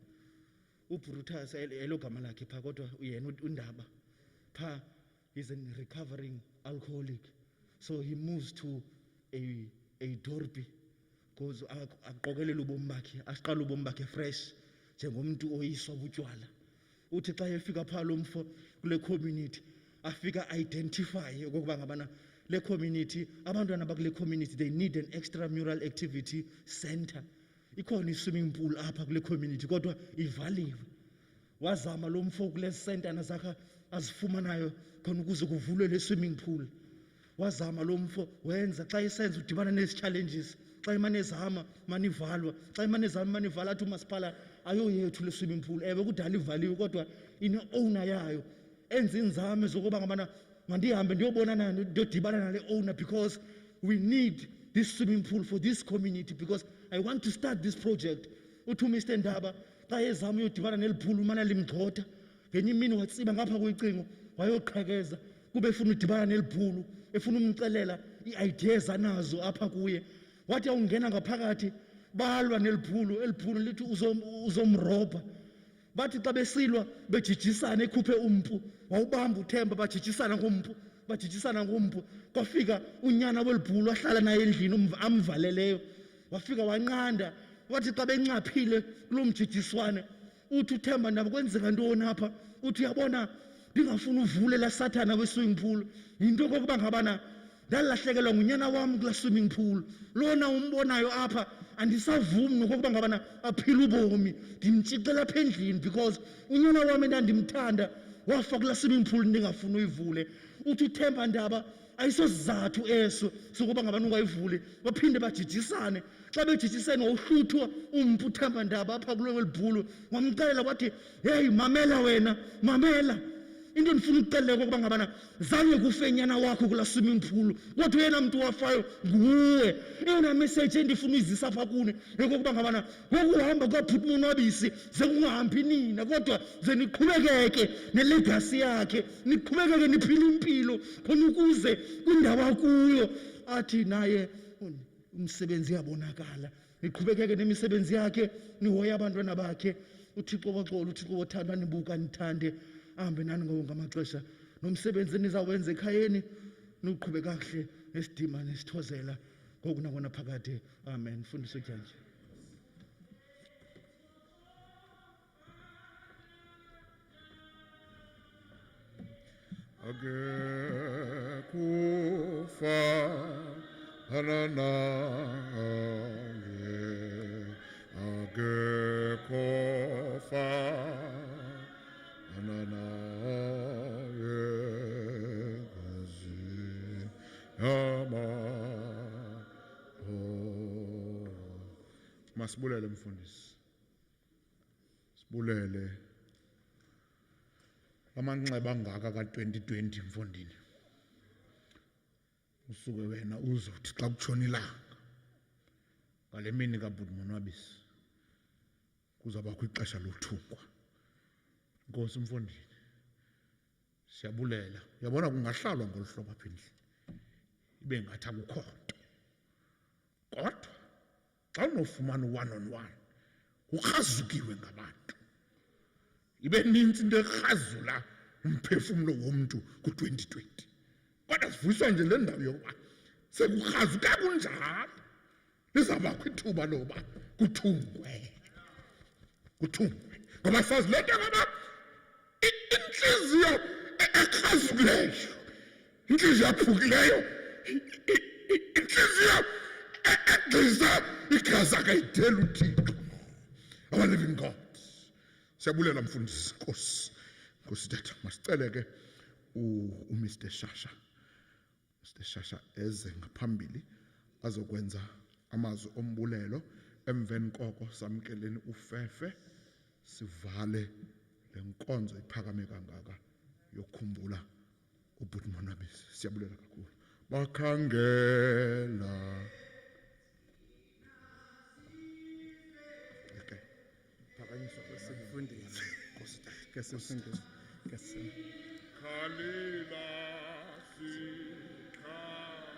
UBrutus elo gama lakhe phaa kodwa yena undaba phaa is a recovering alcoholic, so he moves to a dorpi because aqokelela ubomi bakhe asiqala ubomi bakhe fresh njengomntu oyiswa butywala. Uthi xa efika phaa lo mfo kule community afika identify okokuba ngabana le community abantwana bakule community they need an extramural activity center. Ikhona i-swimming pool apha kule community kodwa ivaliwe. Wazama lo mfo kule center nazakha azifumanayo khona ukuze kuvulwe le swimming pool. Wazama lo mfo wenza xa esenza udibana nezi challenges, xa imane ezama manivalwa, xa imane ezama manivala athi umasipala ayoyethu le swimming pool. Ewe kudala ivaliwe kodwa ine-owner yayo. Enza inzame zokuba ngabana mandihambe ndiyobona nayo ndiyodibana nale owner because we need this swimming pool for this community because I want to start this project. Uthi uMr Ndaba xa ezama uyodibana neli pool umane limgxotha. Ngenye imini watsiba ngapha kwecingo wayoqhekeza kube efuna udibana neli pool, efuna umcelela ii-ideas anazo apha kuye. Wathi awungena ngaphakathi balwa neli pool lithi uzomrobha. Bathi xa besilwa bejijisana ekhuphe umpu wawubamba uThemba bajijisana ngompu kwafika unyana weli pool wahlala naye endlini amvaleleyo wafika wanqanda. Wathi xa bencaphile kulo mjijiswane uthi uThemba Ndaba kwenzeka ntoni apha? Uthi uyabona ndingafuni uvule la sathana we-swimming pool yinto kokuba ngabana ndalahlekelwa ngunyana wami kula swimming pool lona umbonayo apha andisavumi nokokuba ngabana aphila ubomi ndimtshixela apha endlini because unyana wami endandimthanda wafa kula swimming pool ndingafuni uyivule uthi uThemba Ndaba ayisozizathu eso sokuba ngabana ungayivule baphinde bajijisane xa bejijisene wawuhluthwa umpu uThemba Ndaba apha kulo libhulu wamxelela wathi hey mamela wena mamela into ndifuna ukuxelela ukuba ngabana zange kufenyana wakho kula swimming pool kodwa yena mntu wafayo nguwe eyona message endifuna uyizisa apha kuni yokuba ngabana ngokuhamba kwabhuti Monwabisi ze kungahambi nina kodwa ze niqhubekeke nelegacy yakhe niqhubekeke niphile impilo khona ukuze kwindawo akuyo athi naye umsebenzi yabonakala niqhubekeke nemisebenzi yakhe nihoya abantwana bakhe uThixo waxola uThixo wothanda nibuka nithande ahambe nani ngamaxesha nomsebenzi nizawenza ekhayeni niqhube kahle nesidima nesithozela ngoku nangona phakade amen mfundisi uJantshi Kufa kufa Masibulele mfundisi sibulele amanxeba angaka ka2020 mfondini usuke wena uzothi xa kutshona ilanga ngale mini kabhuti Monwabisi kuzaba kwixesha lothungwa Nkosi mfondini siyabulela uyabona kungahlalwa ngolhlobo apha endlini ibe ngathi akukho nto kodwa xa unofumana u-1-on-1 ukrazukiwe ngabantu ibe ninzi into ekrazula umphefumlo womntu ku2020 kodwa sivuyiswa nje le ndawo yokuba sekukrazuka kunjalo lizawubakho ithuba loba kuthungwe ngoba sazi le nto ngoba inhliziyo ekrazukileyo inhliziyo yaphukileyo inhliziyo egqiza igazi akayidela uThixo our living God siyabulela mfundisi Nkosi tata masicele ke uMr Shasha eze ngaphambili azokwenza amazwi ombulelo emveni koko samkeleni ufefe sivale lenkonzo iphakame kangaka yokukhumbula ubhuti Monwabisi siyabulela kakhulu bakhangela Phakanyiswa kwesifundisi ngesifundisi Khalila sikhabela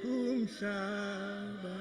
umhlaba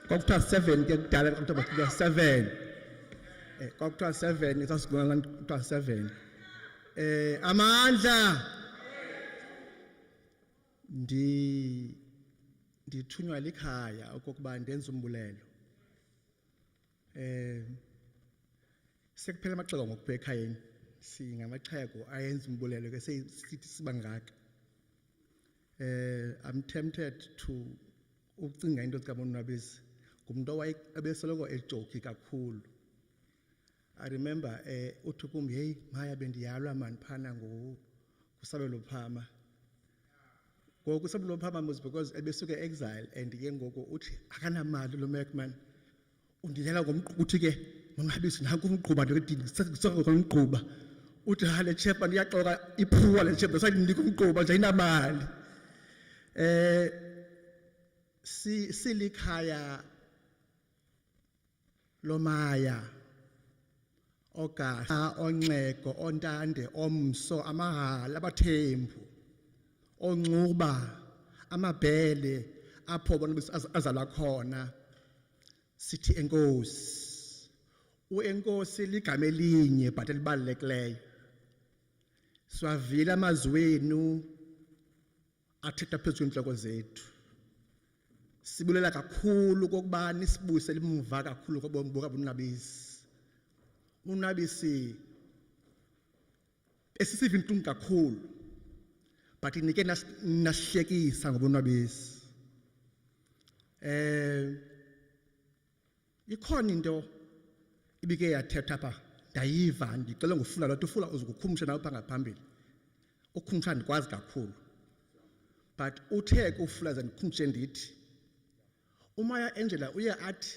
kwakuthiwa 7 ke kudala kwakuthiwa bathiwa 7 kwakuthiwa 7 sasigona kuthiwa 7 amandla ndithunywa likhaya okokuba ndenze umbulelo sekuphela amaxeko ngoku ekhayeni singamaxhego ayenza umbulelo ke sithi sibangaka I'm tempted to ucinga into zikaMonwabisi ngumuntu ebesoloko ejoki kakhulu. I remember uthi kum hey Maya bendiyalwa man phana kusabelo phama. Ngoku kusabelo phama was because ebesuke exile and ke ngoku uthi akanamali lo Macman. Undiyela ngomqhuba uthi ke Monwabisi nanku umqhuba ndikudinga sisoko ngomqhuba. Uthi hale chef ndiyaxoka iphuwa le chef sayinika umqhuba nje ayinamali. Silikhaya lomaya ogasa onxeko ontande omso amahala abathembu oncuba amabhele apho bona azalwa khona sithi enkosi uenkosi ligama elinye but elibalulekileyo siwavile amazwenu athetha phezu kwentloko zethu sibulela kakhulu kokuba nisibuyisele umva kakhulu kobomi bukaMonwabisi. uMonwabisi esisiva intlungu kakhulu but inike nasihlekisa ngoMonwabisi. Ikhona into ibike yathetha apha ndayiva ndicela ngofuna loo nto ufuna uzukukhumsha nawe phaa ngaphambili ukhumsha ndikwazi kakhulu but uthe kufulaza ndikhumshe ndithi uMaya Angela uye athi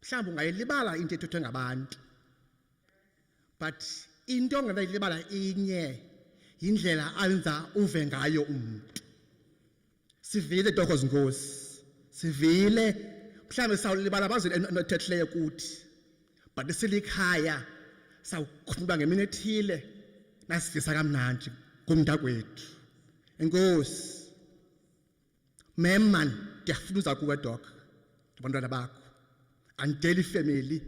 mhlawumbi ungayilibala into ethethwe ngabantu but into ongayilibala inye yindlela anza uve ngayo umuntu. Sivile torho zinkosi sivile mhlawumbi sawulibala abazweni enothethileyo kuthi but silikhaya sawukhuluma ngemini ethile nasivisa kamnandi kumntakwethu. Enkosi memman ndiyafuna uza kuwe dok abantwana bakho andeli family.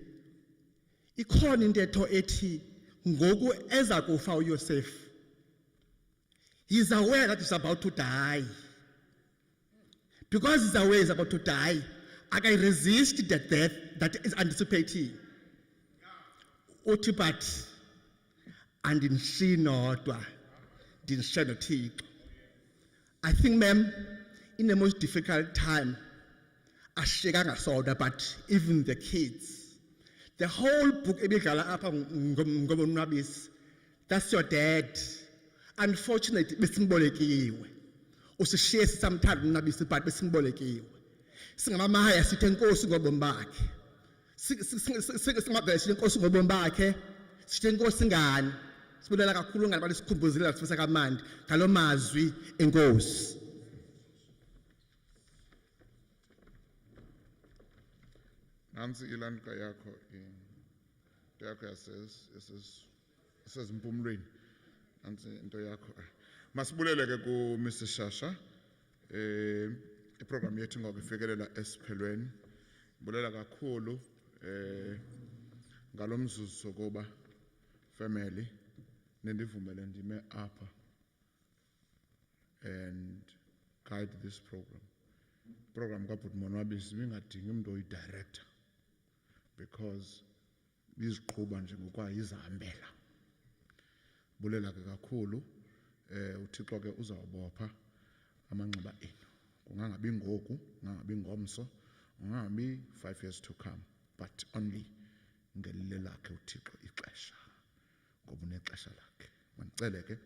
Ikhona intetho ethi ngoku eza kufa uYosef he's aware that he's about to die. Because he's aware he's about to die, I can resist the death that is anticipating. Uthi but andindishi nodwa ndindishiya noThixo. I think ma'am in the most difficult time ashiyekanga sodwa but even the kids. The whole book ebidlala apha ngoMonwabisi, that's your dad. Unfortunately besimbolekiwe. Usishiye sisamthanda uMonwabisi but besimbolekiwe. Singamamaya sithe enkosi ngobomi bakhe. Singamabheshe enkosi ngobomi bakhe. Sithe enkosi ngani. Sibulela kakhulu ngani bali sikhumbuzela sifisa kamandi ngalo mazwi enkosi. Nansi ilandika yakho yasezimpumlweni. Nansi into yakho. Masibulele ke ku Mr Shasha. Iprogram yethu ngoku ifikelela esiphelweni. Bulela kakhulu ngalomzuzu sokuba family nendivumele ndime apha and guide this program. Program kaBhuti Monwabisi bingadingi umuntu oyi-director because iziqhuba nje ngokwayo izihambela. Bulela ke kakhulu uThixo ke uzawubopha amanxiba enu. Kungangabi ngoku, kungangabi ngomso, kungangabi 5 years to come, but only ngelile lakhe uThixo ixesha. Ngoba unexesha lakhe. Mandicele ke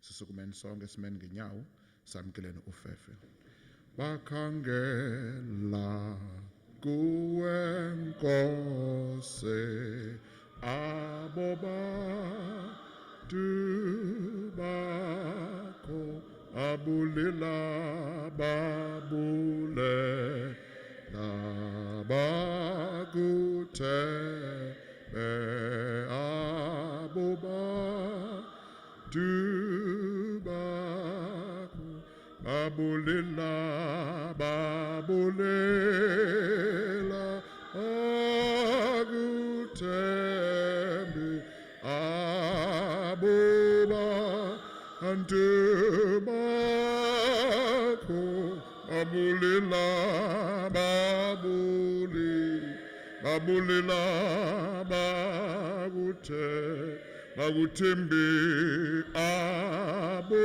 sisukumeni sonke simeni ngenyawo samkeleni uFefe. Bakhangela kuwe Nkosi abo bantu bakho abulela bakuthebe abo bantu bakho babulela akuthembe abo bantu bakho babulela bakuthembe abo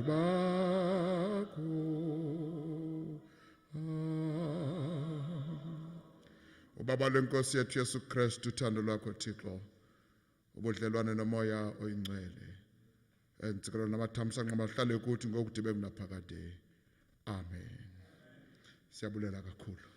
bakho. Ubaba lenkosi yethu Yesu Kristu, uthando lwakho Thixo, ubudlelwane nomoya oyingcwele, entsikelelo namathamsanqa mahlale kuthi ngokuthi bekunaphakade. Amen. Siyabulela kakhulu.